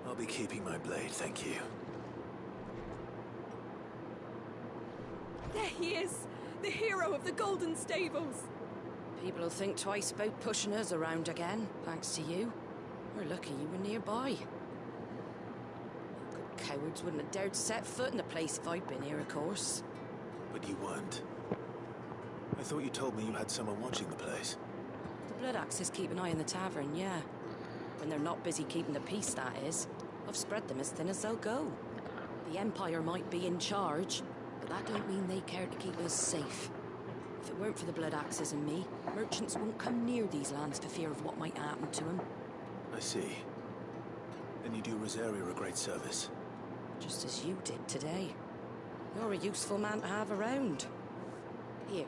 I'll be keeping my blade, thank you. There he is, the hero of the Golden Stables. People will think twice about pushing us around again, thanks to you. We're lucky you were nearby. Good cowards wouldn't have dared set foot in the place if I'd been here, of course. But you weren't. I thought you told me you had someone watching the place. The Blood Axes keep an eye on the tavern, yeah. When they're not busy keeping the peace, that is. I've spread them as thin as they'll go. The Empire might be in charge, but that don't mean they care to keep us safe. If it weren't for the Blood Axes and me, merchants won't come near these lands for fear of what might happen to them. I see. Then you do Rosaria a great service. Just as you did today. You're a useful man to have around. Here.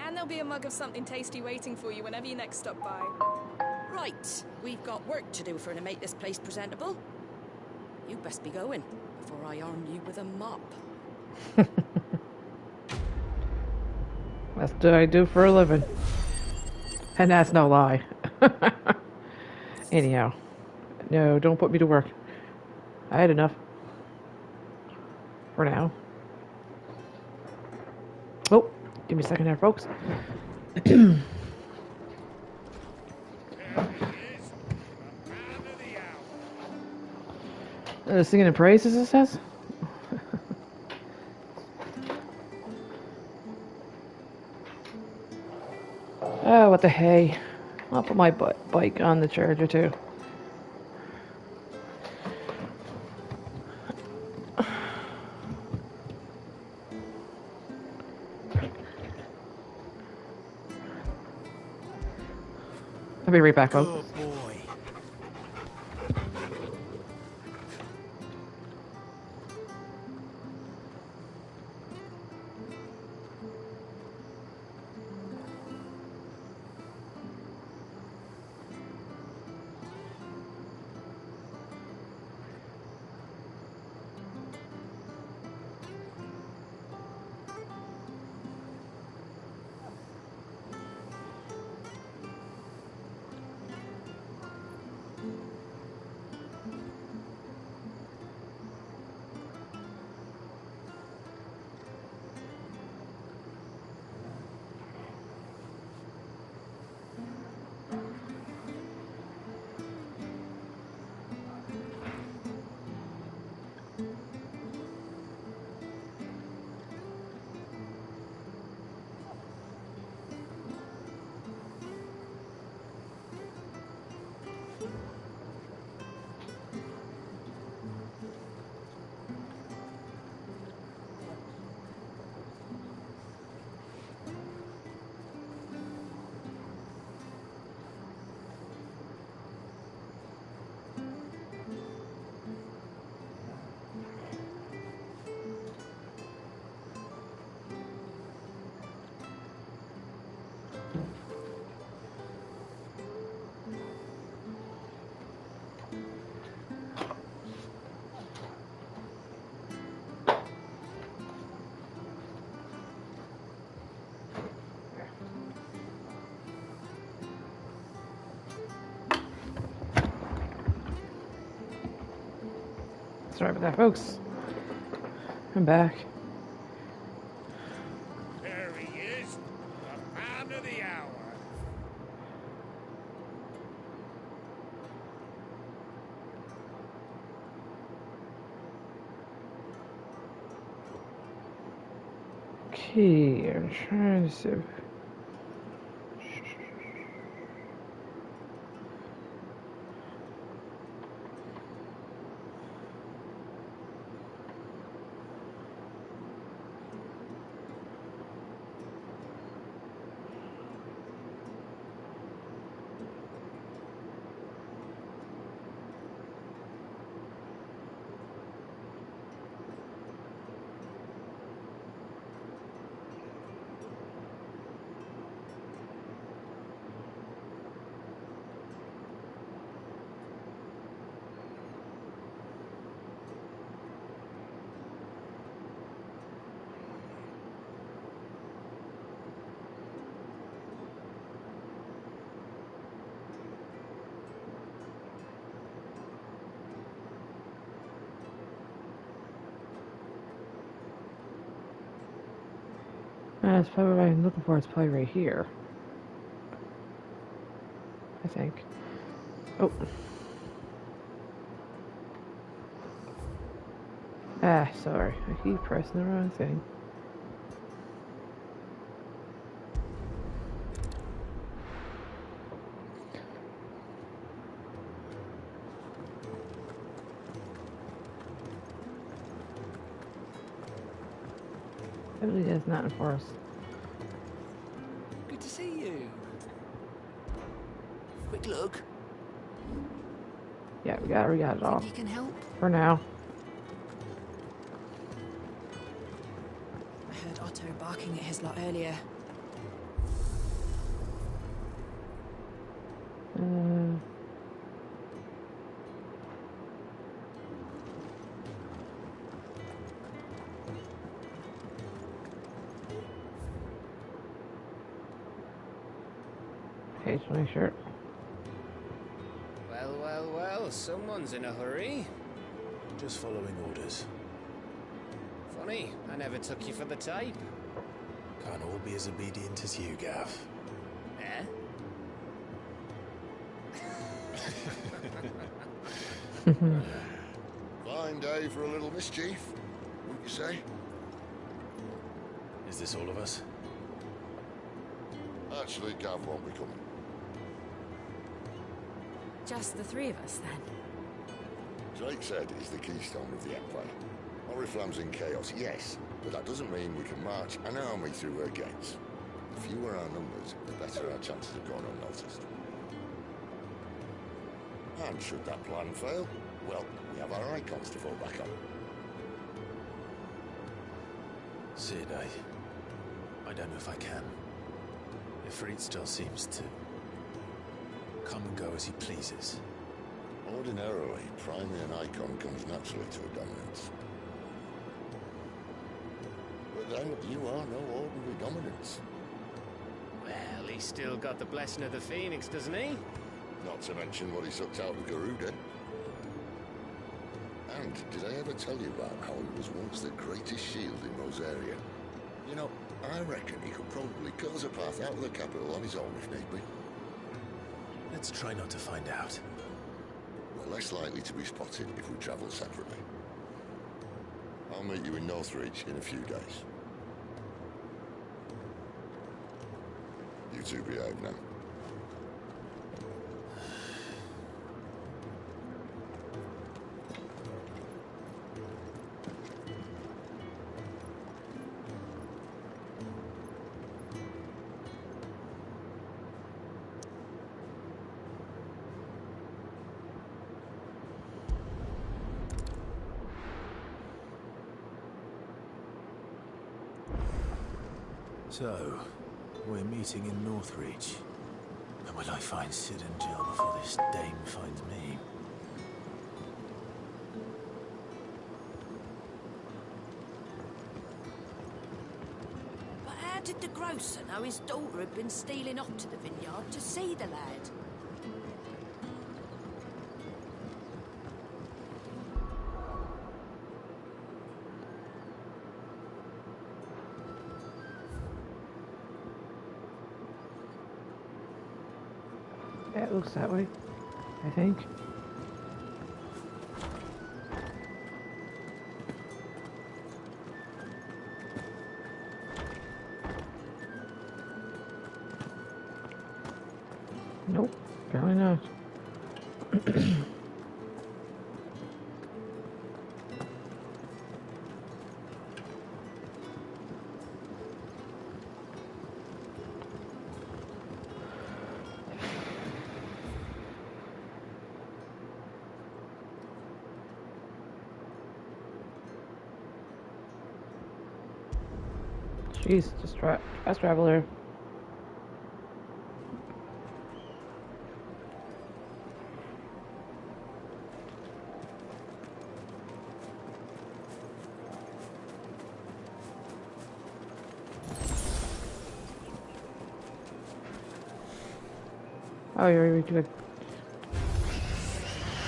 And there'll be a mug of something tasty waiting for you whenever you next stop by. Right, we've got work to do for to make this place presentable. You best be going, before I arm you with a mop. That's what I do for a living. And that's no lie. Anyhow. No, don't put me to work. I had enough. For now. Oh, give me a second there, folks. Singing in praises, it says? Oh, what the hay. I'll put my bike on the charger, too. I'll be right back, folks. Good boy. Sorry about that, folks. I'm back. There he is, the man of the hour. Okay, I'm trying to see. That's probably what I'm looking for. It's probably right here. I think. Oh. Ah, sorry. I keep pressing the wrong thing. It really does not for us. Good to see you. Quick look. Yeah, we got it all. You can help? For now. I heard Otto barking at his lot earlier. Okay, just make sure. Well, well, well, someone's in a hurry. Just following orders. Funny, I never took you for the type. Can't all be as obedient as you, Gav. Eh? Fine day for a little mischief, wouldn't you say? Is this all of us? Actually, Gav won't be coming. Just the three of us, then? Drake said he's the keystone of the Empire. Oriflamme's in chaos, yes, but that doesn't mean we can march an army through her gates. The fewer our numbers, the better our chances of going unnoticed. And should that plan fail, well, we have our Eikons to fall back on. Sid, I don't know if I can. Ifrit still seems to come and go as he pleases. Ordinarily, priming an Eikon comes naturally to a dominance. But then you are no ordinary dominance. Well, he's still got the blessing of the Phoenix, doesn't he? Not to mention what he sucked out of Garuda. And did I ever tell you about how he was once the greatest shield in Rosaria? You know, I reckon he could probably cut us a path out of the capital on his own if need be. Let's try not to find out. We're less likely to be spotted if we travel separately. I'll meet you in Northreach in a few days. You two behave now. So, we're meeting in Northreach. And will I find Sid and Jill before this dame finds me? But how did the grocer know his daughter had been stealing off to the vineyard to see the lad? Yeah, it looks that way, I think. Nope, apparently not. Jeez, just fast travel there. Oh, you're really good.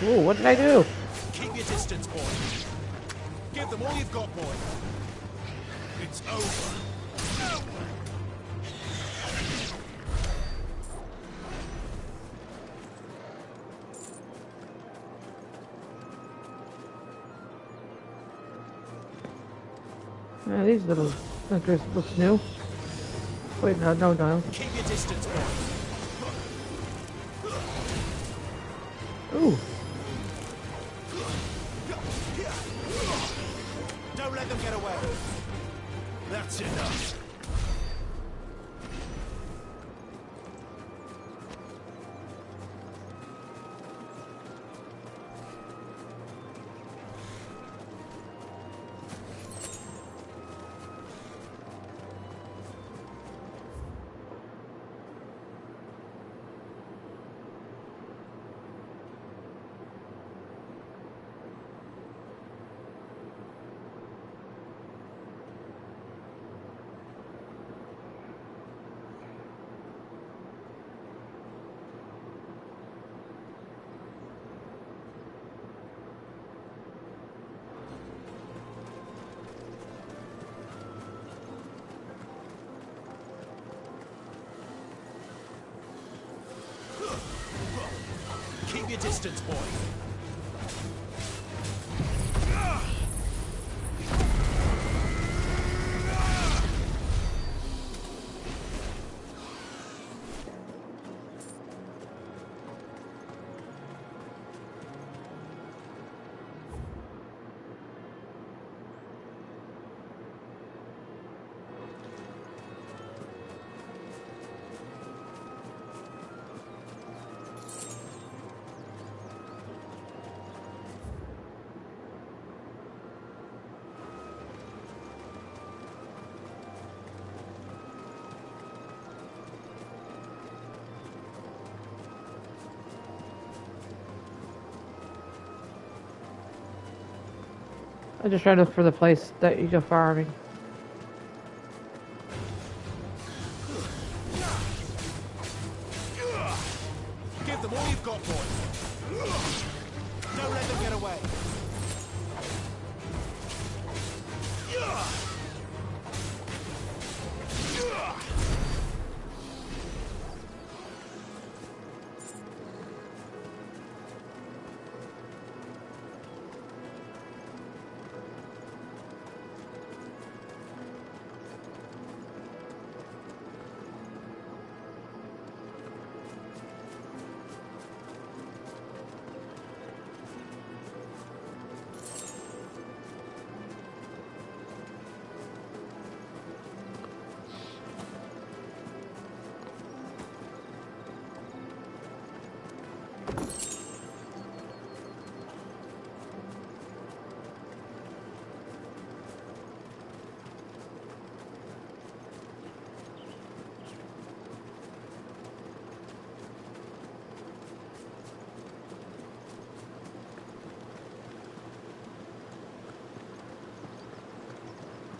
Ooh, what did I do? Keep your distance, boy. Give them all you've got, boy. It's over. Yeah, these little hunters look new. Wait, no. Keep your distance, boy. Ooh. Don't let them get away. That's enough. Keep your distance, boy. I just tried to look for the place that you go farming. Give them all you've got, boy. Don't let them get away.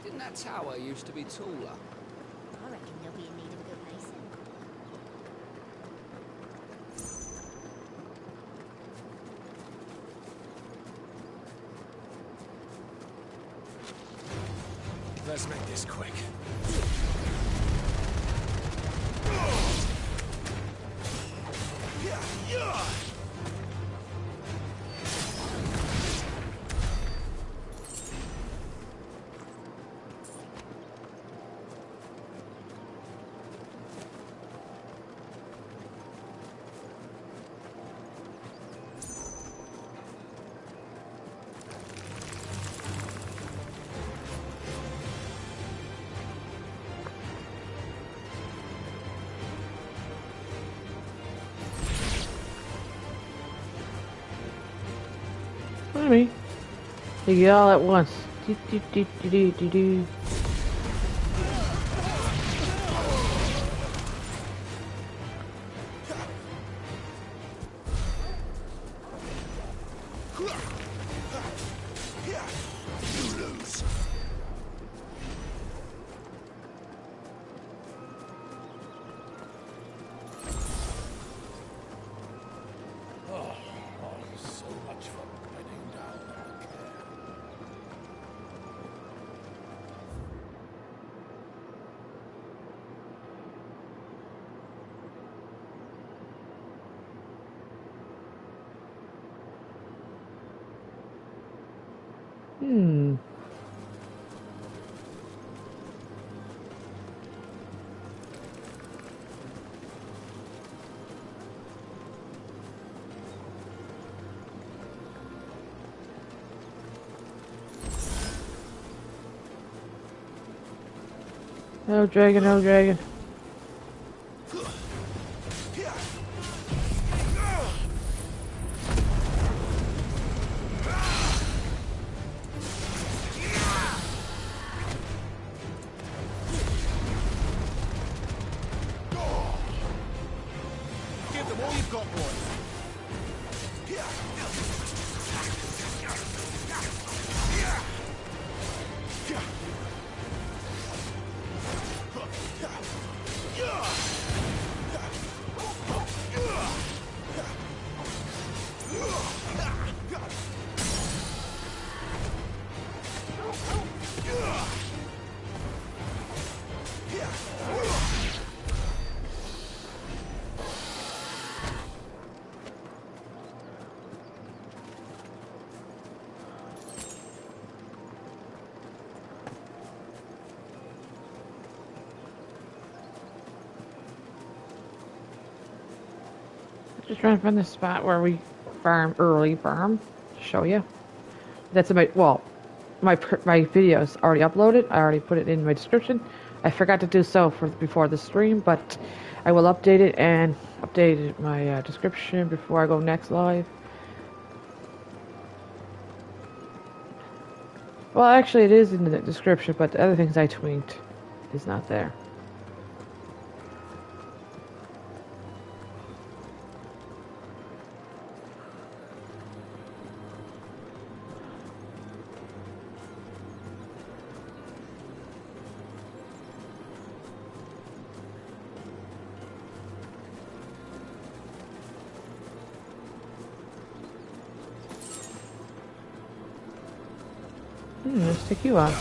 Didn't that tower used to be taller? I reckon you'll be in need of a good mason. Let's make this quick. enemy. You get all at once. Do, do, do, do, do, do, do. No dragon, no dragon. Give them all you've got, boy. Just trying to find the spot where we farm early farm to show you. That's in my my video's already uploaded. I already put it in my description. I forgot to do so before the stream, but I will update it and update my description before I go next live. Well, actually, it is in the description, but the other things I tweeted is not there. Let's take you on.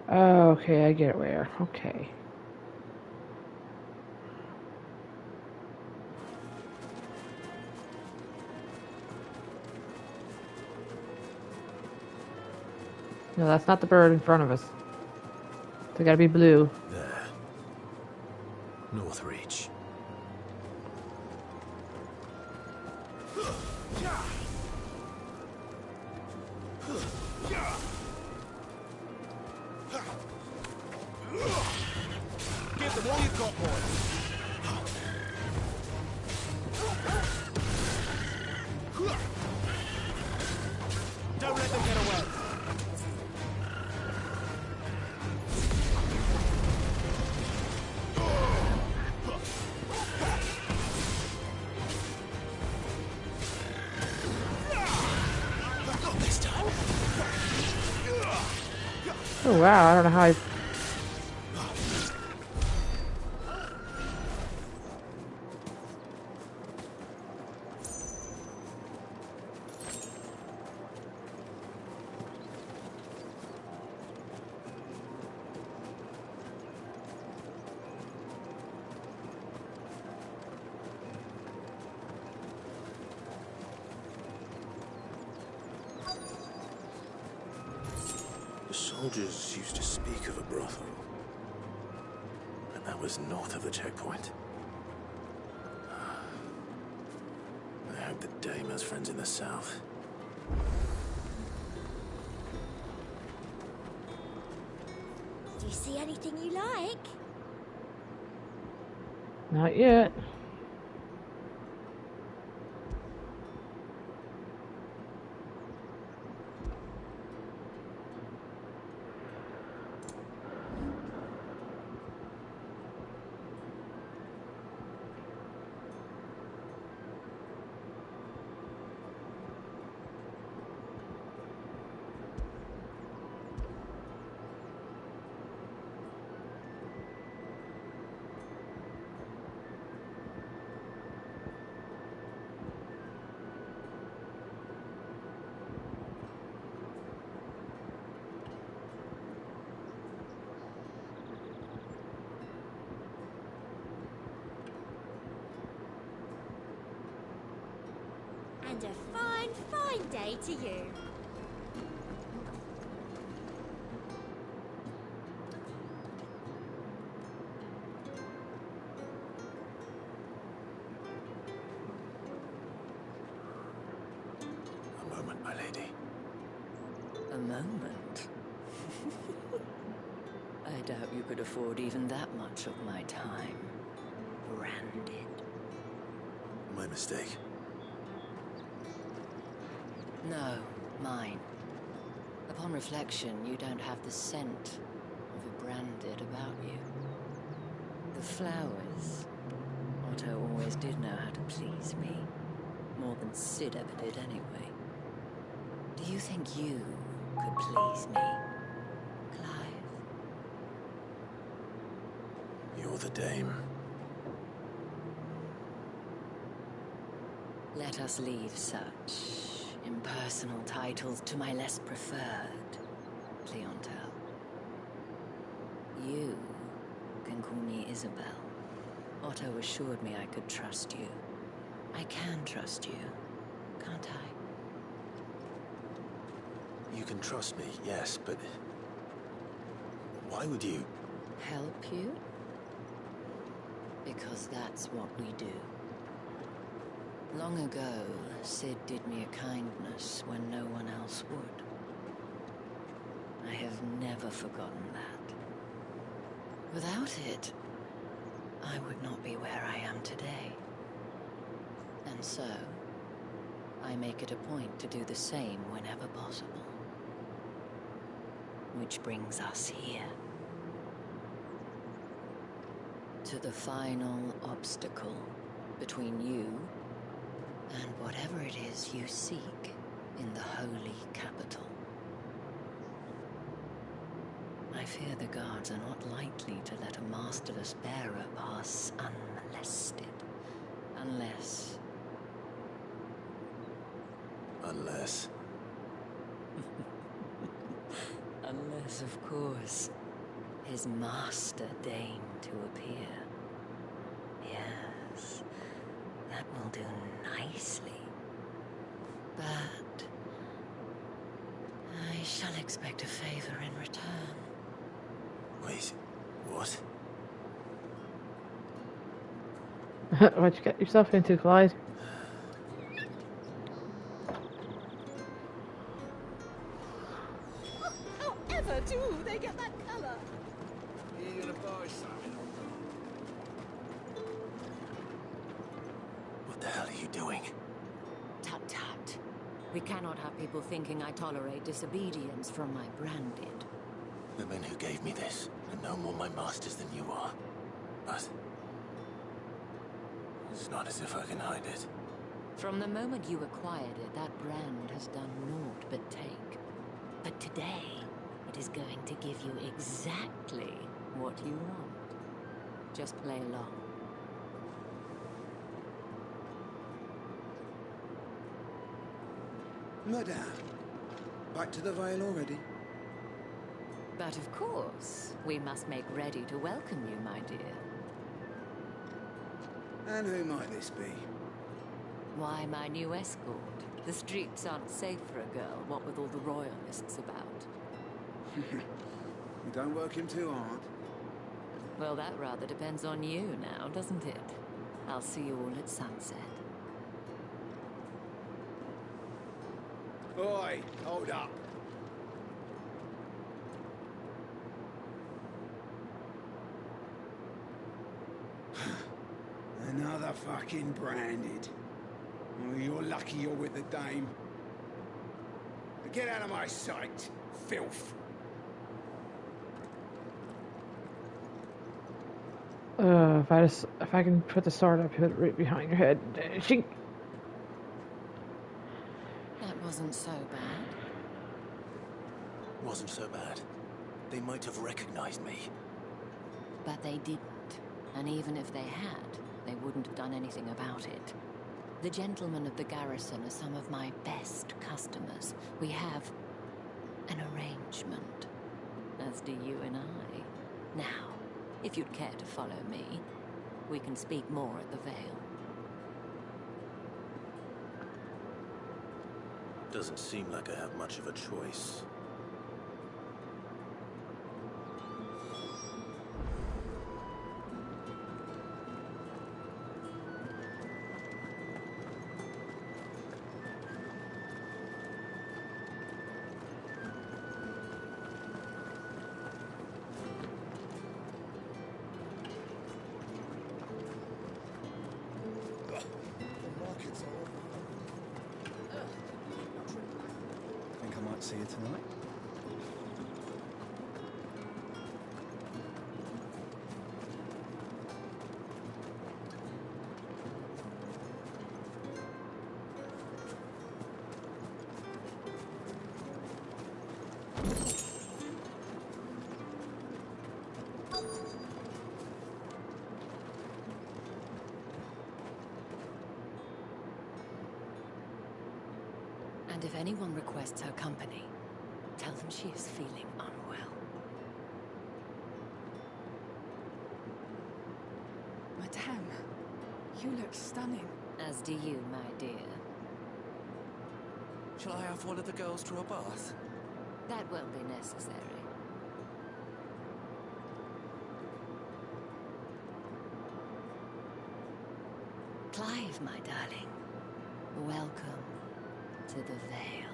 Okay, I get where. Okay. No, that's not the bird in front of us. They gotta be blue. There. North Reach. Give them all you've got, boy. Don't let them get away. Not this time. Oh wow, I don't know how I... So Soldiers used to speak of a brothel. But that was north of the checkpoint. I hope the dame has friends in the south. Do you see anything you like? Not yet. And a fine, fine day to you. A moment, my lady. A moment? I doubt you could afford even that much of my time. Branded. My mistake. No, mine. Upon reflection, you don't have the scent of a branded about you. The flowers. Otto always did know how to please me. More than Sid ever did anyway. Do you think you could please me, Clive? You're the dame. Let us leave such impersonal titles to my less preferred clientele. You can call me Isabel. Otto assured me I could trust you. I can trust you, can't I? You can trust me, yes, but why would you? Help you? Because that's what we do. Long ago, Sid did me a kindness when no one else would. I have never forgotten that. Without it, I would not be where I am today. And so, I make it a point to do the same whenever possible. Which brings us here. To the final obstacle between you and whatever it is you seek in the holy capital. I fear the guards are not likely to let a masterless bearer pass unmolested. Unless... Unless... Unless, of course, his master deign to appear. Yes, that will do nicely. But I shall expect a favor in return. Wait, what? What'd you get yourself into, Clyde? However do they get that colour? You gonna buy something? What the hell are you doing? Tut tut. We cannot have people thinking I tolerate disobedience from my branded. The men who gave me this are no more my masters than you are. But it's not as if I can hide it. From the moment you acquired it, that brand has done naught but take. But today, it is going to give you exactly what you want. Just play along. Madame, back to the Vale already? But of course, we must make ready to welcome you, my dear. And who might this be? Why, my new escort. The streets aren't safe for a girl, what with all the royalists about. You don't work him too hard. Well, that rather depends on you now, doesn't it? I'll see you all at sunset. Oi, hold up. Another fucking branded. Oh, you're lucky you're with the dame. Get out of my sight, filth. If I can put the sword up right behind your head. Shink. That wasn't so bad. Wasn't so bad. They might have recognized me. But they didn't. And even if they had, they wouldn't have done anything about it. The gentlemen of the garrison are some of my best customers. We have an arrangement, as do you and I. Now, if you'd care to follow me, we can speak more at the Vale. Doesn't seem like I have much of a choice. Think I might see you tonight? And if anyone requests her company, tell them she is feeling unwell. Madame, you look stunning. As do you, my dear. Shall I have one of the girls draw a bath? That won't be necessary. Clive, my darling. Welcome to the Vale.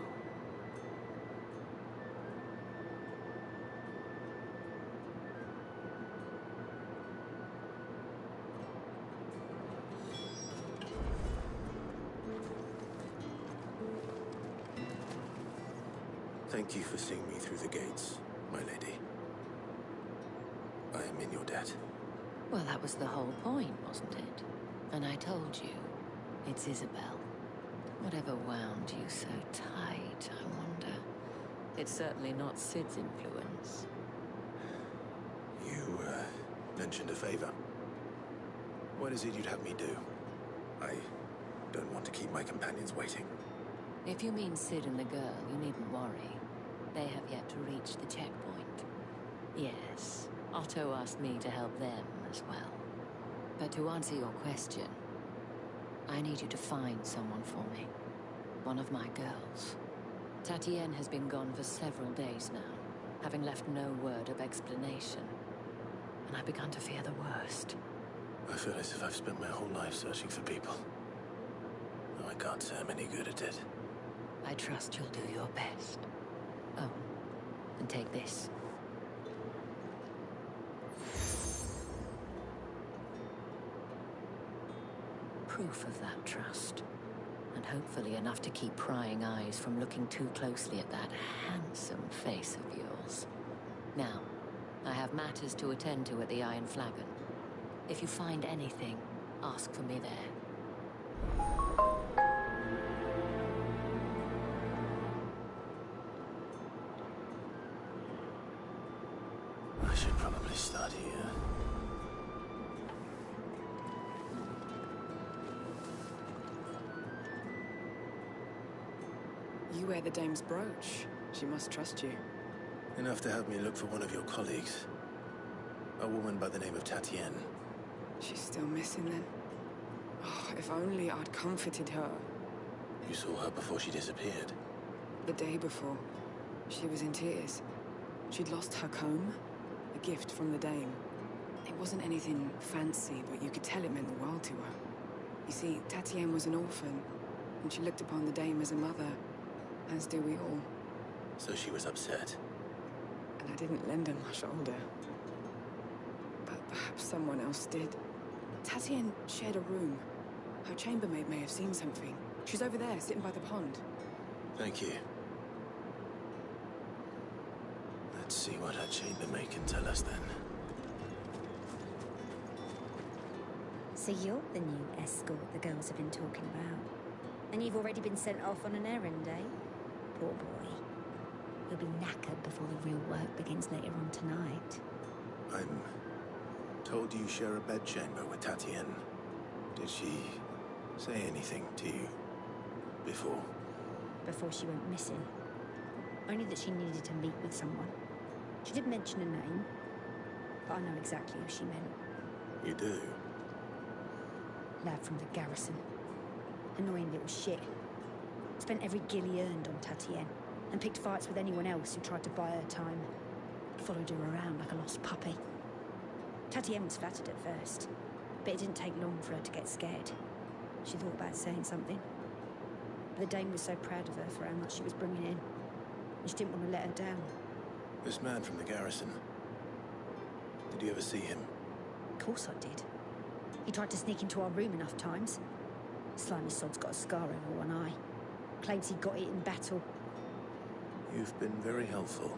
Thank you for seeing me through the gates, my lady. I am in your debt. Well, that was the whole point, wasn't it? And I told you, it's Isabel. Whatever wound you so tight, I wonder. It's certainly not Sid's influence. You, mentioned a favor. What is it you'd have me do? I don't want to keep my companions waiting. If you mean Sid and the girl, you needn't worry. They have yet to reach the checkpoint. Yes, Otto asked me to help them as well. But to answer your question, I need you to find someone for me. One of my girls. Tatienne has been gone for several days now, having left no word of explanation. And I've begun to fear the worst. I feel as if I've spent my whole life searching for people. Though I can't say I'm any good at it. I trust you'll do your best. Oh, and take this. Proof of that trust. And hopefully enough to keep prying eyes from looking too closely at that handsome face of yours. Now, I have matters to attend to at the Iron Flagon. If you find anything, ask for me there. I should probably start here. You wear the dame's brooch. She must trust you. Enough to have me look for one of your colleagues. A woman by the name of Tatienne. She's still missing then. Oh, if only I'd comforted her. You saw her before she disappeared. The day before. She was in tears. She'd lost her comb, a gift from the dame. It wasn't anything fancy, but you could tell it meant the world to her. You see, Tatienne was an orphan, and she looked upon the dame as a mother, as do we all. So she was upset. And I didn't lend her my shoulder. But perhaps someone else did. Tatienne shared a room. Her chambermaid may have seen something. She's over there, sitting by the pond. Thank you. Let's see what her chambermaid can tell us then. So you're the new escort the girls have been talking about. And you've already been sent off on an errand, eh? Poor boy. He'll be knackered before the real work begins later on tonight. I'm told you share a bedchamber with Tatienne. Did she say anything to you before? Before she went missing. Only that she needed to meet with someone. She didn't mention a name, but I know exactly who she meant. You do? Lad from the garrison. Annoying little shit. Spent every guil he earned on Tatienne, and picked fights with anyone else who tried to buy her time. Followed her around like a lost puppy. Tatienne was flattered at first, but it didn't take long for her to get scared. She thought about saying something. But the dame was so proud of her for how much she was bringing in, and she didn't want to let her down. This man from the garrison. Did you ever see him? Of course I did. He tried to sneak into our room enough times. Slimy sod's got a scar over one eye. Claims he got it in battle. You've been very helpful.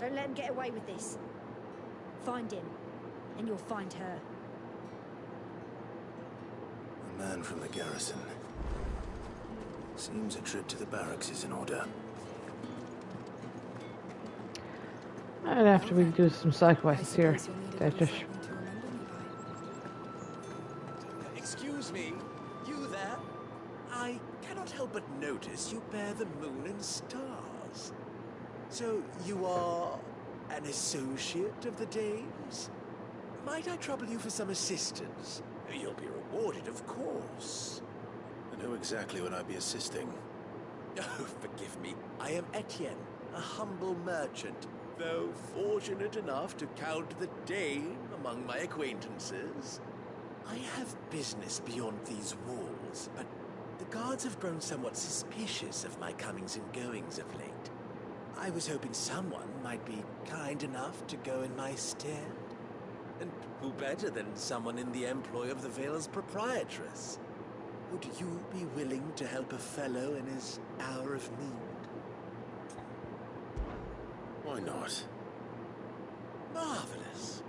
Don't let him get away with this. Find him, and you'll find her. A man from the garrison. Seems a trip to the barracks is in order. And after we do some side quests here, that just... Excuse me, you there? I cannot help but notice you bear the moon and stars. So you are an associate of the dames? Might I trouble you for some assistance? You'll be rewarded, of course. And who exactly would I be assisting? Oh, forgive me. I am Etienne, a humble merchant, though fortunate enough to count the dame among my acquaintances. I have business beyond these walls, but the guards have grown somewhat suspicious of my comings and goings of late. I was hoping someone might be kind enough to go in my stead. And who better than someone in the employ of the Vale's proprietress? Would you be willing to help a fellow in his hour of need? Why not? Marvelous.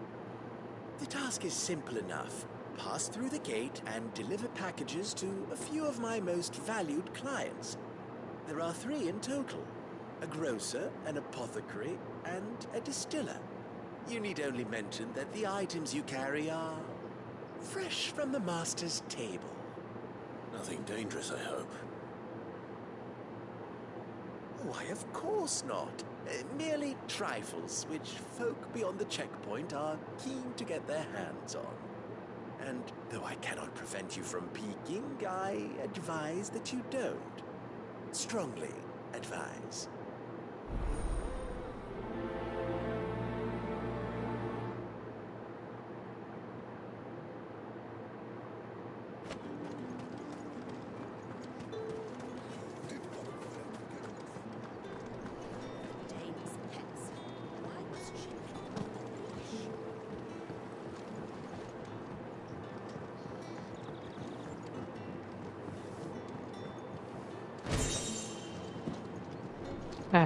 The task is simple enough. Pass through the gate and deliver packages to a few of my most valued clients. There are 3 in total. A grocer, an apothecary, and a distiller. You need only mention that the items you carry are fresh from the master's table. Nothing dangerous, I hope. Why, of course not. Merely trifles, which folk beyond the checkpoint are keen to get their hands on. And though I cannot prevent you from peeking, I advise that you don't. Strongly advise.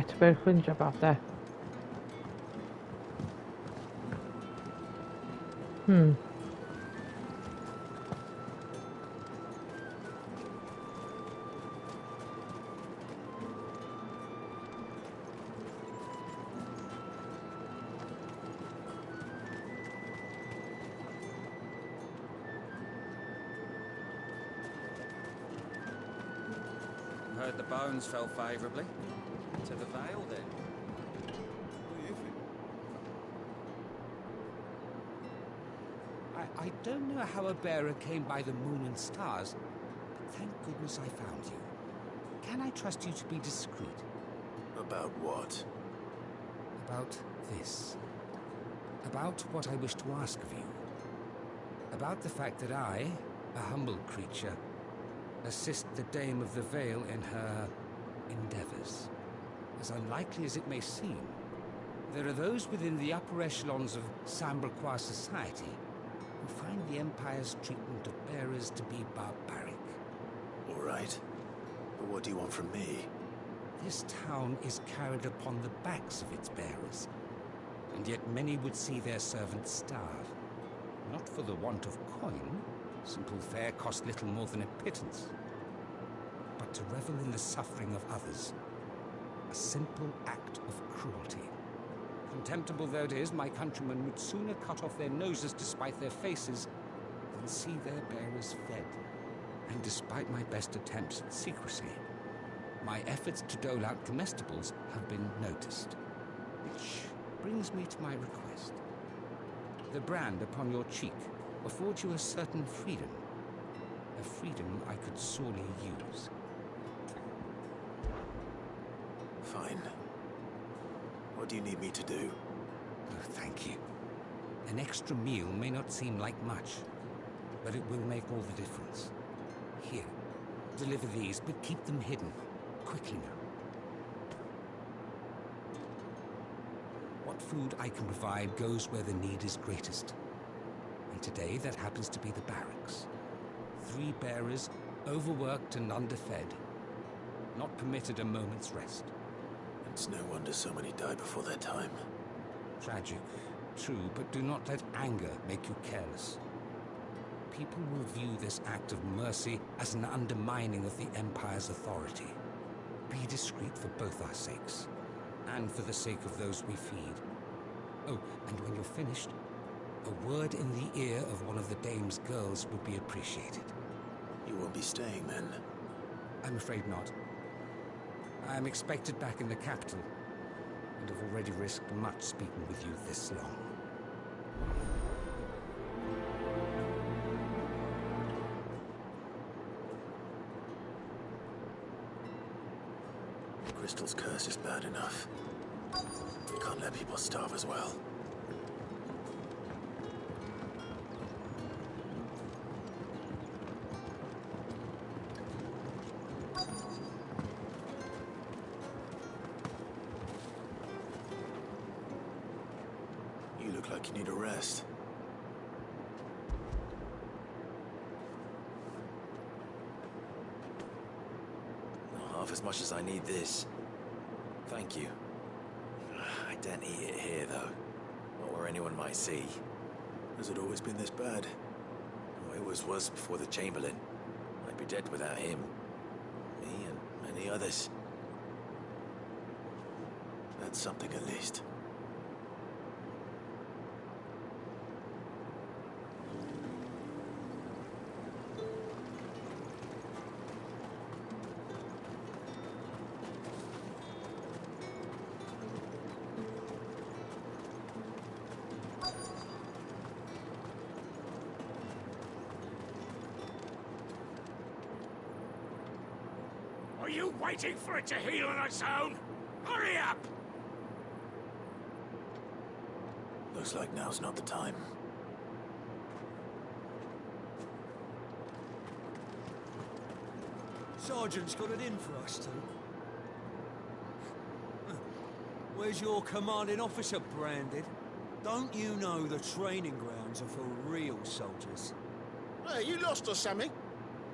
Too bad I couldn't jump off there. Heard the bones fell favourably. To the Vale, then. I don't know how a bearer came by the moon and stars, but thank goodness I found you. Can I trust you to be discreet? About what? About this. About what I wish to ask of you. About the fact that I, a humble creature, assist the Dame of the Vale in her endeavors. As unlikely as it may seem, there are those within the upper echelons of Samberquois society who find the Empire's treatment of bearers to be barbaric. All right. But what do you want from me? This town is carried upon the backs of its bearers, and yet many would see their servants starve. Not for the want of coin, simple fare cost little more than a pittance, but to revel in the suffering of others, a simple act of cruelty. Contemptible though it is, my countrymen would sooner cut off their noses to spite their faces than see their bearers fed. And despite my best attempts at secrecy, my efforts to dole out comestibles have been noticed. Which brings me to my request. The brand upon your cheek affords you a certain freedom. A freedom I could sorely use. Fine. What do you need me to do? Oh, thank you. An extra meal may not seem like much, but it will make all the difference. Here, deliver these, but keep them hidden. Quickly now. What food I can provide goes where the need is greatest. And today that happens to be the barracks. 3 bearers, overworked and underfed. Not permitted a moment's rest. It's no wonder so many die before their time. Tragic, true, but do not let anger make you careless. People will view this act of mercy as an undermining of the Empire's authority. Be discreet for both our sakes, and for the sake of those we feed. Oh, and when you're finished, a word in the ear of one of the Dame's girls would be appreciated. You won't be staying then? I'm afraid not. I am expected back in the capital, and have already risked much speaking with you this long. Crystal's curse is bad enough. We can't let people starve as well. You look like you need a rest. Not half as much as I need this. Thank you. I don't eat it here, though. Not where anyone might see. Has it always been this bad? Oh, it always was before the Chamberlain. I'd be dead without him. Me and many others. That's something at least. Are you waiting for it to heal on its own? Hurry up! Looks like now's not the time. Sergeant's got it in for us two. Where's your commanding officer branded? Don't you know the training grounds are for real soldiers? Hey, you lost or something?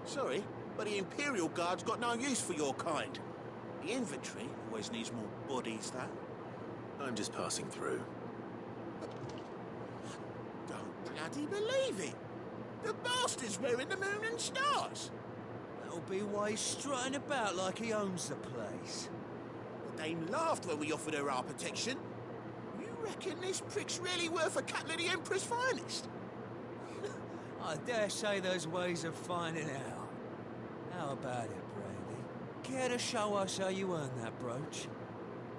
Sorry, but the Imperial Guard's got no use for your kind. The infantry always needs more bodies, though. I'm just passing through. Don't bloody believe it! The bastard's wearing the moon and stars! That'll be why he's strutting about like he owns the place. The Dame laughed when we offered her our protection. You reckon this prick's really worth a couple of the Emperor's finest? I dare say there's ways of finding out. How about it, Brandy? Care to show us how you earned that brooch?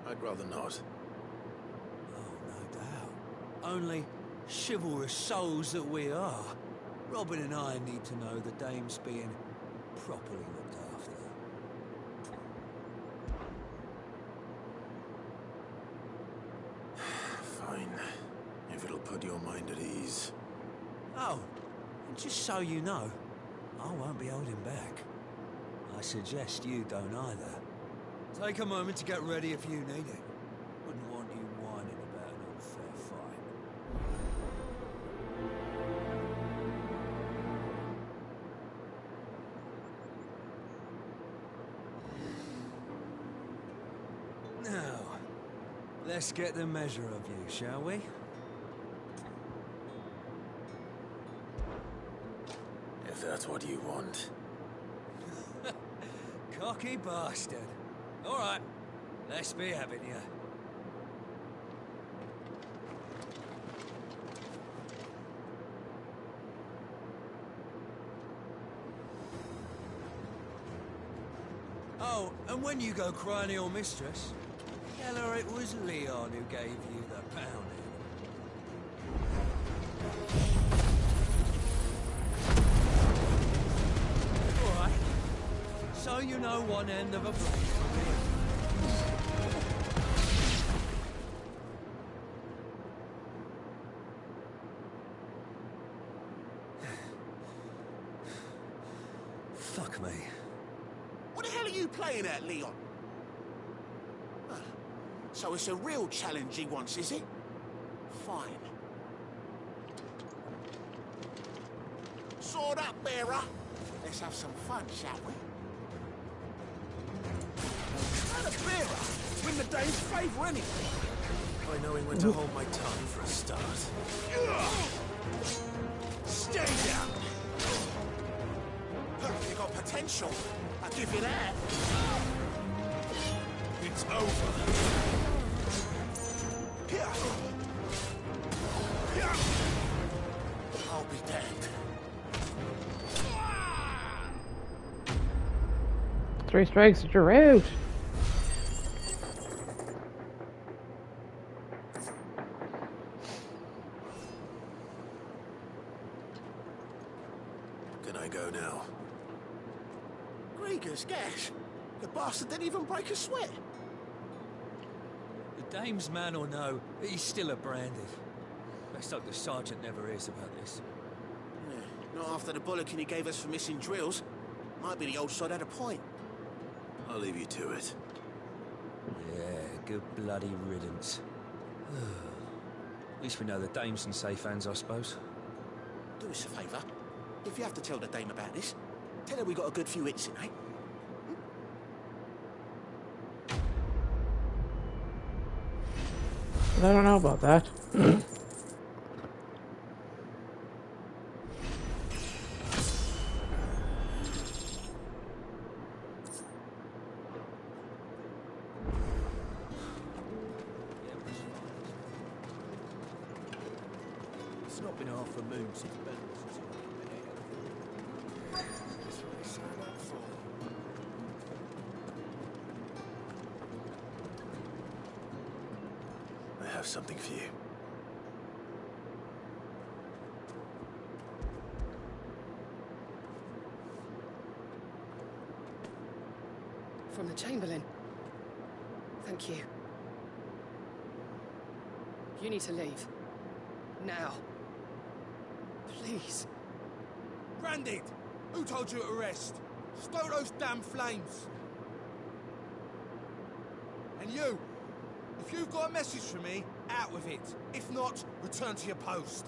I'd rather not. Oh, no doubt. Only chivalrous souls that we are. Robin and I need to know the Dame's being properly looked after. put your mind at ease. Oh, and just so you know, I won't be holding back. I suggest you don't either. Take a moment to get ready if you need it. Wouldn't want you whining about an unfair fight. Now, let's get the measure of you, shall we? If that's what you want. Cocky bastard. All right, let's be having you. Oh, and when you go crying to your mistress, tell her it was Leon who gave you the pounding. All right, so you know one end of a blade from the other. Fuck me. What the hell are you playing at, Leon? Ah, so it's a real challenge he wants, is it? Fine. Sword up, bearer. Let's have some fun, shall we? Not a bearer. Win the day's favour, anything. By knowing when to hold my tongue for a start. Stay down. You got potential. I'll give you that. It's over. I'll be damned. 3 strikes, you're out. Can I go now? Gregor's gas. The bastard didn't even break a sweat. The dame's man or no, he's still a branded. Best hope the sergeant never hears about this. Yeah, not after the bollocking he gave us for missing drills. Might be the old sod had a point. I'll leave you to it. Yeah, good bloody riddance. At least we know the dame's in safe hands, I suppose. Do us a favour. If you have to tell the dame about this, tell her we got a good few hits in, eh? I don't know about that. It's not been half a moon since Ben was I have something for you. From the Chamberlain. Thank you. You need to leave. Now. Please. Branded! Who told you to rest? Stow those damn flames! And you! If you've got a message for me, out with it. If not, return to your post.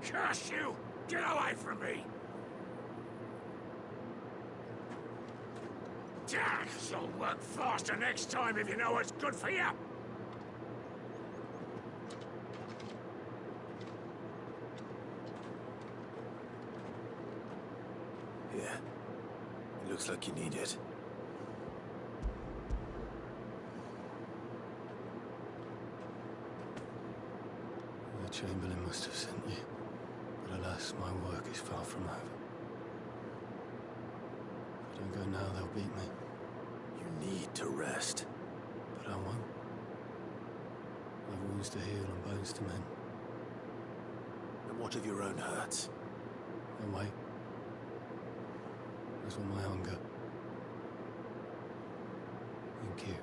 Curse you! Get away from me! This'll work faster next time if you know what's good for you! Yeah. It looks like you need it. Chamberlain must have sent you. But alas, my work is far from over. If I don't go now, they'll beat me. You need to rest. But I won't. I've wounds to heal and bones to mend. And what of your own hurts? They'll wait. As will my hunger. Thank you.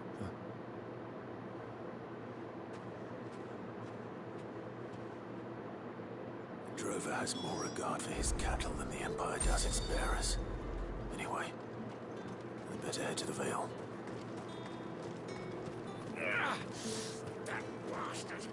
Drover has more regard for his cattle than the Empire does its bearers. Anyway, I'd better head to the Vale. That bastard!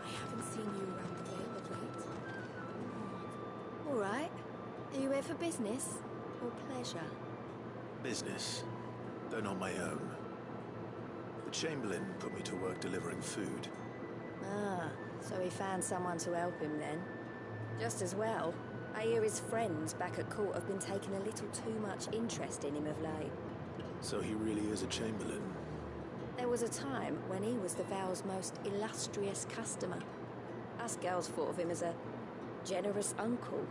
I haven't seen you around the Vale of late. All right. Are you here for business or pleasure? Business, though not my own. The Chamberlain put me to work delivering food. Ah, so he found someone to help him then. Just as well. I hear his friends back at court have been taking a little too much interest in him of late. So he really is a Chamberlain. There was a time when he was the Vale's most illustrious customer. Us girls thought of him as a generous uncle.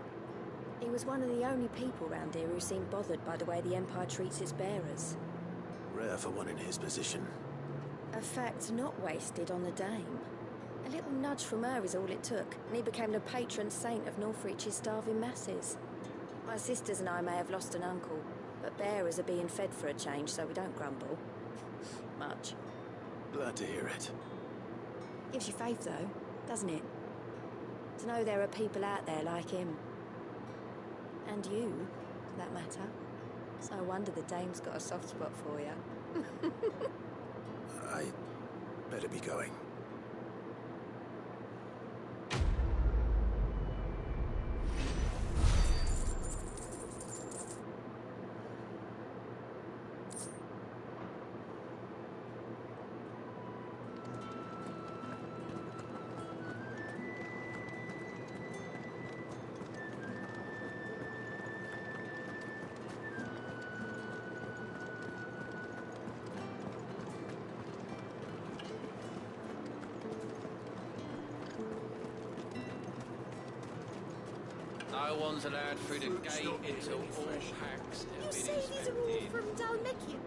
He was one of the only people round here who seemed bothered by the way the Empire treats its bearers. Rare for one in his position. A fact not wasted on the Dame. A little nudge from her is all it took, and he became the patron saint of Northreach's starving masses. My sisters and I may have lost an uncle, but bearers are being fed for a change, so we don't grumble. Much. Glad to hear it. Gives you faith, though, doesn't it? To know there are people out there like him. And you, for that matter. It's no wonder the Dame's got a soft spot for you. I better be going. No one's allowed through the gate until all packs have You been say these are all inspected. from Dalmekian?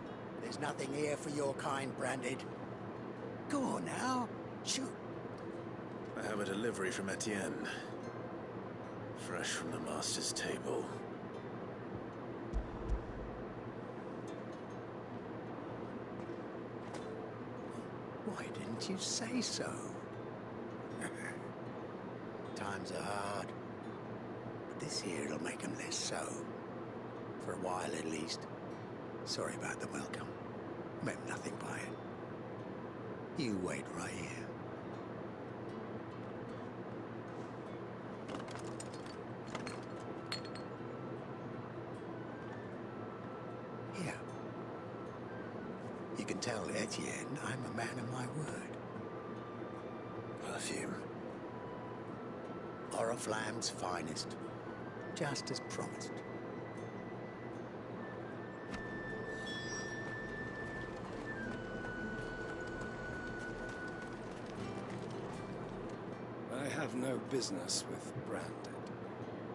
There's nothing here for your kind, Branded. Go on now. Shoot. I have a delivery from Etienne. Fresh from the Master's table. Why didn't you say so? Times are hard. But this here'll make them less so. For a while at least. Sorry about the welcome. Meant nothing by it. You wait right here. Here. You can tell Etienne I'm a man of my word. Perfume. Oriflamme's finest. Just as promised. I have no business with Branded.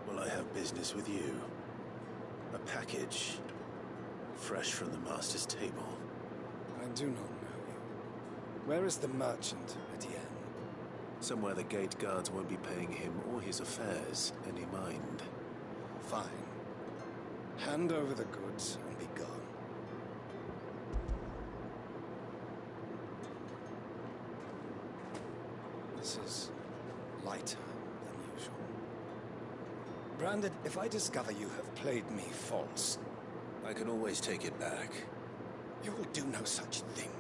Well, I have business with you. A package. Fresh from the Master's table. I do not know you. Where is the merchant, Etienne? Somewhere the gate guards won't be paying him or his affairs any mind. Fine. Hand over the goods and be gone. This is lighter than usual. Branded, if I discover you have played me false... I can always take it back. You will do no such thing.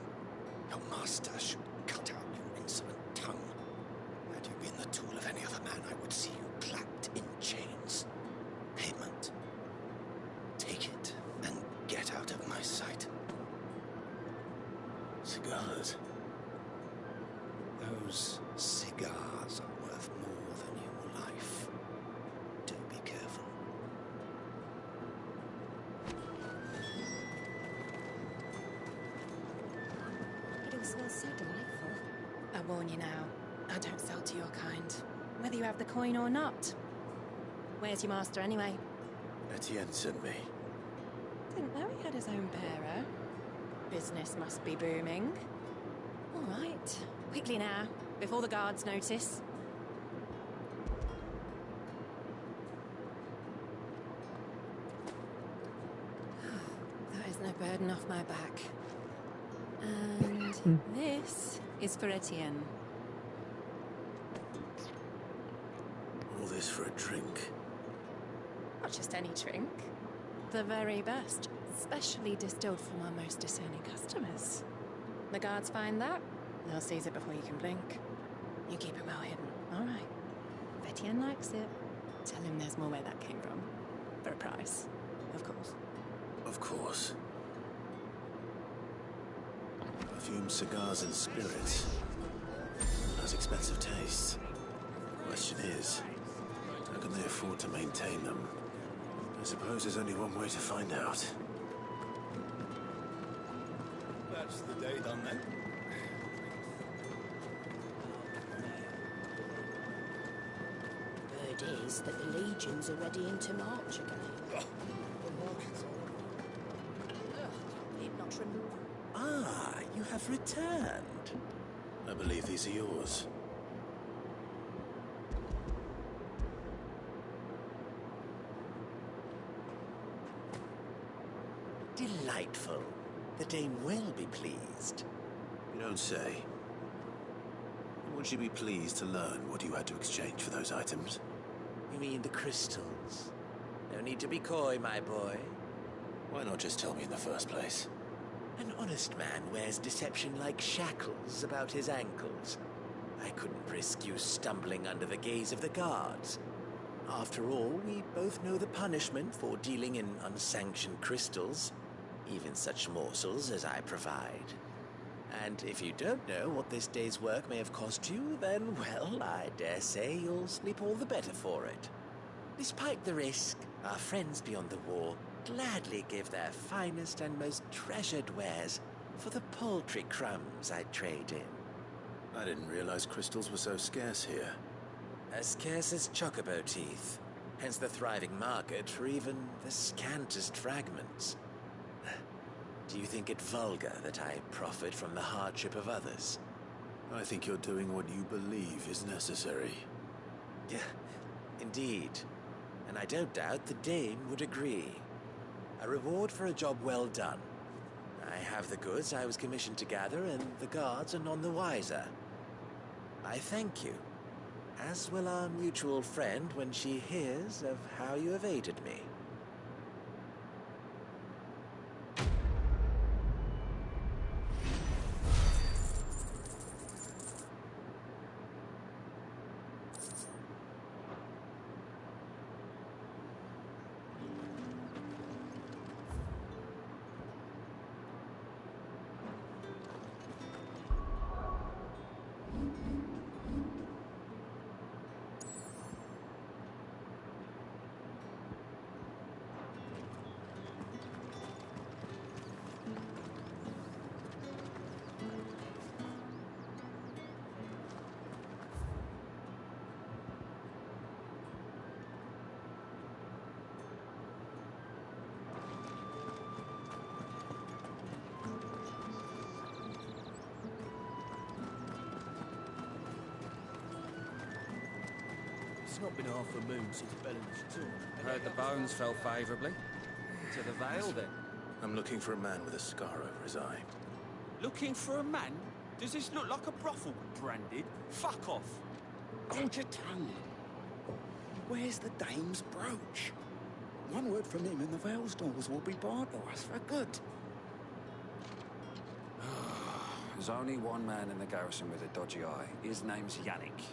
Your master should cut out your insolent tongue. Had you been the tool of any other man, I would see you clapped in chains. Payment. Take it and get out of my sight. Cigars. Those cigars are worth more than your life. Do be careful. It all smells so delightful. I warn you now, I don't sell to your kind, whether you have the coin or not. Where's your master anyway? Etienne sent me. Didn't know he had his own bearer. Business must be booming. All right, quickly now, before the guards notice. That is no burden off my back. And this is for Etienne. All this for a drink. Not just any drink. The very best, specially distilled from our most discerning customers. The guards find that, they'll seize it before you can blink. You keep it well hidden, all right? If Etienne likes it, tell him there's more where that came from. For a price, of course. Of course. Perfumed cigars and spirits. Those expensive tastes. Question is, how can they afford to maintain them? I suppose there's only one way to find out. That's the day done then. Word is that the legions are ready into march again. It not remove. Ah, you have returned. I believe these are yours. Delightful. The Dame will be pleased. You don't say. Would she be pleased to learn what you had to exchange for those items? You mean the crystals? No need to be coy, my boy. Why not just tell me in the first place? An honest man wears deception like shackles about his ankles. I couldn't risk you stumbling under the gaze of the guards. After all, we both know the punishment for dealing in unsanctioned crystals, even such morsels as I provide. And if you don't know what this day's work may have cost you, then, well, I dare say you'll sleep all the better for it. Despite the risk, our friends beyond the wall gladly give their finest and most treasured wares for the paltry crumbs I trade in. I didn't realize crystals were so scarce here. As scarce as chocobo teeth, hence the thriving market for even the scantest fragments. Do you think it vulgar that I profit from the hardship of others? I think you're doing what you believe is necessary. Yeah, indeed. And I don't doubt the Dame would agree. A reward for a job well done. I have the goods I was commissioned to gather, and the guards are none the wiser. I thank you, as will our mutual friend when she hears of how you have aided me. It's not been half a moon since Bellen's tour. Heard the bones fell favourably. To the Vale, then. I'm looking for a man with a scar over his eye. Looking for a man? Does this look like a brothel branded? Fuck off. Hold your tongue. Where's the Dame's brooch? One word from him and the Vale's doors will be barred to us for good. There's only one man in the garrison with a dodgy eye. His name's Yannick.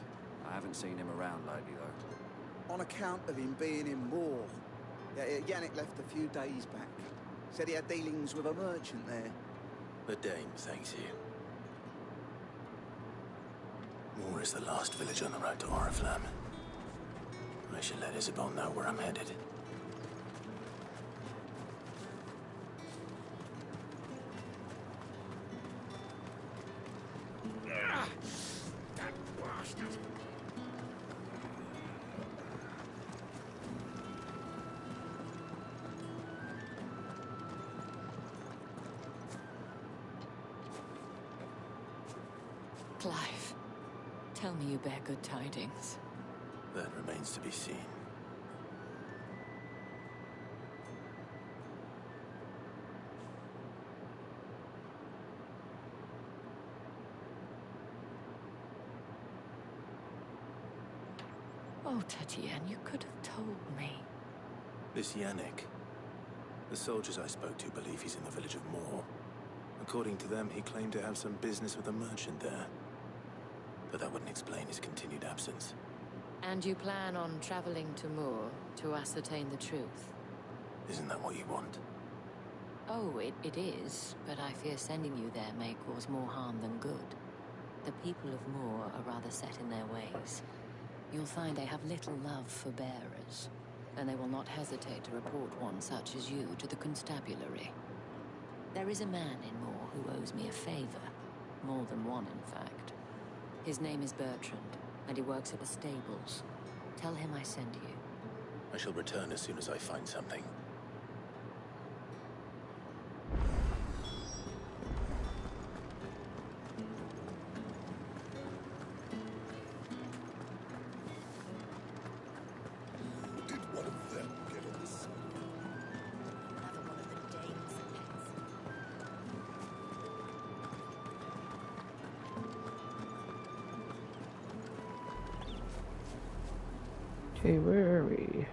I haven't seen him around lately, though. On account of him being in war. Yeah, Yannick left a few days back. Said he had dealings with a merchant there. The Dame thanks you. Moor is the last village on the road to Oriflamme. I should let Isabel know where I'm headed. That bastard! Clive, tell me you bear good tidings. That remains to be seen. Oh, Tatienne, you could have told me. This Yannick. The soldiers I spoke to believe he's in the village of Moor. According to them, he claimed to have some business with a merchant there. But that wouldn't explain his continued absence. And you plan on traveling to Moor to ascertain the truth? Isn't that what you want? Oh, it is, but I fear sending you there may cause more harm than good. The people of Moor are rather set in their ways. You'll find they have little love for bearers, and they will not hesitate to report one such as you to the constabulary. There is a man in Moor who owes me a favor. More than one, in fact. His name is Bertrand, and he works at the stables. Tell him I sent you. I shall return as soon as I find something. Did one of them get on the side? Another one of the Dane's pets. Okay, where are we?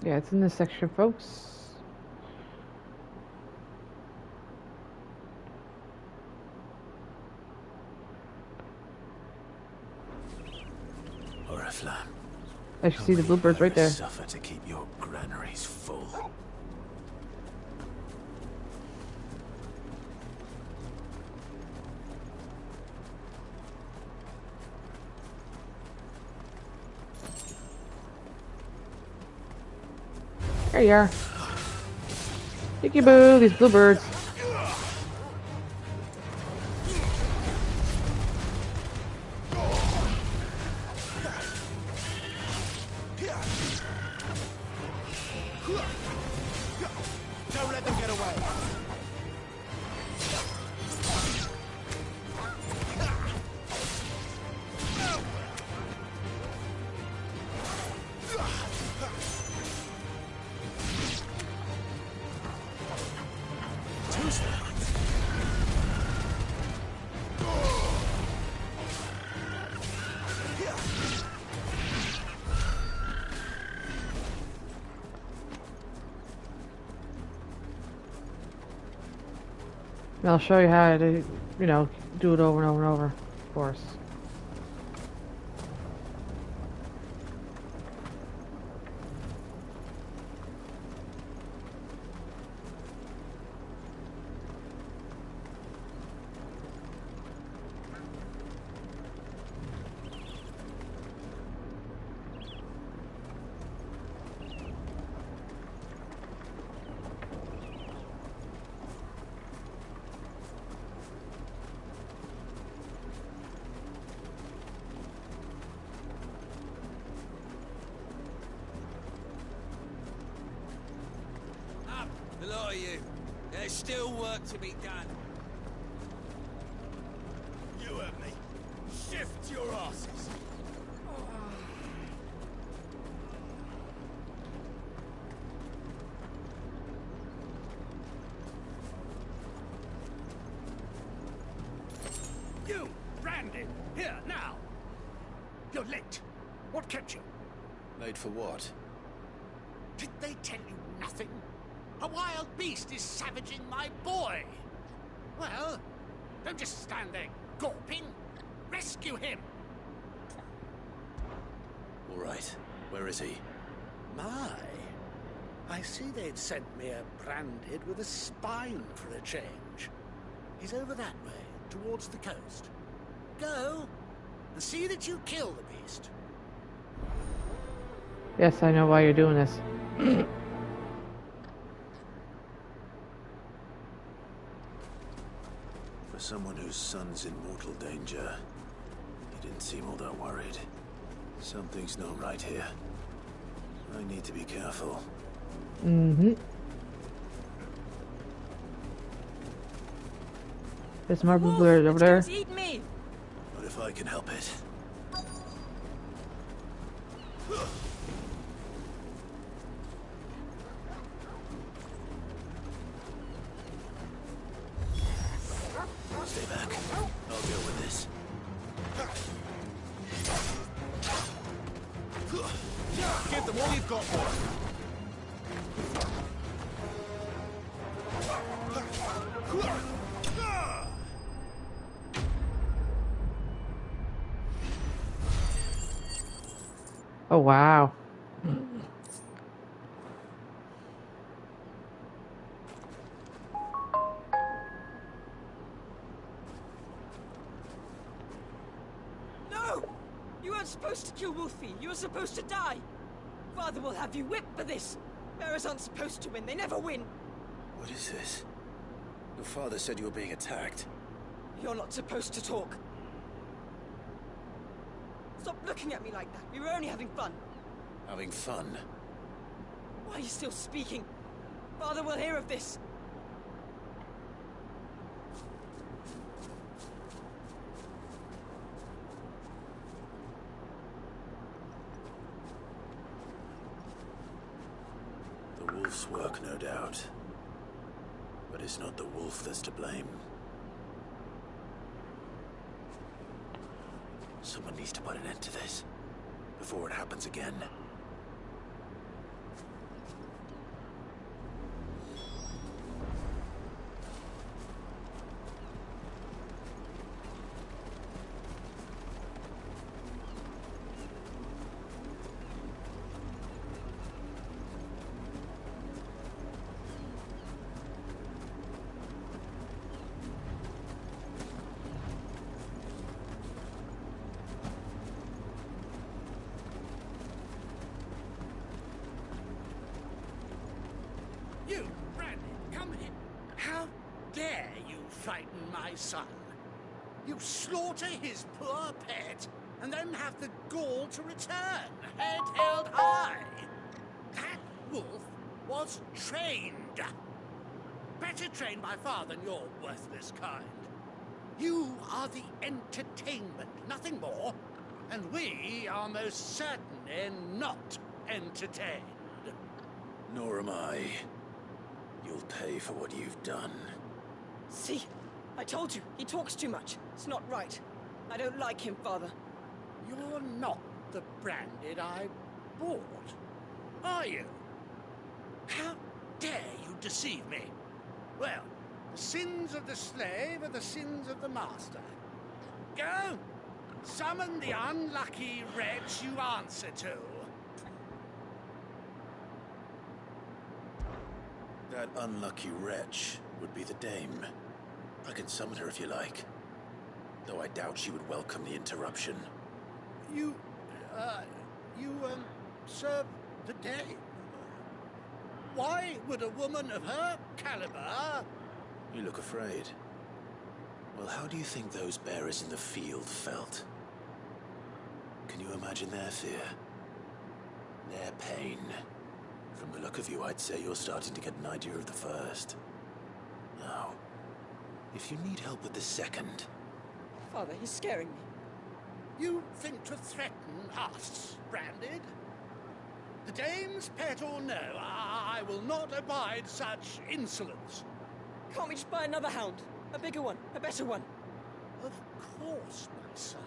Yeah, it's in this section, folks. Oriflamme. I should see the bluebirds right there. Suffer to keep your granaries full. There you are. Sticky boo, these bluebirds. Don't let them get away. And I'll show you how to, do it over and over and over, of course. A lot of you. There's still work to be done. You heard me. Shift your asses. You, Brandon, here, now. You're late. What kept you? Late for what? Did they tell you nothing? A wild beast is savaging my boy. Well, don't just stand there gawping. Rescue him. All right. Where is he? My. I see they'd sent me a branded with a spine for a change. He's over that way, towards the coast. Go, and see that you kill the beast. Yes, I know why you're doing this. For someone whose son's in mortal danger, he didn't seem all that worried. Something's not right here. I need to be careful. Mm-hmm. There's more bluebirds over there. Eat me. What if I can help it? Stay back. I'll deal with this. Give them all you've got, boy. Oh, wow. No! You weren't supposed to kill Wolfie. You were supposed to die. Father will have you whipped for this. Bearers aren't supposed to win. They never win. What is this? Your father said you were being attacked. You're not supposed to talk. Stop looking at me like that. We were only having fun. Having fun? Why are you still speaking? Father will hear of this. The wolf's work, no doubt. But it's not the wolf that's to blame. Someone needs to put an end to this, before it happens again. You, Brandon, come here. How dare you frighten my son? You slaughter his poor pet, and then have the gall to return, head held high. That wolf was trained. Better trained by far than your worthless kind. You are the entertainment, nothing more. And we are most certainly not entertained. Nor am I. You'll pay for what you've done. See? I told you. He talks too much. It's not right. I don't like him, Father. You're not the branded I bought, are you? How dare you deceive me? Well, the sins of the slave are the sins of the master. Go! Summon the unlucky wretch you answer to. That unlucky wretch would be the dame. I can summon her if you like. Though I doubt she would welcome the interruption. You serve the dame. Why would a woman of her caliber... You look afraid. Well, how do you think those bearers in the field felt? Can you imagine their fear? Their pain? From the look of you, I'd say you're starting to get an idea of the first. Now, if you need help with the second... Father, he's scaring me. You think to threaten us, Branded? The dame's pet or no, I will not abide such insolence. Can't we just buy another hound? A bigger one, a better one. Of course, my son.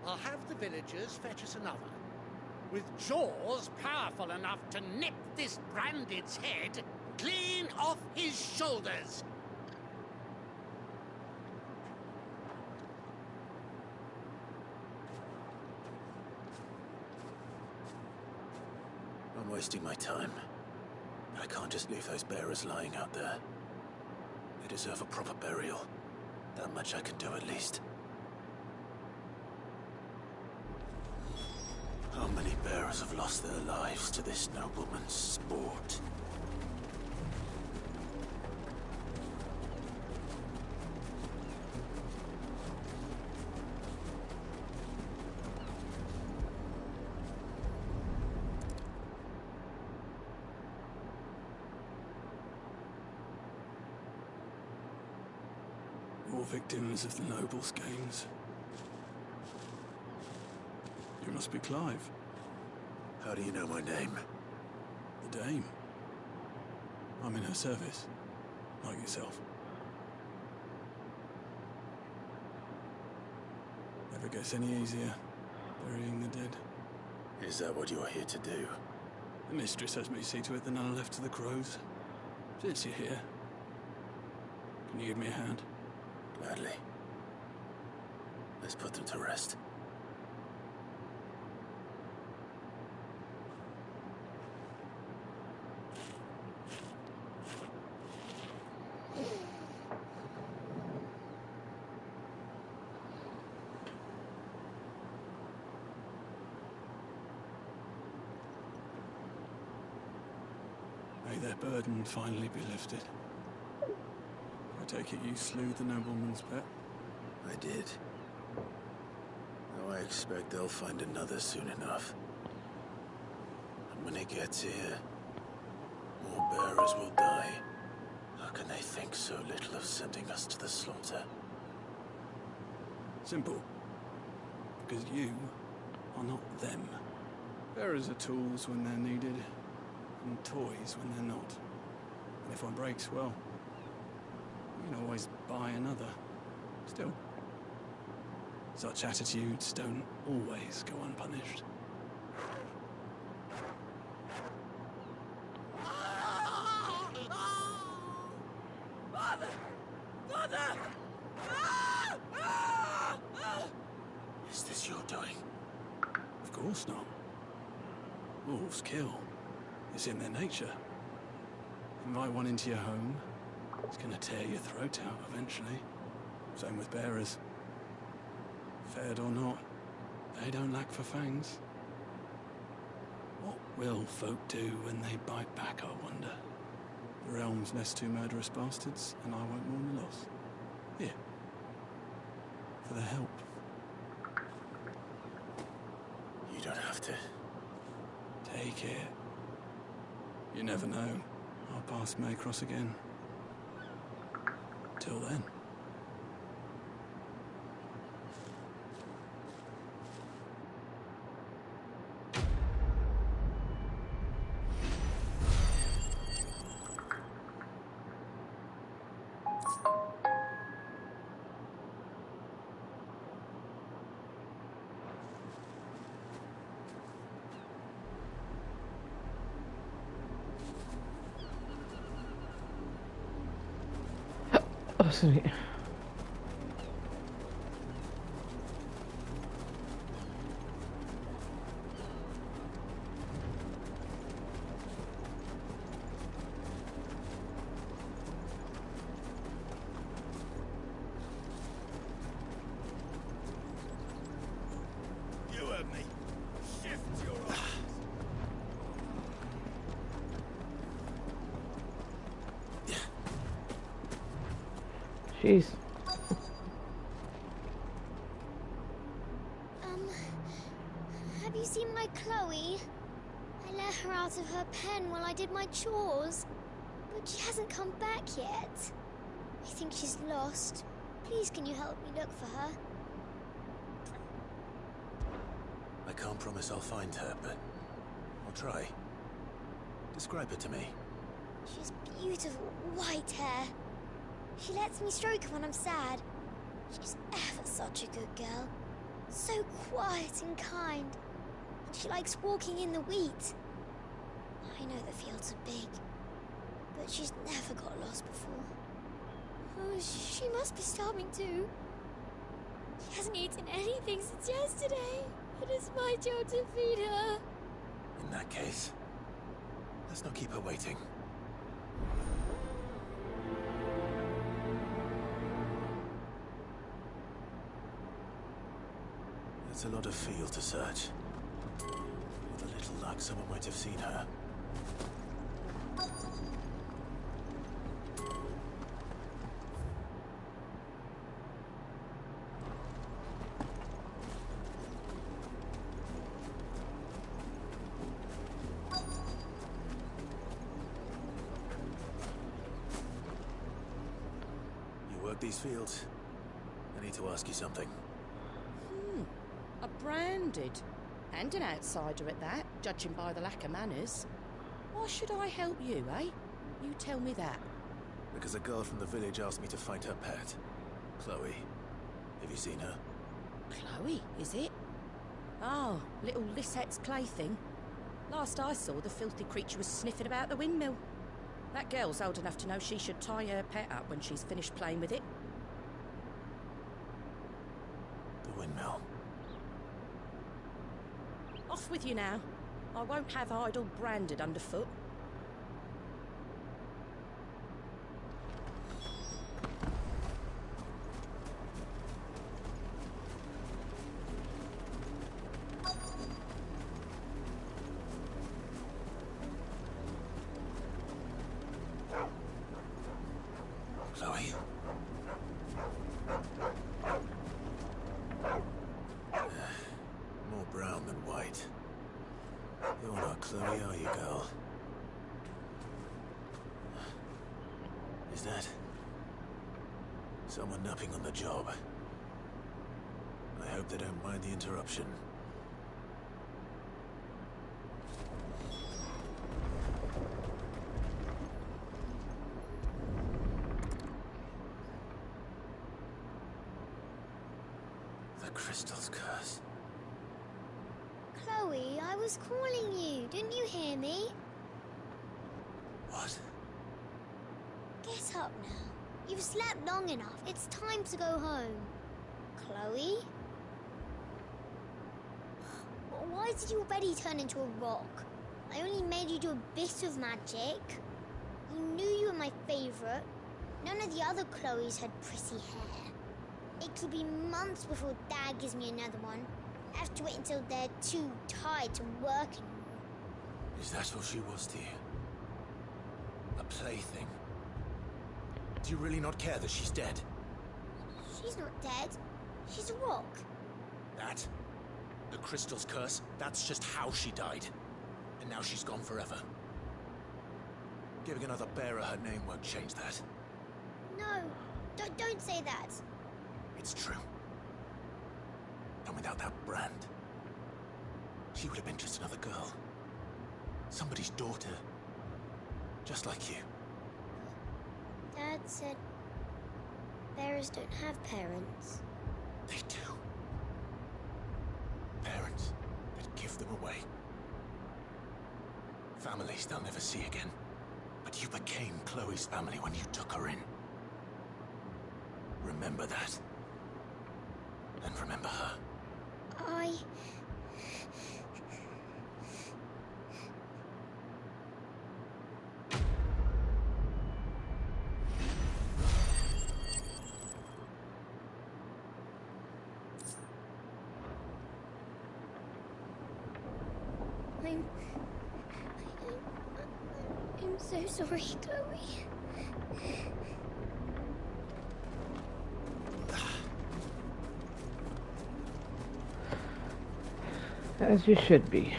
I'll have the villagers fetch us another. With jaws powerful enough to nip this Branded's head clean off his shoulders. I'm wasting my time. I can't just leave those bearers lying out there. They deserve a proper burial. That much I can do at least. How many bearers have lost their lives to this nobleman's sport? More victims of the nobles' games. You must be Clive. How do you know my name? The Dame. I'm in her service, like yourself. Never gets any easier, burying the dead. Is that what you're here to do? The mistress has me see to it that none are left to the crows. Since you're here, can you give me a hand? Gladly. Let's put them to rest. May their burden finally be lifted. I take it you slew the nobleman's pet? I did. Now I expect they'll find another soon enough. And when it gets here, more bearers will die. How can they think so little of sending us to the slaughter? Simple. Because you are not them. Bearers are tools when they're needed, and toys when they're not. And if one breaks, well, you can always buy another. Still, such attitudes don't always go unpunished. Father! Father! Is this your doing? Of course not. Wolves kill. It's in their nature. Invite one into your home, it's gonna tear your throat out eventually. Same with bearers. Fed or not, they don't lack for fangs. What will folk do when they bite back, I wonder? The realm's nest two murderous bastards, and I won't mourn the loss. Here. For the help. You don't have to. Take it. You never know. Our paths may cross again. Till then. Oh, sweet. You heard me. Shift your eyes. Jeez. Have you seen my Chloe? I let her out of her pen while I did my chores, but she hasn't come back yet. I think she's lost. Please, can you help me look for her? I can't promise I'll find her, but I'll try. Describe her to me. She's beautiful white hair. She lets me stroke her when I'm sad. She's ever such a good girl. So quiet and kind. And she likes walking in the wheat. I know the fields are big, but she's never got lost before. Oh, she must be starving too. She hasn't eaten anything since yesterday, and it's my job to feed her. In that case, let's not keep her waiting. That's a lot of field to search. With a little luck, someone might have seen her. You work these fields? I need to ask you something. A branded. And an outsider at that, judging by the lack of manners. Why should I help you, eh? You tell me that. Because a girl from the village asked me to find her pet. Chloe. Have you seen her? Chloe, is it? Oh, little Lissette's plaything. Last I saw, the filthy creature was sniffing about the windmill. That girl's old enough to know she should tie her pet up when she's finished playing with it. The windmill. Off with you now. I won't have idle branded underfoot. Chloe? More brown than white. You're not Chloe, are you, girl? Is that someone napping on the job? I hope they don't mind the interruption. The crystal's curse. Chloe, I was calling you. Didn't you hear me? What? Get up now. You've slept long enough. It's time to go home. Chloe? Why did you already turn into a rock? I only made you do a bit of magic. You knew you were my favourite. None of the other Chloes had pretty hair. It could be months before Dad gives me another one. I have to wait until they're too tired to work anymore. Is that what she was to you? A plaything? Do you really not care that she's dead? She's not dead. She's a rock. That? The crystal's curse? That's just how she died. And now she's gone forever. Giving another bearer her name won't change that. No, don't say that. It's true. And without that brand, she would have been just another girl. Somebody's daughter. Just like you. Dad said bearers don't have parents. They do. Parents that give them away. Families they'll never see again. But you became Chloe's family when you took her in. Remember that. And remember her. I'm so sorry, Chloe. As you should be.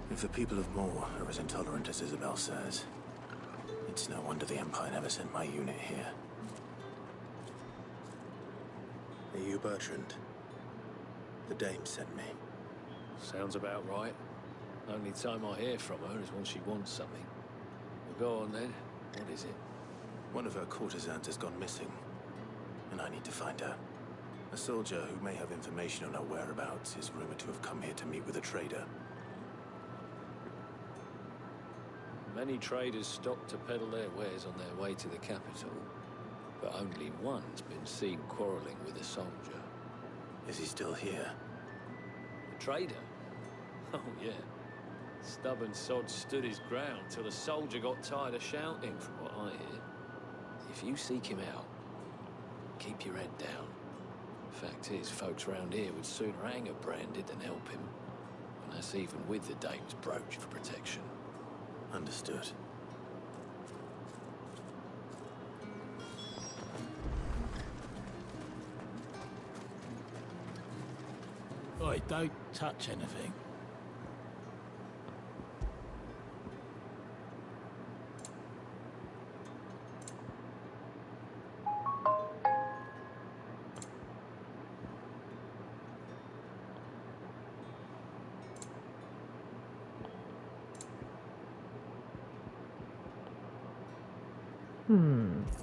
If the people of Moor are as intolerant as Isabel says, it's no wonder the Empire never sent my unit here. Are you Bertrand? The dame sent me. Sounds about right. Only time I hear from her is when she wants something. Well, go on then. What is it? One of her courtesans has gone missing, and I need to find her. A soldier who may have information on her whereabouts is rumored to have come here to meet with a trader. Many traders stopped to peddle their wares on their way to the capital, but only one's been seen quarreling with a soldier. Is he still here? A trader? Oh, yeah. Stubborn sod stood his ground till the soldier got tired of shouting, from what I hear. If you seek him out, keep your head down. Fact is, folks round here would sooner hang a branded than help him. And that's even with the dame's brooch for protection. Understood. Oi, don't touch anything.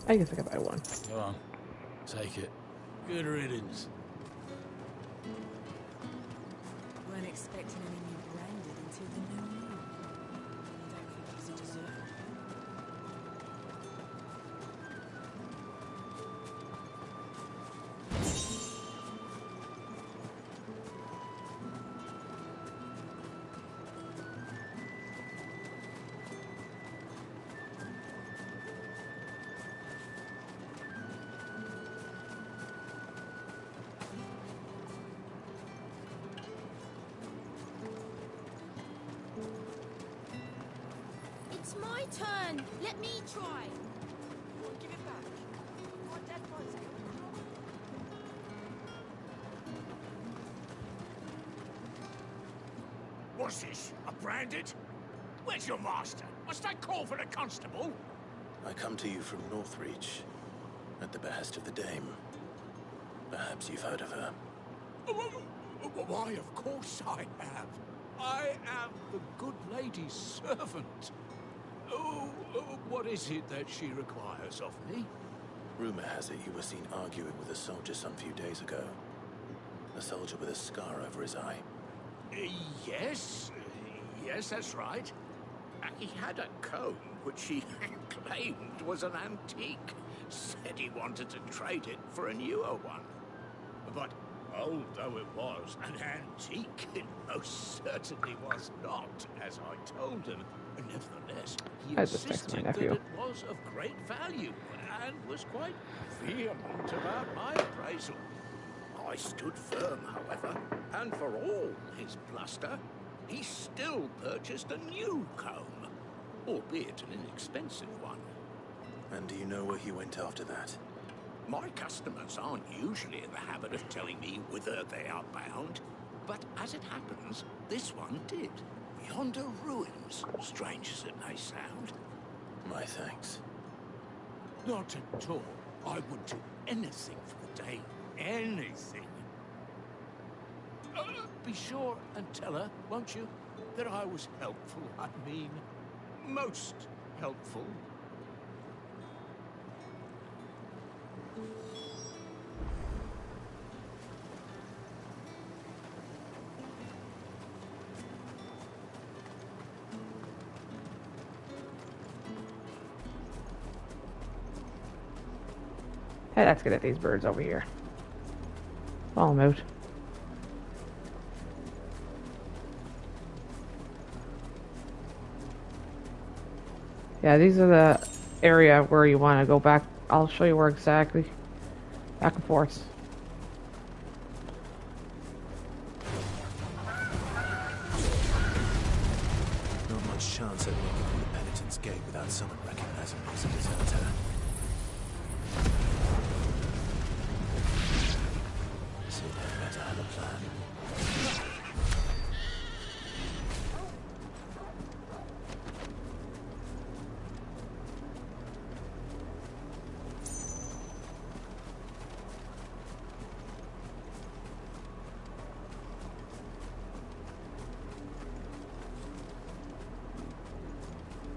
I guess I could buy one. Go on, take it. Good riddance. Weren't expecting any new branded until the new year. I don't think he's a deserter. It's my turn. Let me try. Give it back. My dad finds it. What's this? A branded? Where's your master? Must I call for the constable? I come to you from Northreach, at the behest of the Dame. Perhaps you've heard of her. Why, of course I have. I am the good lady's servant. What is it that she requires of me? Rumor has it you were seen arguing with a soldier some few days ago. A soldier with a scar over his eye. Yes, that's right. He had a comb which he claimed was an antique. Said he wanted to trade it for a newer one. But old though it was, an antique it most certainly was not, as I told him. Nevertheless, he insisted that it was of great value and was quite vehement about my appraisal. I stood firm, however, and for all his bluster, he still purchased a new comb, albeit an inexpensive one. And do you know where he went after that? My customers aren't usually in the habit of telling me whither they are bound, but as it happens, this one did. Yonder ruins, strange as it may sound. My thanks. Not at all. I would do anything for the day. Anything. Be sure and tell her, won't you, that I was helpful. I mean, most helpful. Hey, let's get at these birds over here. Follow them out. Yeah, these are the area where you want to go back. I'll show you where exactly. Back and forth. Not much chance I'd make it through the penitent's gate without someone recognizing me as a deserter. So I'd better have a plan.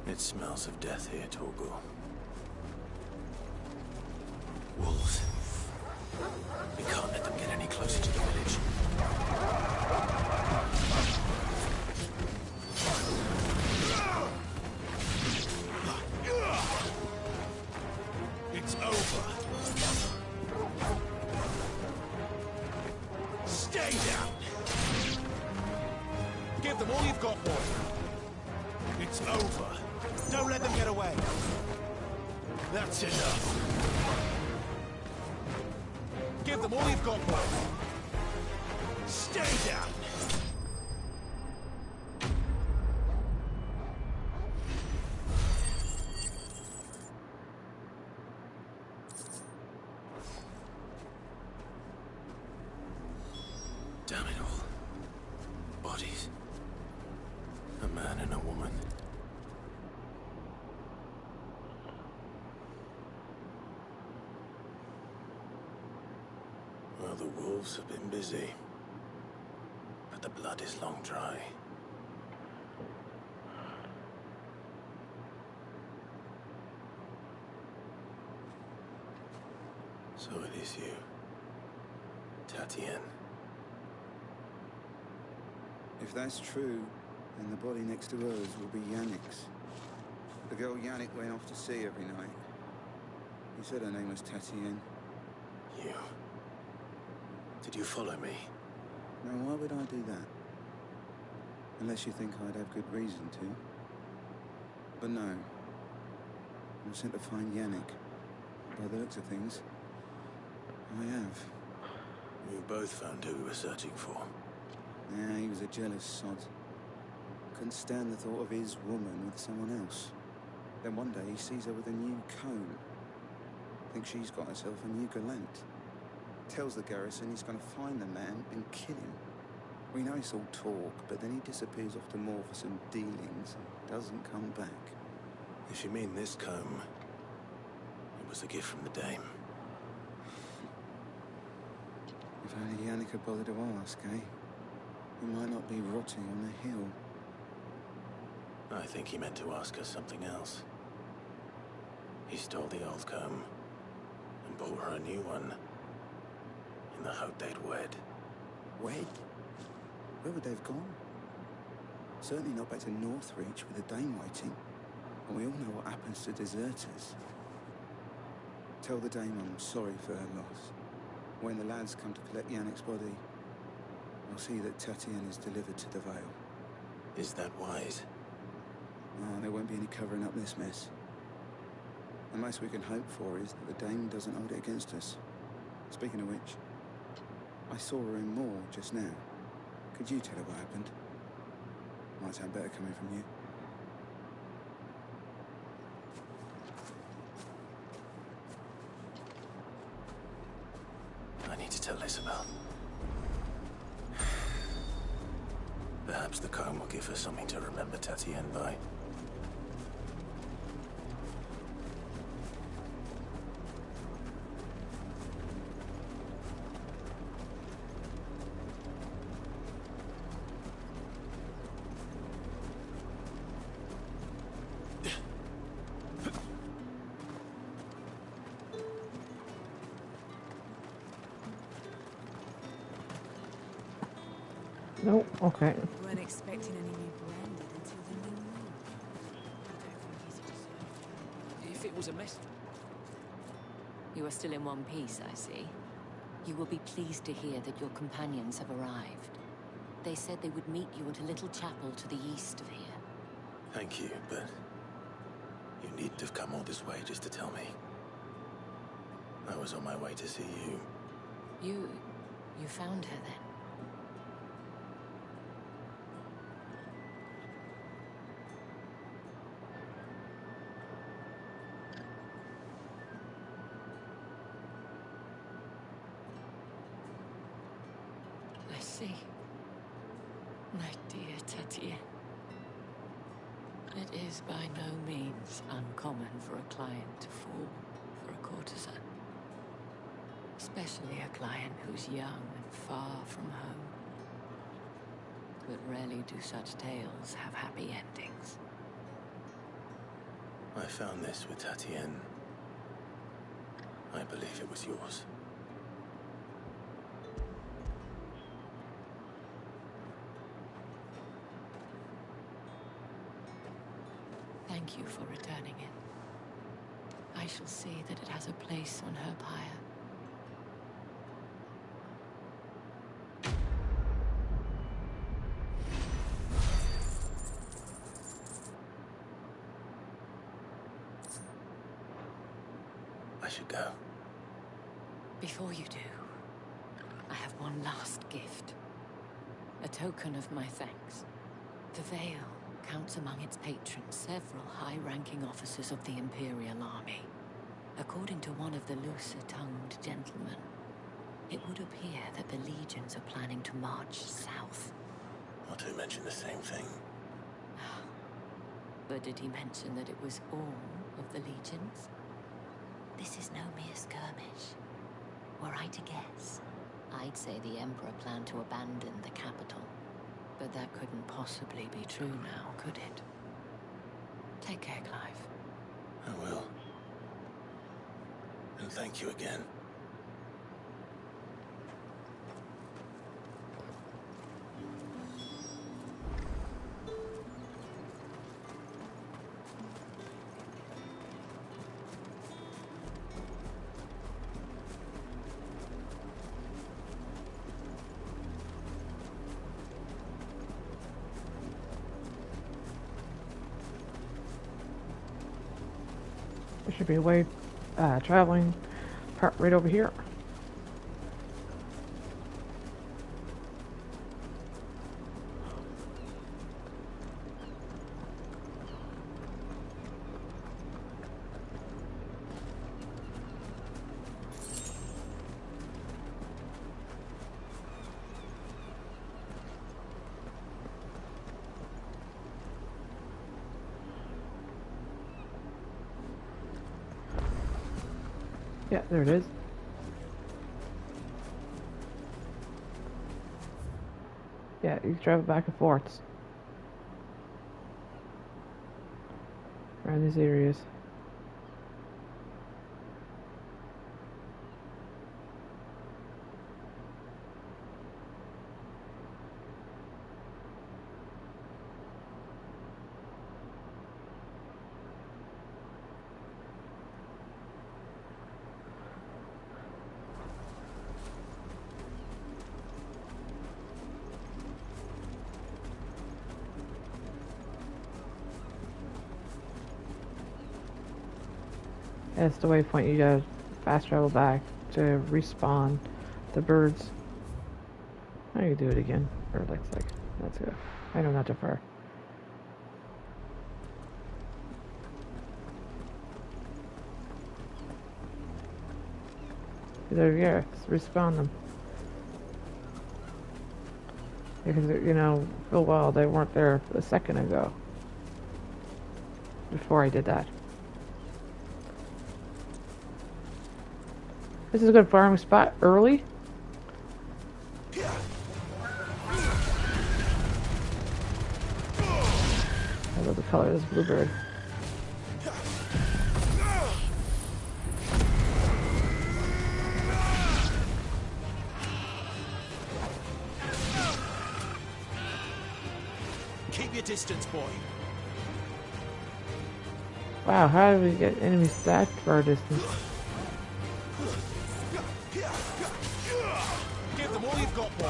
It smells of death here, Torgal. Wolves. We can't let them get any closer to the village. got, boy. It's over. Don't let them get away. That's enough. Give them all you've got, boy. Stay down. Damn it all. Bodies. A man and a woman. Well, the wolves have been busy. But the blood is long dry. So it is you. Tatienne. If that's true, then the body next to hers will be Yannick's. The girl Yannick went off to sea every night. He said her name was Tatienne. You. Did you follow me? Now, why would I do that? Unless you think I'd have good reason to. But no. I was sent to find Yannick. By the looks of things, I have. We both found who we were searching for. Yeah, he was a jealous sod. Couldn't stand the thought of his woman with someone else. Then one day he sees her with a new comb. Thinks she's got herself a new gallant. Tells the garrison he's going to find the man and kill him. We know it's all talk, but then he disappears off to Moor for some dealings and doesn't come back. If you mean this comb, it was a gift from the dame. If only Yannick had bothered to ask, eh? He might not be rotting on the hill. I think he meant to ask her something else. He stole the old comb and bought her a new one in the hope they'd wed. Wed? Where would they have gone? Certainly not back to Northreach with the dame waiting. And we all know what happens to deserters. Tell the dame I'm sorry for her loss. When the lads come to collect Yannick's body, I'll see that Tatienne is delivered to the Vale. Is that wise? Oh, there won't be any covering up this mess. The most we can hope for is that the dame doesn't hold it against us. Speaking of which, I saw her in Moor just now. Could you tell her what happened? Might sound better coming from you. I need to tell Isabel. Perhaps the comb will give her something to remember Tatienne by. Nope, okay. Weren't expecting any new branded until the new moon. If it was a mess... You are still in one piece, I see. You will be pleased to hear that your companions have arrived. They said they would meet you at a little chapel to the east of here. Thank you, but you needn't have come all this way just to tell me. I was on my way to see you. You found her then? I see. My dear Tatienne. It is by no means uncommon for a client to fall for a courtesan. Especially a client who's young and far from home. But rarely do such tales have happy endings. I found this with Tatienne. I believe it was yours. Thank you for returning it. I shall see that it has a place on her pyre. should go. Before you do, I have one last gift. A token of my thanks. The Vale counts among its patrons several high-ranking officers of the Imperial Army. According to one of the looser-tongued gentlemen, it would appear that the legions are planning to march south. Not to mention the same thing. But did he mention that it was all of the legions? This is no mere skirmish. Were I to guess, I'd say the Emperor planned to abandon the capital. But that couldn't possibly be true now, could it? Take care, Clive. I will. And thank you again. There should be a way traveling part right over here. Yeah, there it is. Yeah, you can travel back and forth around these areas. That's the waypoint. You gotta fast travel back to respawn the birds. Now you do it again. Or let's go. I know not too far. There you go. Respawn them. Because, you know, for a while they weren't there a second ago. Before I did that. This is a good farming spot early. I love the color of this bluebird. Keep your distance, boy. Wow, how do we get enemies that far distance? Give them all you've got, boy.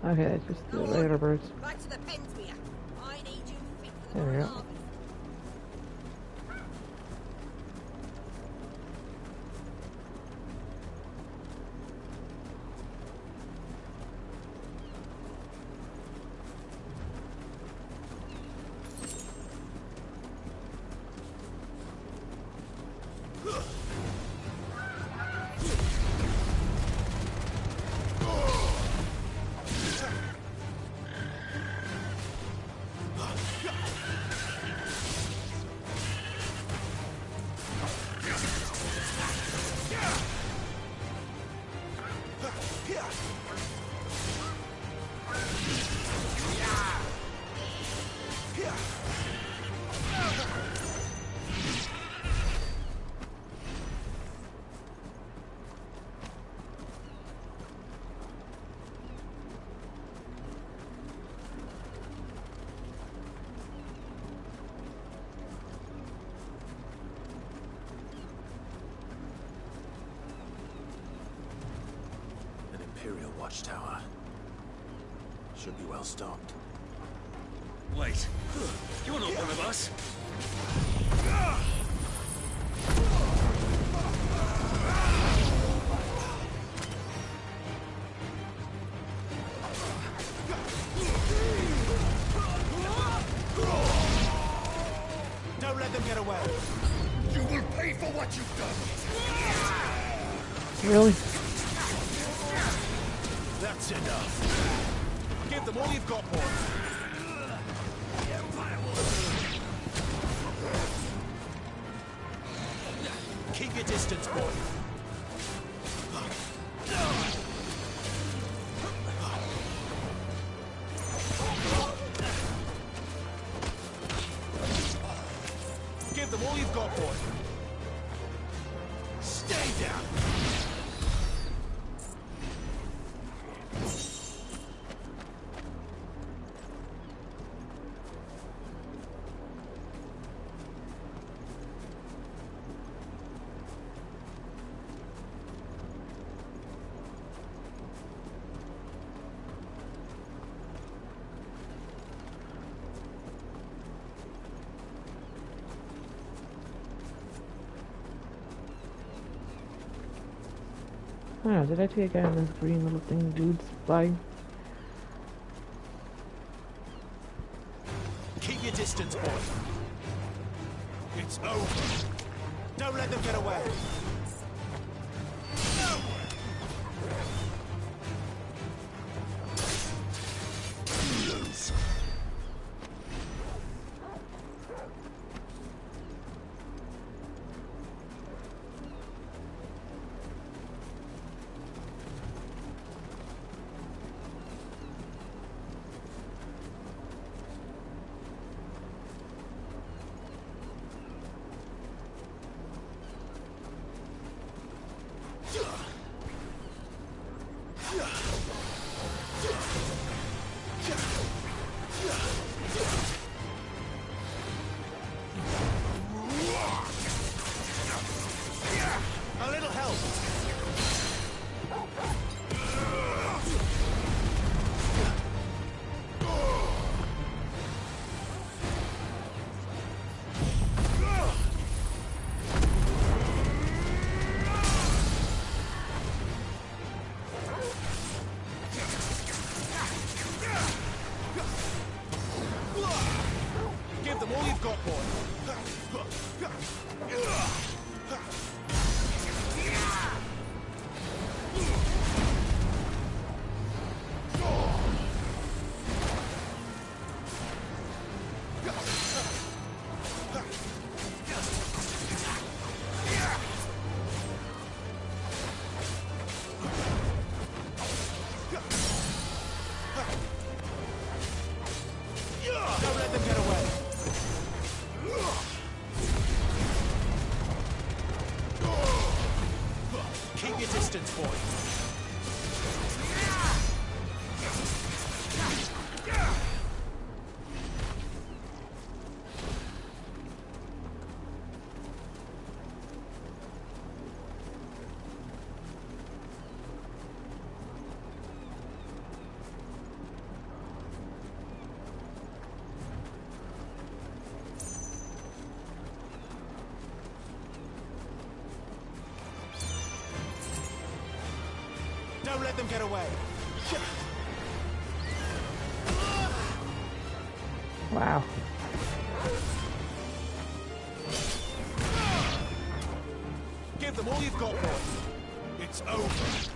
Okay, just the regular birds. Right to the pens, Mia. I need you fit for the There we go. harvest. Imperial watchtower. Should be well stocked. Wait, you're not one of us. Don't let them get away. You will pay for what you've done. Really? That's enough. Give them all you've got, boy. Keep your distance, boy. Give them all you've got, boy. Stay down. I don't know, did I see a guy on this green little thing dude's flying? Keep your distance, boy. It's over. Don't let them get away. A little help. Give them all you've got, boy. Don't let them get away. Keep your distance, boy. Don't let them get away. Wow. Give them all you've got, boy. It's over.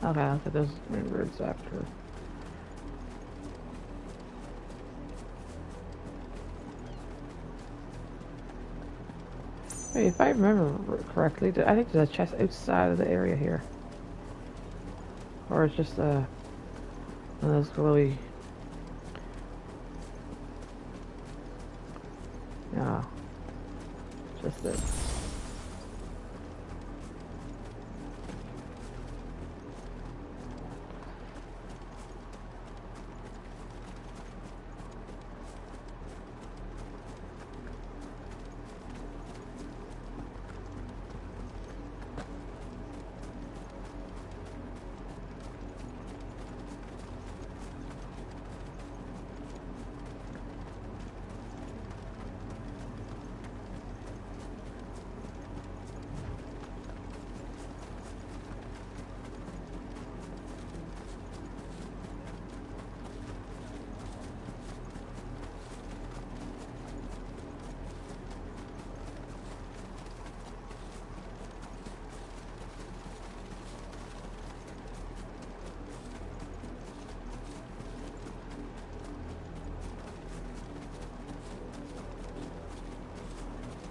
Okay, I'll put those birds after. Wait, if I remember correctly, I think there's a chest outside of the area here. Or it's just one of those glowy... No. Just this.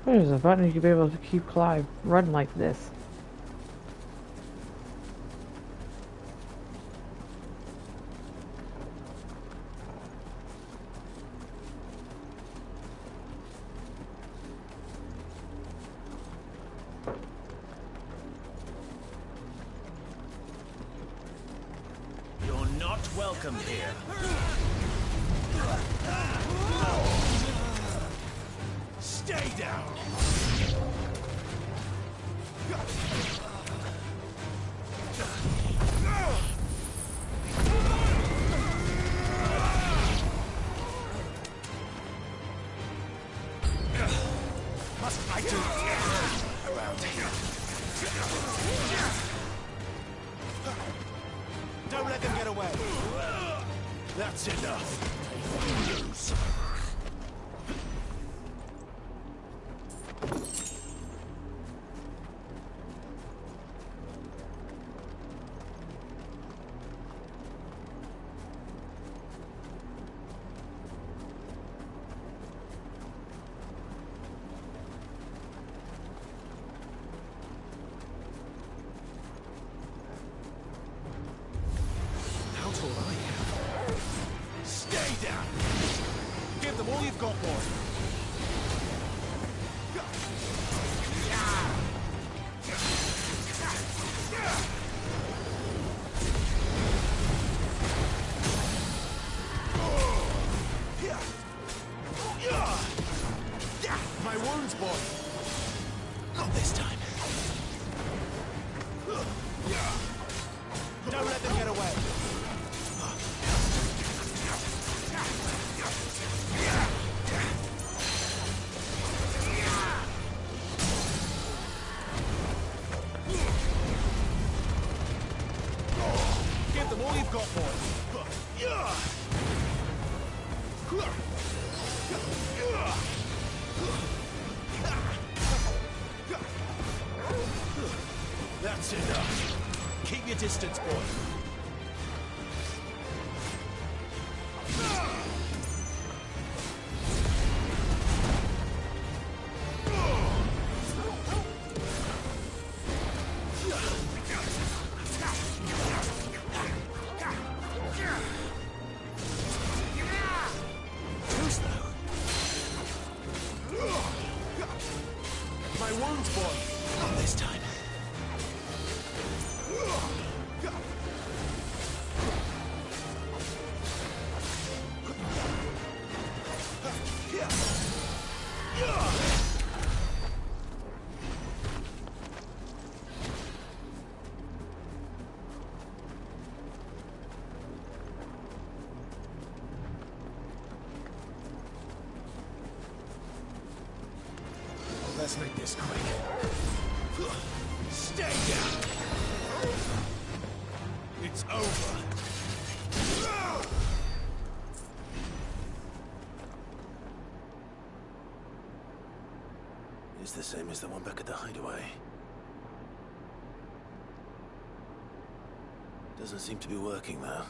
There's a button you could be able to keep Clive run like this. You're not welcome here. Stay down. Must I do around here? Don't let them get away. That's enough. Lose. How tall are you? Stay down! Give them all you've got, boy! My wounds, boy! Not this time. Don't let them get away. Give them all you've got, boy. That's enough. Keep your distance, boy. Too slow. My wounds, boy. Not this time. Let's make this quick. Stay down! It's over. It's the same as the one back at the hideaway. Doesn't seem to be working, though.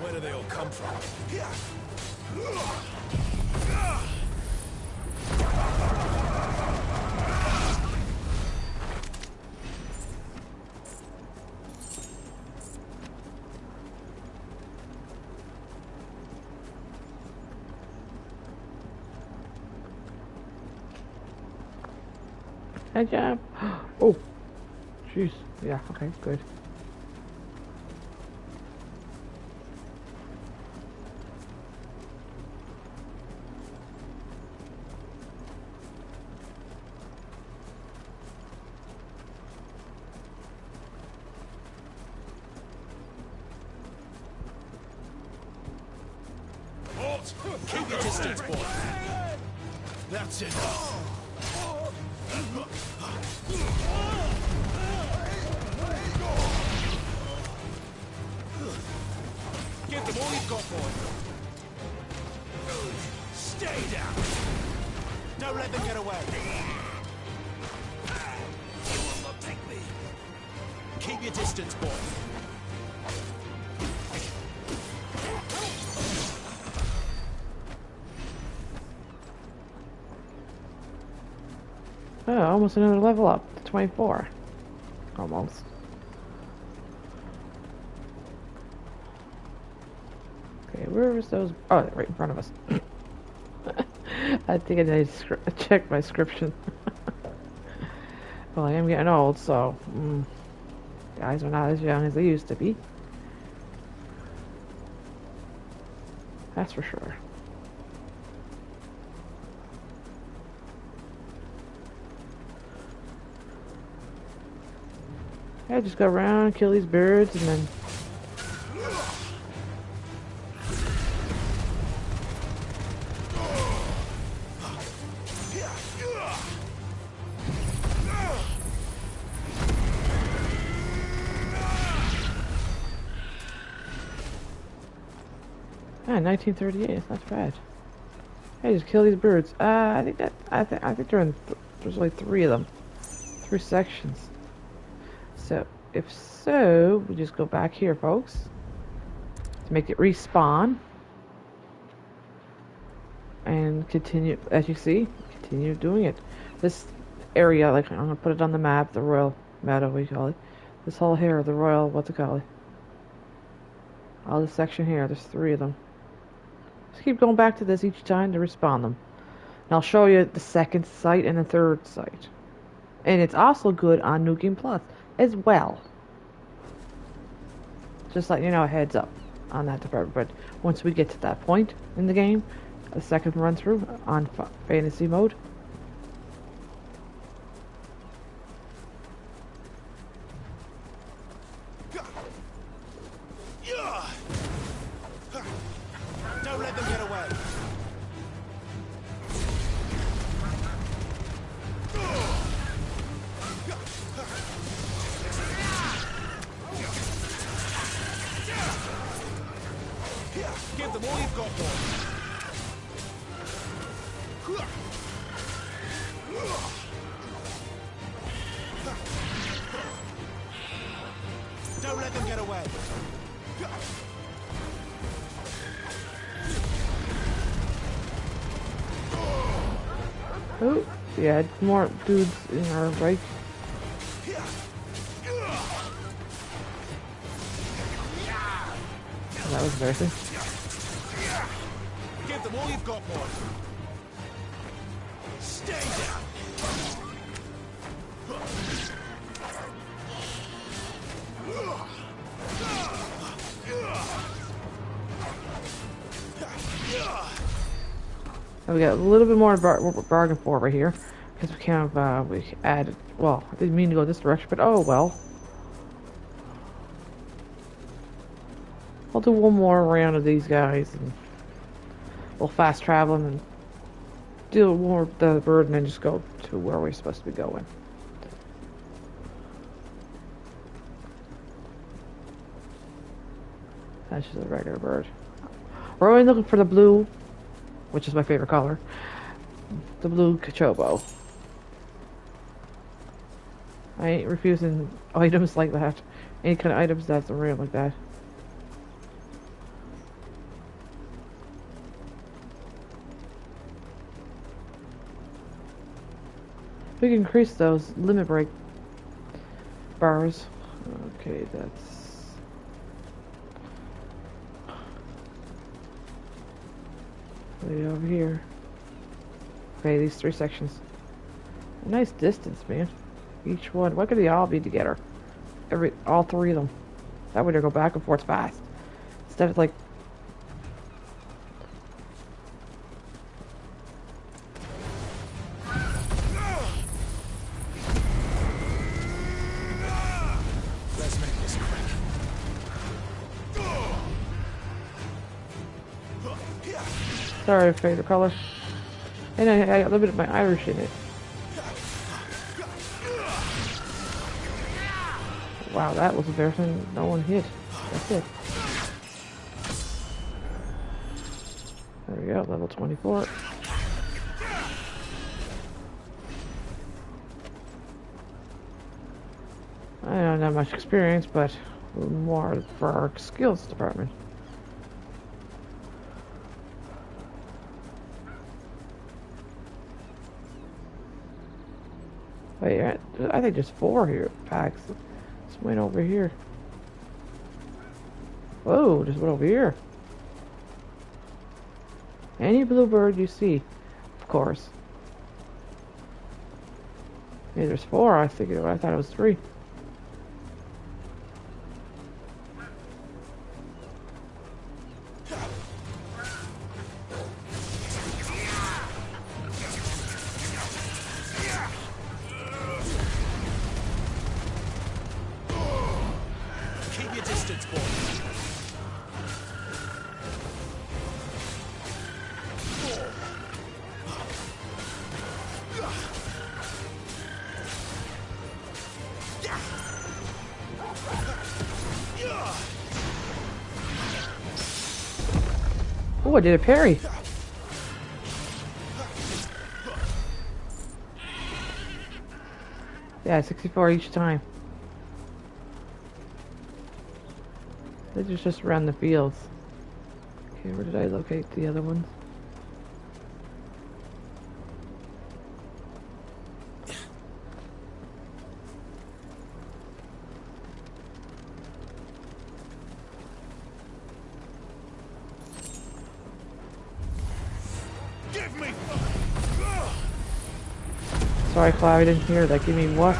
Where do they all come from? Head jab. Oh, jeez. Yeah. Okay. Good. distance, boy. That's it. Give them all you've got, boy. Stay down. Don't let them get away. You will not take me. Keep your distance, boy. Oh, almost another level up to 24. Almost. Okay, where is those? Oh, they're right in front of us. I think I need to check my description. Well, I am getting old, so guys are not as young as they used to be. That's for sure. I just go around, kill these birds, and then ah, 1938. It's not bad. I just kill these birds. I think they're in. There's only 3 of them, 3 sections. So, if so, we just go back here, folks, to make it respawn, and continue, as you see, continue doing it. This area, like, I'm going to put it on the map, the Royal Meadow, we call it. This whole here, the Royal, what's it called? All this section here, there's 3 of them. Just keep going back to this each time to respawn them. And I'll show you the 2nd site and the 3rd site. And it's also good on New Game Plus as well. Just like, you know, a heads up on that department. But once we get to that point in the game, a 2nd run through on fantasy mode. Don't let them get away. Give them all you've got, boy. Don't let them get away. Oh, yeah, more dudes in our right. That was embarrassing. Give them all you've got, boy. Stay down. And we got a little bit more bargain for over here because we kind of we added. Well, I didn't mean to go this direction, but oh well. I'll do one more round of these guys and we'll fast travel and do more of the bird and then just go to where we're supposed to be going. That's just a regular bird. We're only looking for the blue, which is my favorite color. The blue Cachobo. I ain't refusing items like that. Any kind of items that's rare like that. We can increase those limit break bars. Okay, that's way over here. Okay, these 3 sections. A nice distance, man. Each one. Why could they all be together? All 3 of them. That way they go back and forth fast. Instead of like. Let's make this quick. Sorry, favorite color. And I got a little bit of my Irish in it. Wow, that was embarrassing. No one hit. That's it. There we go, level 24. I don't have much experience, but more for our skills department. Wait, I think there's 4 here packs. Just went over here. Whoa, just went over here. Any bluebird you see, of course. Yeah, there's 4. I thought it was 3. Keep your distance, boy. Oh, I did a parry. Yeah, 64 each time. This is just around the fields. Okay, where did I locate the other ones? Give me. Sorry, Cloud, I didn't hear that. Give me what?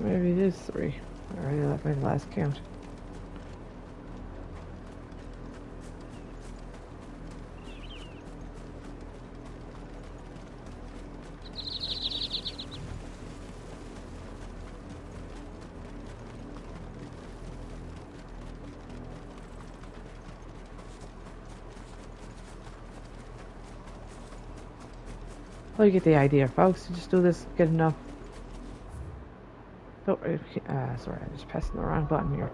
Maybe it is 3. Alright, that made the last count. Well, you get the idea, folks. You just do this, get enough. Oh, sorry, I'm just pressing the wrong button here.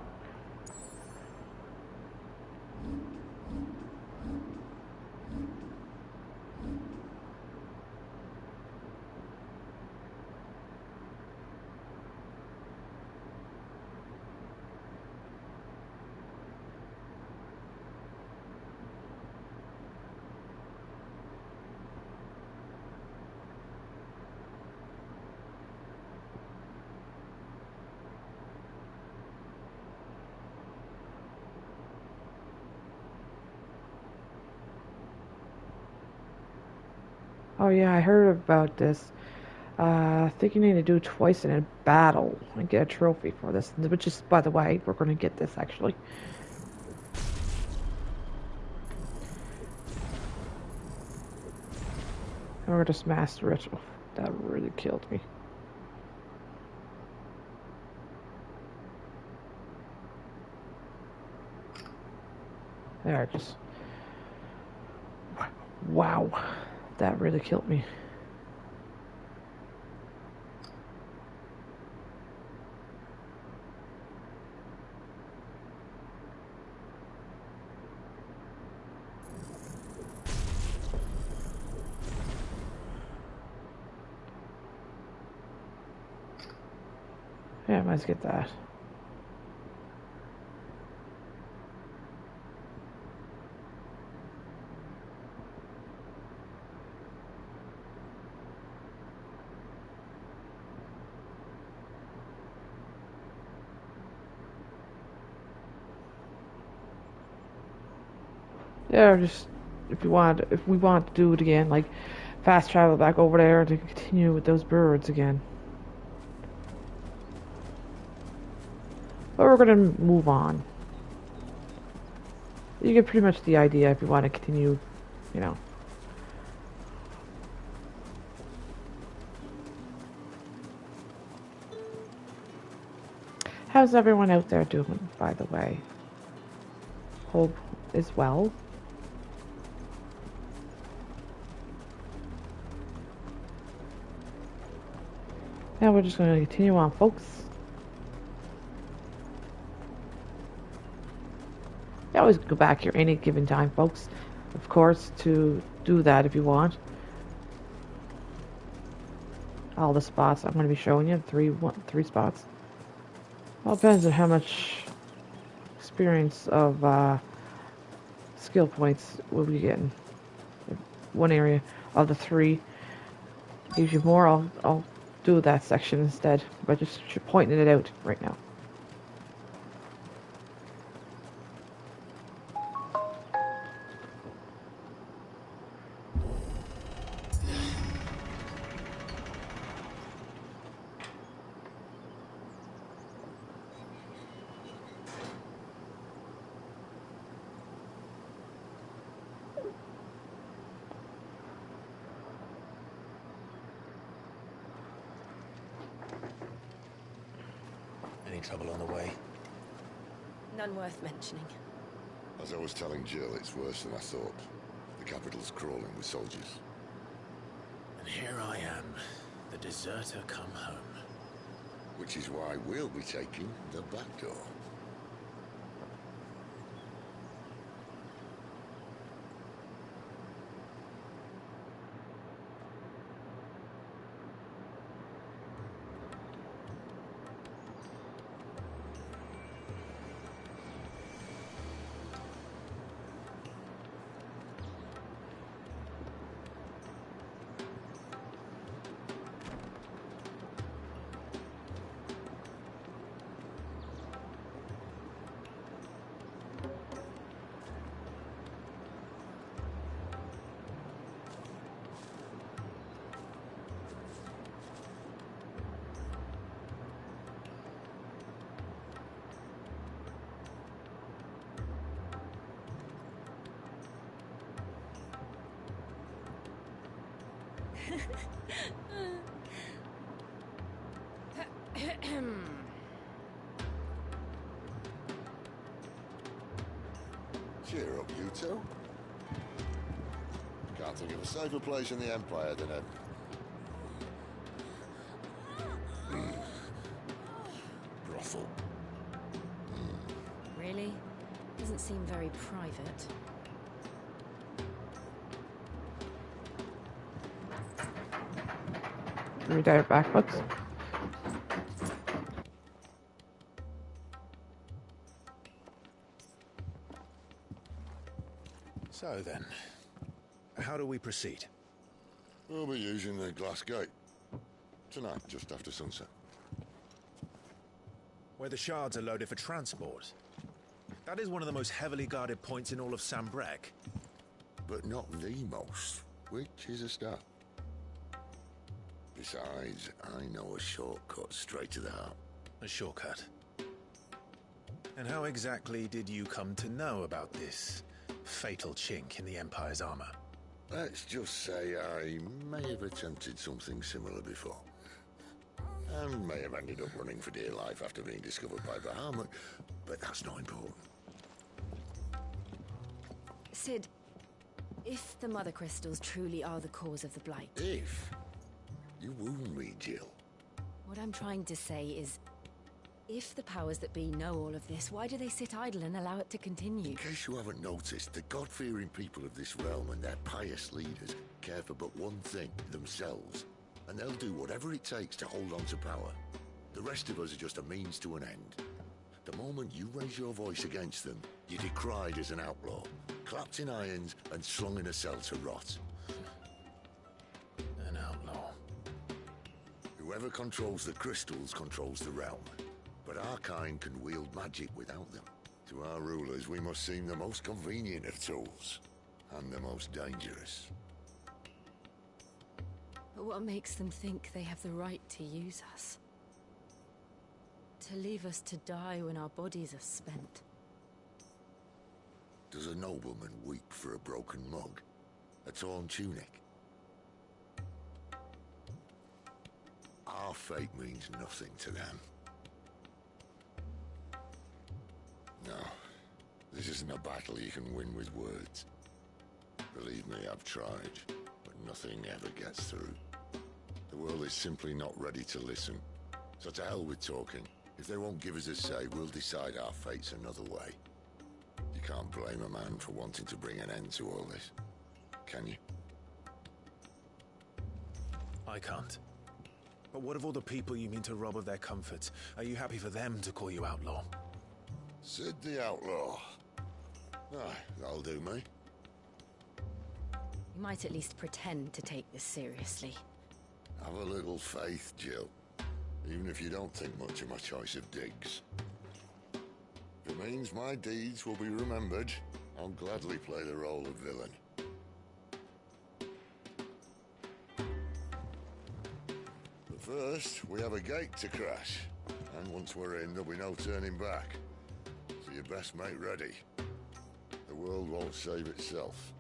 Oh yeah, I heard about this. I think you need to do twice in a battle and get a trophy for this. Which is, by the way, we're going to get this actually. And we're going to smash the ritual. That really killed me. There, just... Wow. That really killed me. Yeah, let's get that. Yeah, just if we want to do it again, like fast travel back over there to continue with those birds again. But we're gonna move on. You get pretty much the idea if you want to continue, you know. How's everyone out there doing, by the way? Hope is well. Now we're just going to continue on, folks. You always go back here any given time, folks. Of course, to do that if you want. All the spots I'm going to be showing you, three spots. All depends on how much experience of skill points we'll be getting. If one area of the 3 gives you more, I'll do that section instead, but just pointing it out right now. Any trouble on the way? None worth mentioning. As I was telling Jill, it's worse than I thought. The capital's crawling with soldiers. And here I am, the deserter come home. Which is why we'll be taking the back door. Cheer up, you two. Can't think of a safer place in the Empire than a... brothel. Really? Doesn't seem very private. Read out back books. So then, how do we proceed? We'll be using the glass gate. Tonight, just after sunset. Where the shards are loaded for transport. That is one of the most heavily guarded points in all of Sambrec. But not the most, which is a start. Besides, I know a shortcut straight to the heart. A shortcut? And how exactly did you come to know about this fatal chink in the Empire's armor? Let's just say I may have attempted something similar before. And may have ended up running for dear life after being discovered by Bahamut, but that's not important. Sid, if the Mother Crystals truly are the cause of the Blight... If? You wound me, Jill. What I'm trying to say is, if the powers that be know all of this, why do they sit idle and allow it to continue? In case you haven't noticed, the God-fearing people of this realm and their pious leaders care for but one thing, themselves. And they'll do whatever it takes to hold on to power. The rest of us are just a means to an end. The moment you raise your voice against them, you're decried as an outlaw, clapped in irons and slung in a cell to rot. An outlaw. Whoever controls the crystals controls the realm. But our kind can wield magic without them. To our rulers, we must seem the most convenient of tools. And the most dangerous. But what makes them think they have the right to use us? To leave us to die when our bodies are spent? Does a nobleman weep for a broken mug? A torn tunic? Our fate means nothing to them. No, this isn't a battle you can win with words. Believe me, I've tried, but nothing ever gets through. The world is simply not ready to listen. So to hell with talking. If they won't give us a say, we'll decide our fates another way. You can't blame a man for wanting to bring an end to all this, can you? I can't. But what of all the people you mean to rob of their comforts? Are you happy for them to call you outlaw? Sid the Outlaw. Aye, that'll do me. You might at least pretend to take this seriously. Have a little faith, Jill. Even if you don't think much of my choice of digs. If it means my deeds will be remembered, I'll gladly play the role of villain. But first, we have a gate to crash. And once we're in, there'll be no turning back. So you best make ready. The world won't save itself.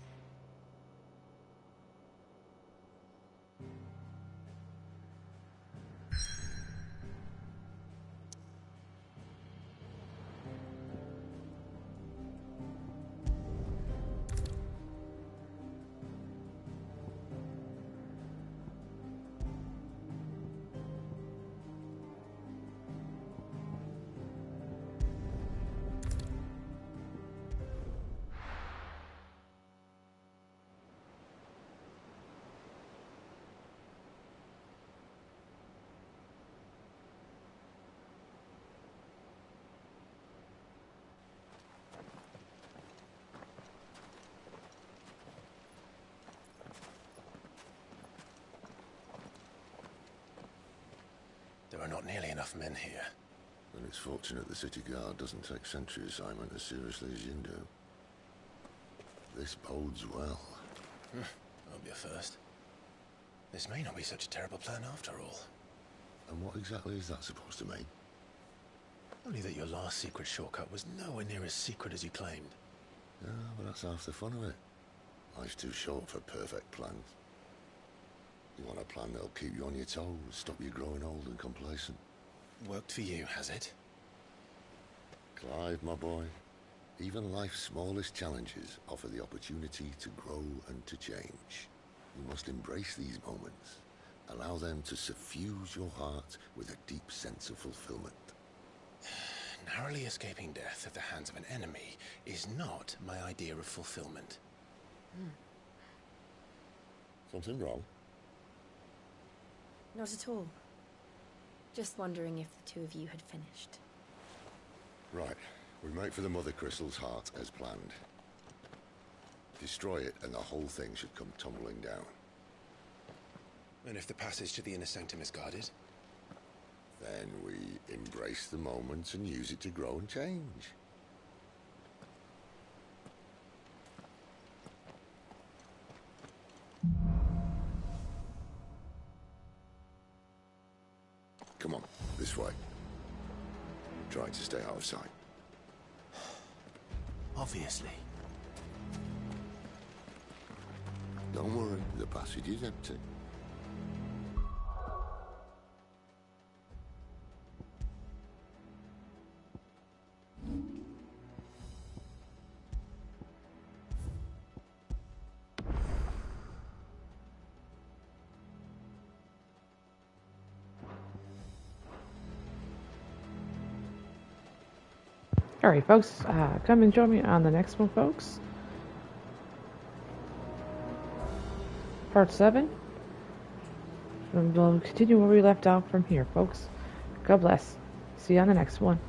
There are not nearly enough men here. Then it's fortunate the city guard doesn't take sentry assignment as seriously as you do. This bodes well. Won't be a first. This may not be such a terrible plan after all. And what exactly is that supposed to mean? Only that your last secret shortcut was nowhere near as secret as you claimed. Yeah, but that's half the fun of it. Life's too short for perfect plans. You want a plan that'll keep you on your toes, stop you growing old and complacent. Worked for you, has it? Clive, my boy, even life's smallest challenges offer the opportunity to grow and to change. You must embrace these moments. Allow them to suffuse your heart with a deep sense of fulfillment. Narrowly escaping death at the hands of an enemy is not my idea of fulfillment. Something wrong? Not at all. Just wondering if the two of you had finished. Right. We make for the Mother Crystal's heart as planned. Destroy it and the whole thing should come tumbling down. And if the passage to the inner sanctum is guarded? Then we embrace the moment and use it to grow and change. Come on, this way. Try to stay out of sight. Obviously. Don't worry, the passage is empty. Alright, folks, come and join me on the next one, folks. Part 7. And we'll continue where we left off from here, folks. God bless. See you on the next one.